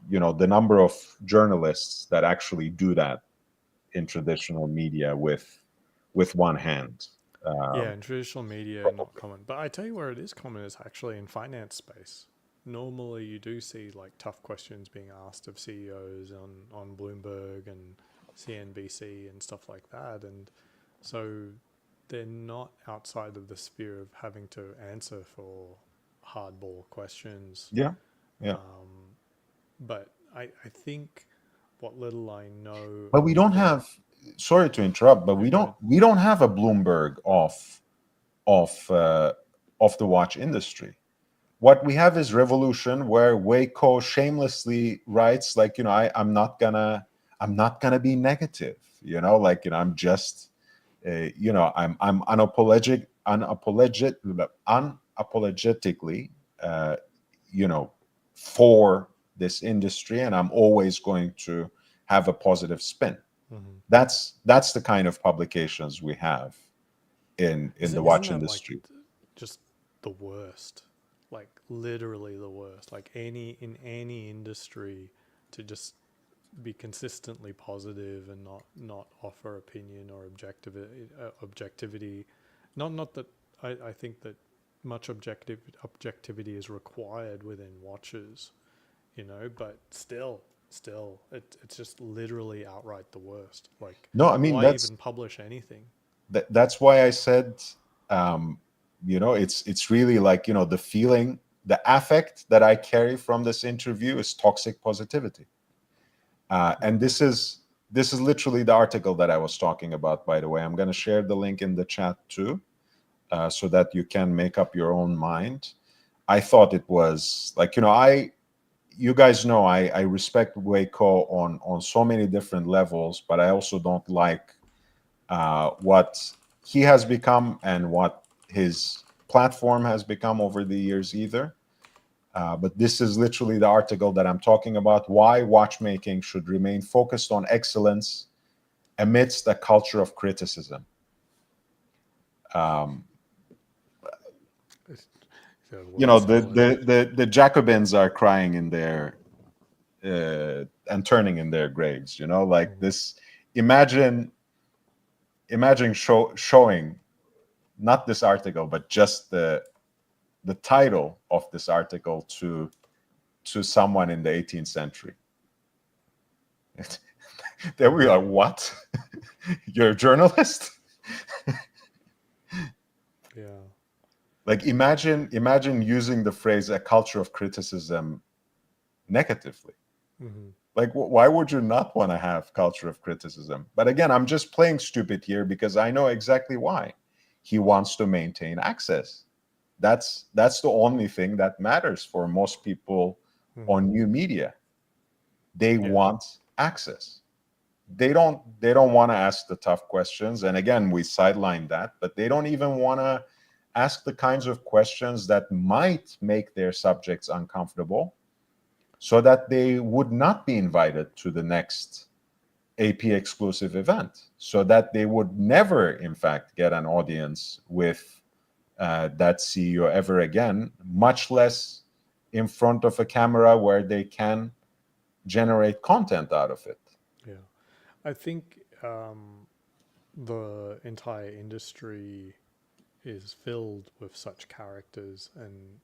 the number of journalists that actually do that in traditional media with one hand. Yeah, in traditional media, not common. But I tell you where it is common is actually in finance space. Normally, you do see like tough questions being asked of CEOs on Bloomberg and CNBC and stuff like that, and so they're not outside of the sphere of having to answer for hardball questions. Yeah. But I think what little I know. But we don't have. Sorry to interrupt, but we don't have a Bloomberg of the watch industry. What we have is Revolution, where Waco shamelessly writes like, I'm not gonna be negative, I'm just I'm unapologetically for this industry, and I'm always going to have a positive spin. Mm-hmm. That's the kind of publications we have in the watch industry. Like just the worst, like literally the worst. Like in any industry, to just be consistently positive and not offer opinion or objectivity. Not that I think that much objectivity is required within watches, but still it's just literally outright the worst. Like, no, I mean, why even publish anything? That's why I said, it's really like, the feeling, the affect that I carry from this interview is toxic positivity. And this is literally the article that I was talking about, by the way. I'm going to share the link in the chat too, so that you can make up your own mind. I thought it was like, you guys know I respect Waco on so many different levels, but I also don't like what he has become and what his platform has become over the years either. But this is literally the article that I'm talking about: why watchmaking should remain focused on excellence amidst a culture of criticism. The Jacobins are crying in their and turning in their graves. Like this. Imagine showing not this article, but just the title of this article to someone in the 18th century. They were like, what? You're a journalist? Yeah. Like, imagine using the phrase "a culture of criticism" negatively. Mm-hmm. Like, why would you not want to have culture of criticism? But again, I'm just playing stupid here because I know exactly why. He wants to maintain access. That's the only thing that matters for most people on new media. They want access. They don't want to ask the tough questions. And again, we sideline that, but they don't even want to ask the kinds of questions that might make their subjects uncomfortable, so that they would not be invited to the next AP exclusive event, so that they would never, in fact, get an audience with that CEO ever again, much less in front of a camera where they can generate content out of it. Yeah. I think the entire industry is filled with such characters and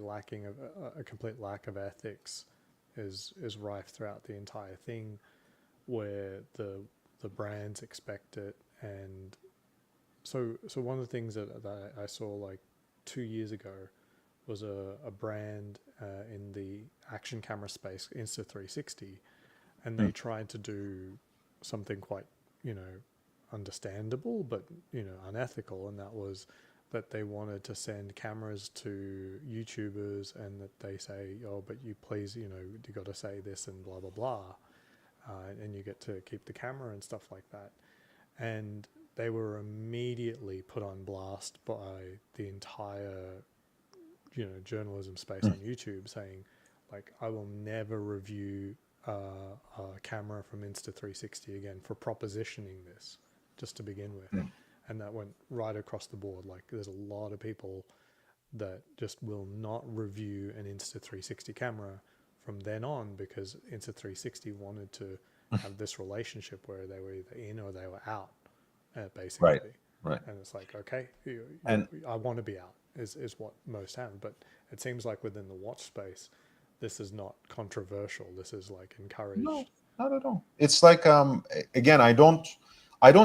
lacking of a complete lack of ethics is rife throughout the entire thing, where the brands expect it. And so one of the things that I saw like 2 years ago was a brand in the action camera space, Insta360, and they tried to do something quite understandable but unethical, and that was that they wanted to send cameras to YouTubers, and that they say, oh, but you please, you got to say this and blah, blah, blah. And you get to keep the camera and stuff like that. And they were immediately put on blast by the entire, journalism space on YouTube, saying, like, I will never review a camera from Insta360 again for propositioning this, just to begin with. And that went right across the board. Like, there's a lot of people that just will not review an Insta360 camera from then on, because Insta360 wanted to have this relationship where they were either in or they were out, basically. Right. And it's like, okay, And I want to be out is what most have. But it seems like within the watch space, this is not controversial. This is like encouraged. No, not at all. It's like, again, I don't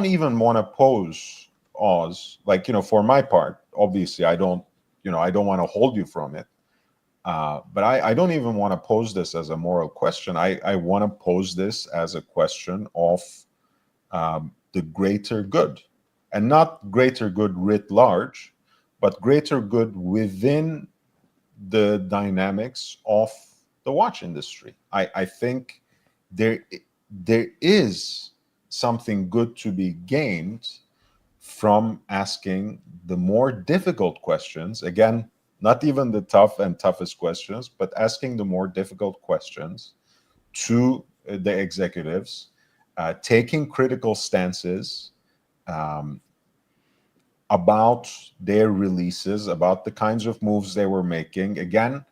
even want to pose Oz, like, for my part, obviously I don't want to hold you from it. But I don't even want to pose this as a moral question. I want to pose this as a question of the greater good, and not greater good writ large, but greater good within the dynamics of the watch industry. I think there is something good to be gained from asking the more difficult questions. Again, not even the toughest questions, but asking the more difficult questions to the executives, taking critical stances about their releases, about the kinds of moves they were making. Again,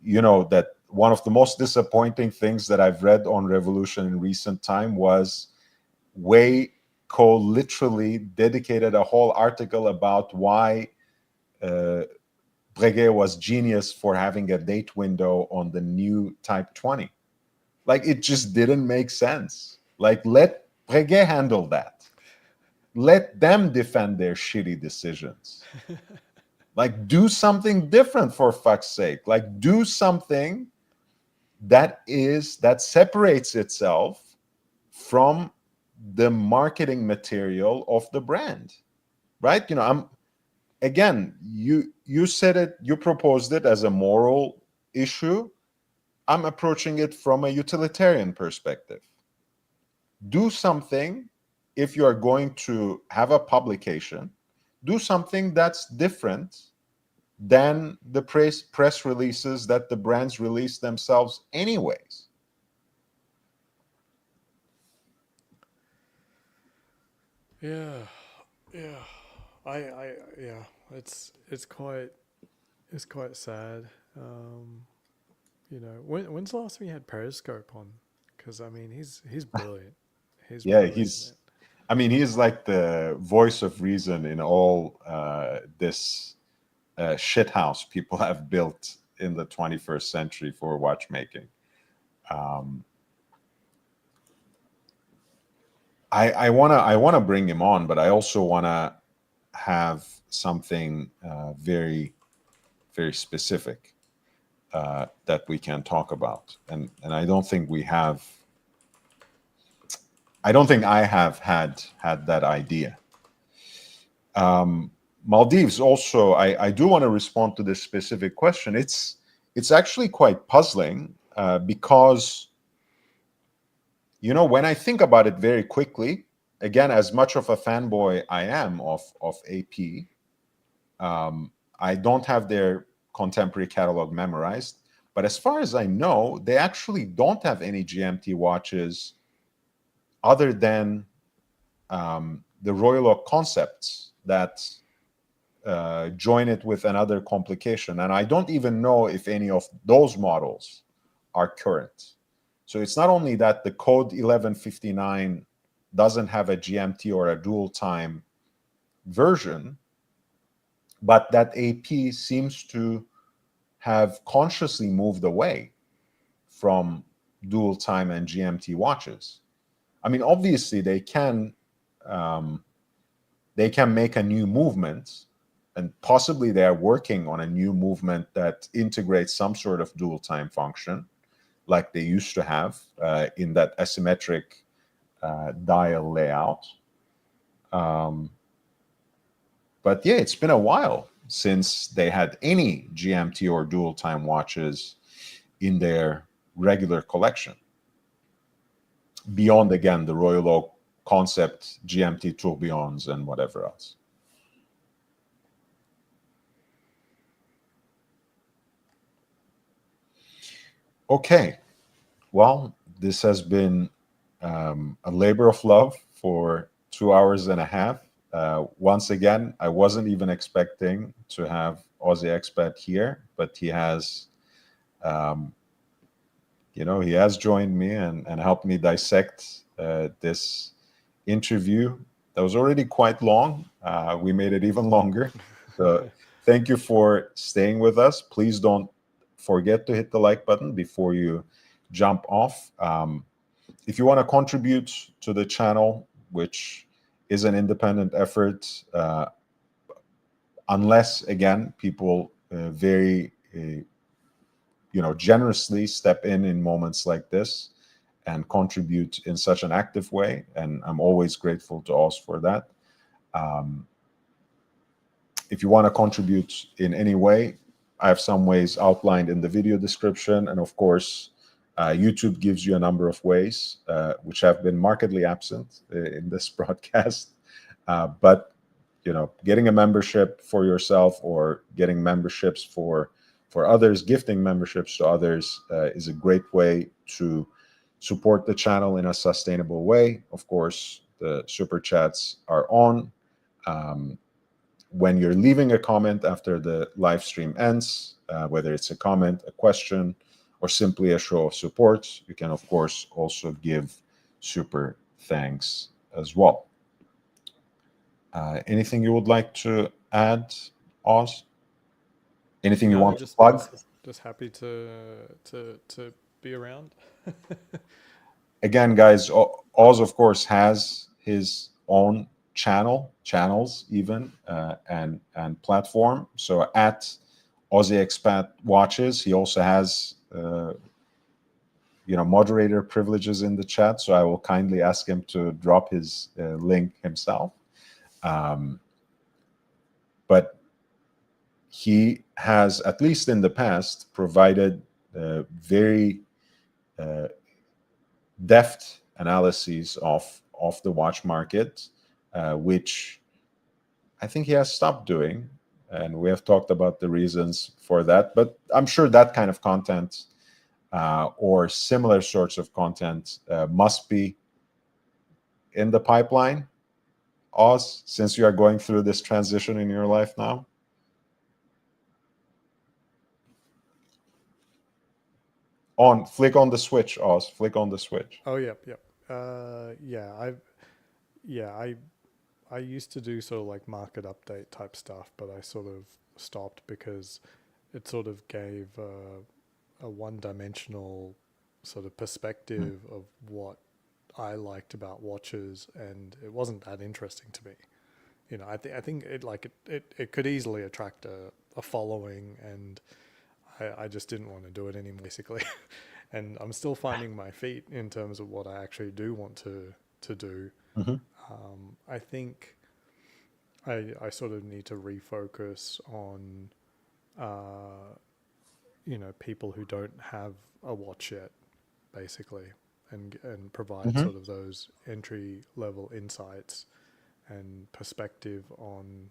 that one of the most disappointing things that I've read on Revolution in recent time was Wayco literally dedicated a whole article about why Piguet was genius for having a date window on the new Type 20. Like, it just didn't make sense. Like, let Piguet handle that. Let them defend their shitty decisions. Like, do something different, for fuck's sake. Like, do something that separates itself from the marketing material of the brand, right? Again, you said it, you proposed it as a moral issue. I'm approaching it from a utilitarian perspective. Do something, if you are going to have a publication, do something that's different than the press releases that the brands release themselves anyways. Yeah. It's quite sad. When's the last time you had Periscope on? Because I mean, he's brilliant. He's he's like the voice of reason in all this shithouse people have built in the 21st century for watchmaking. I wanna bring him on, but I also wanna have something very, very specific that we can talk about, and I don't think we have. I don't think I have had that idea. Maldives also, I do want to respond to this specific question. It's actually quite puzzling because, when I think about it very quickly, again, as much of a fanboy I am of AP, I don't have their contemporary catalog memorized, but as far as I know, they actually don't have any GMT watches other than the Royal Oak Concepts that join it with another complication. And I don't even know if any of those models are current. So it's not only that the code 1159 doesn't have a GMT or a dual time version, but that AP seems to have consciously moved away from dual time and GMT watches. I mean, obviously they can make a new movement, and possibly they are working on a new movement that integrates some sort of dual time function, like they used to have in that asymmetric dial layout. But yeah, it's been a while since they had any GMT or dual time watches in their regular collection. Beyond, again, the Royal Oak concept GMT tourbillons and whatever else. Okay, well, this has been a labor of love for 2 hours and a half. Once again, I wasn't even expecting to have Aussie Expat here, but he has, he has joined me and helped me dissect this interview that was already quite long. We made it even longer. So thank you for staying with us. Please don't forget to hit the like button before you jump off. If you want to contribute to the channel, which is an independent effort, unless, again, people very generously step in moments like this and contribute in such an active way, and I'm always grateful to Oz for that. If you want to contribute in any way, I have some ways outlined in the video description, and of course, YouTube gives you a number of ways, which have been markedly absent in this broadcast. But getting a membership for yourself or getting memberships for others, gifting memberships to others is a great way to support the channel in a sustainable way. Of course, the super chats are on. When you're leaving a comment after the live stream ends, whether it's a comment, a question, or simply a show of support, you can, of course, also give super thanks as well. Anything you would like to add, Oz? Anything you want to plug? Just happy to be around. Again, guys, Oz, of course, has his own channels even, and platform. So at Aussie Expat Watches, he also has moderator privileges in the chat. So I will kindly ask him to drop his link himself. But he has, at least in the past, provided very deft analyses of the watch market, which I think he has stopped doing. And we have talked about the reasons for that. But I'm sure that kind of content or similar sorts of content must be in the pipeline. Oz, since you are going through this transition in your life now? Flick on the switch, Oz. Flick on the switch. Oh, yep. I used to do sort of like market update type stuff, but I sort of stopped because it sort of gave a one-dimensional sort of perspective of what I liked about watches, and it wasn't that interesting to me. I think it could easily attract a following, and I just didn't want to do it anymore, basically. And I'm still finding my feet in terms of what I actually do want to do. Mm-hmm. I think I sort of need to refocus on people who don't have a watch yet, basically, and provide sort of those entry level insights and perspective on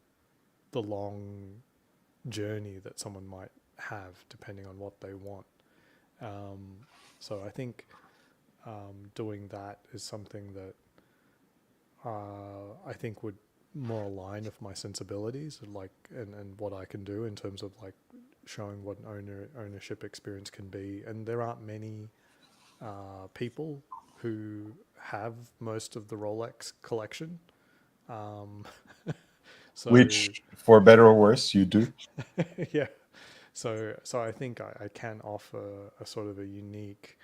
the long journey that someone might have depending on what they want. So I think doing that is something that I think would more align with my sensibilities, and what I can do in terms of like showing what an ownership experience can be. And there aren't many people who have most of the Rolex collection. So, which, for better or worse, you do. Yeah. So I think I can offer a sort of a unique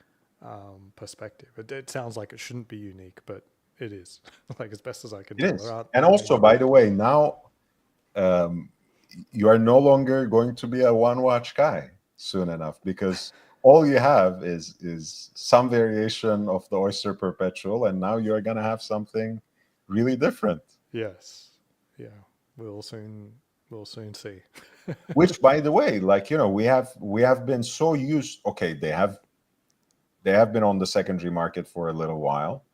perspective. It sounds like it shouldn't be unique, but it is. Like, as best as I can tell. It is. And also, by the way, now you are no longer going to be a one-watch guy soon enough, because all you have is some variation of the Oyster Perpetual, and now you're going to have something really different. Yes. Yeah. we'll soon see. Which, by the way, like, you know, we have been so used. Okay, they have been on the secondary market for a little while,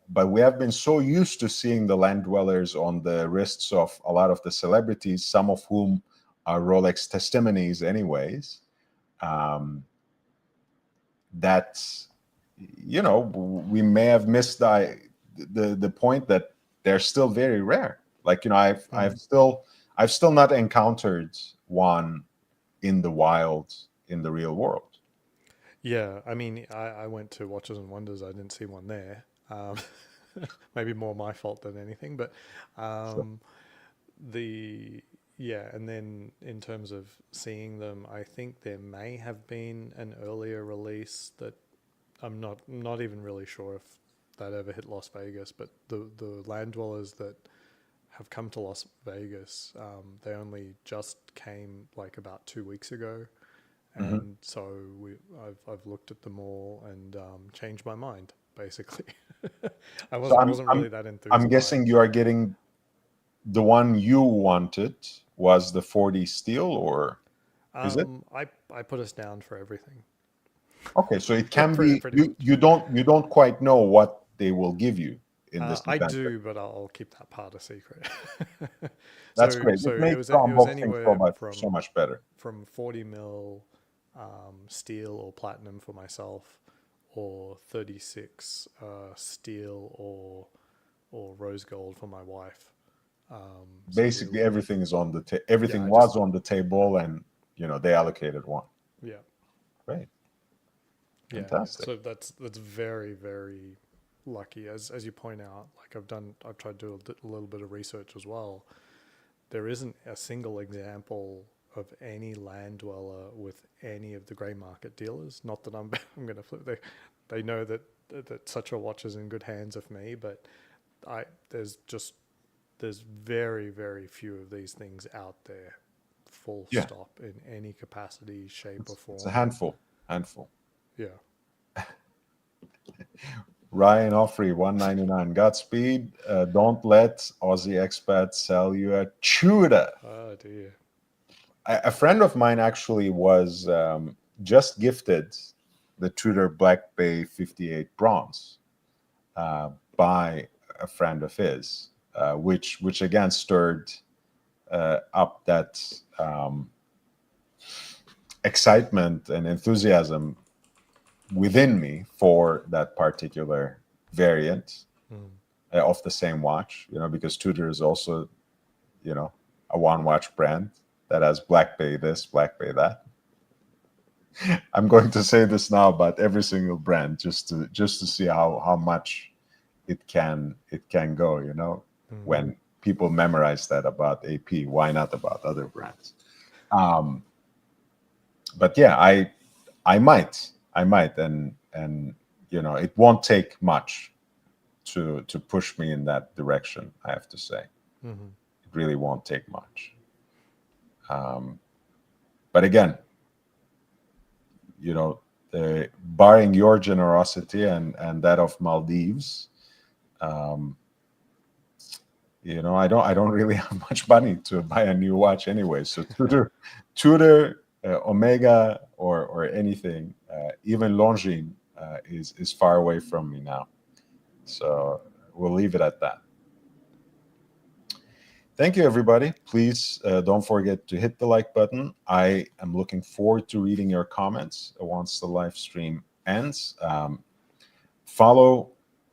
but we have been so used to seeing the land dwellers on the wrists of a lot of the celebrities, some of whom are Rolex testimonies, anyways. That, you know, we may have missed the point that they're still very rare. Like, you know, I've still not encountered one in the wild, in the real world. Yeah, I mean, I went to Watches and Wonders. I didn't see one there. Maybe more my fault than anything, but Sure. and then in terms of seeing them, I think there may have been an earlier release that I'm not even really sure if that ever hit Las Vegas, but the land dwellers that have come to Las Vegas, they only just came like about 2 weeks ago. And so I've looked at them all and changed my mind, basically. I wasn't really that enthused. I'm guessing you are getting the one you wanted was the 40 steel, or is it? I put us down for everything. Okay, so it can be you don't quite know what they will give you in this I event. do, but I'll keep that part a secret. That's great. So it makes the it was unboxing anywhere so much better. From 40 mil steel or platinum for myself, or 36 steel or rose gold for my wife. Basically, everything is on the everything was on the table, and you know they allocated one. Yeah. Great. Yeah. Fantastic. So that's very, very lucky. As you point out, like I've tried to do a little bit of research as well. There isn't a single example of any land dweller with any of the grey market dealers. Not that I'm going to flip. They know that such a watch is in good hands of me, but there's very, very few of these things out there, full stop, in any capacity, shape, or form. It's a handful. Yeah. Ryan Offrey, 199. Godspeed. Don't let Aussie expats sell you a Tudor. Oh dear. A friend of mine actually was just gifted the Tudor Black Bay 58 bronze by a friend of his, which again stirred up that excitement and enthusiasm within me for that particular variant of the same watch, you know, because Tudor is also, you know, a one watch brand that has Black Bay this, Black Bay that. I'm going to say this now about every single brand just to see how much it can go, you know. When people memorize that about AP, why not about other brands? But yeah, I might, and you know, it won't take much to push me in that direction. I have to say, it really won't take much. But again, you know, barring your generosity and that of Maldives, you know, I don't really have much money to buy a new watch anyway. So Tudor, Omega, or anything, even Longines, is far away from me now. So we'll leave it at that. Thank you, everybody. Please don't forget to hit the like button. I am looking forward to reading your comments once the live stream ends. Follow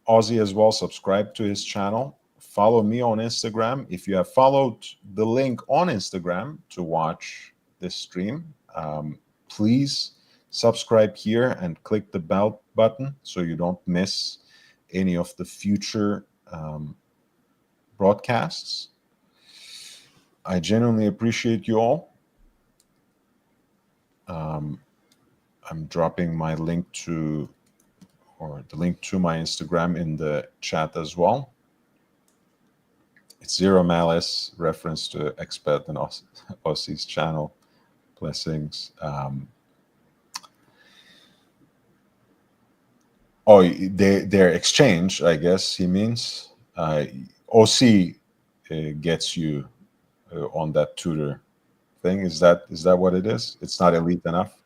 Aussie as well. Subscribe to his channel. Follow me on Instagram. If you have followed the link on Instagram to watch this stream, please subscribe here and click the bell button so you don't miss any of the future broadcasts. I genuinely appreciate you all. I'm dropping my link to, or the link to my Instagram in the chat as well. It's Zero Malice, reference to Expat and Aussie's channel. Blessings. Their exchange, I guess he means. OC gets you on that tutor thing. Is that what it is? It's not elite enough.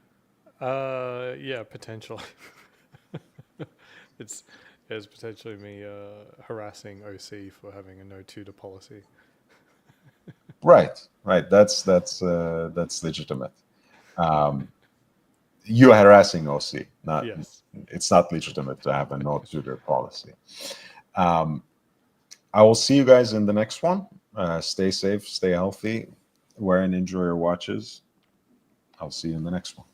Yeah, potentially. It's potentially me harassing OC for having a no tutor policy. Right. That's legitimate. You're harassing OC. Not. Yes. It's not legitimate to have a no tutor policy. I will see you guys in the next one. Stay safe, stay healthy, wear and enjoy your watches. I'll see you in the next one.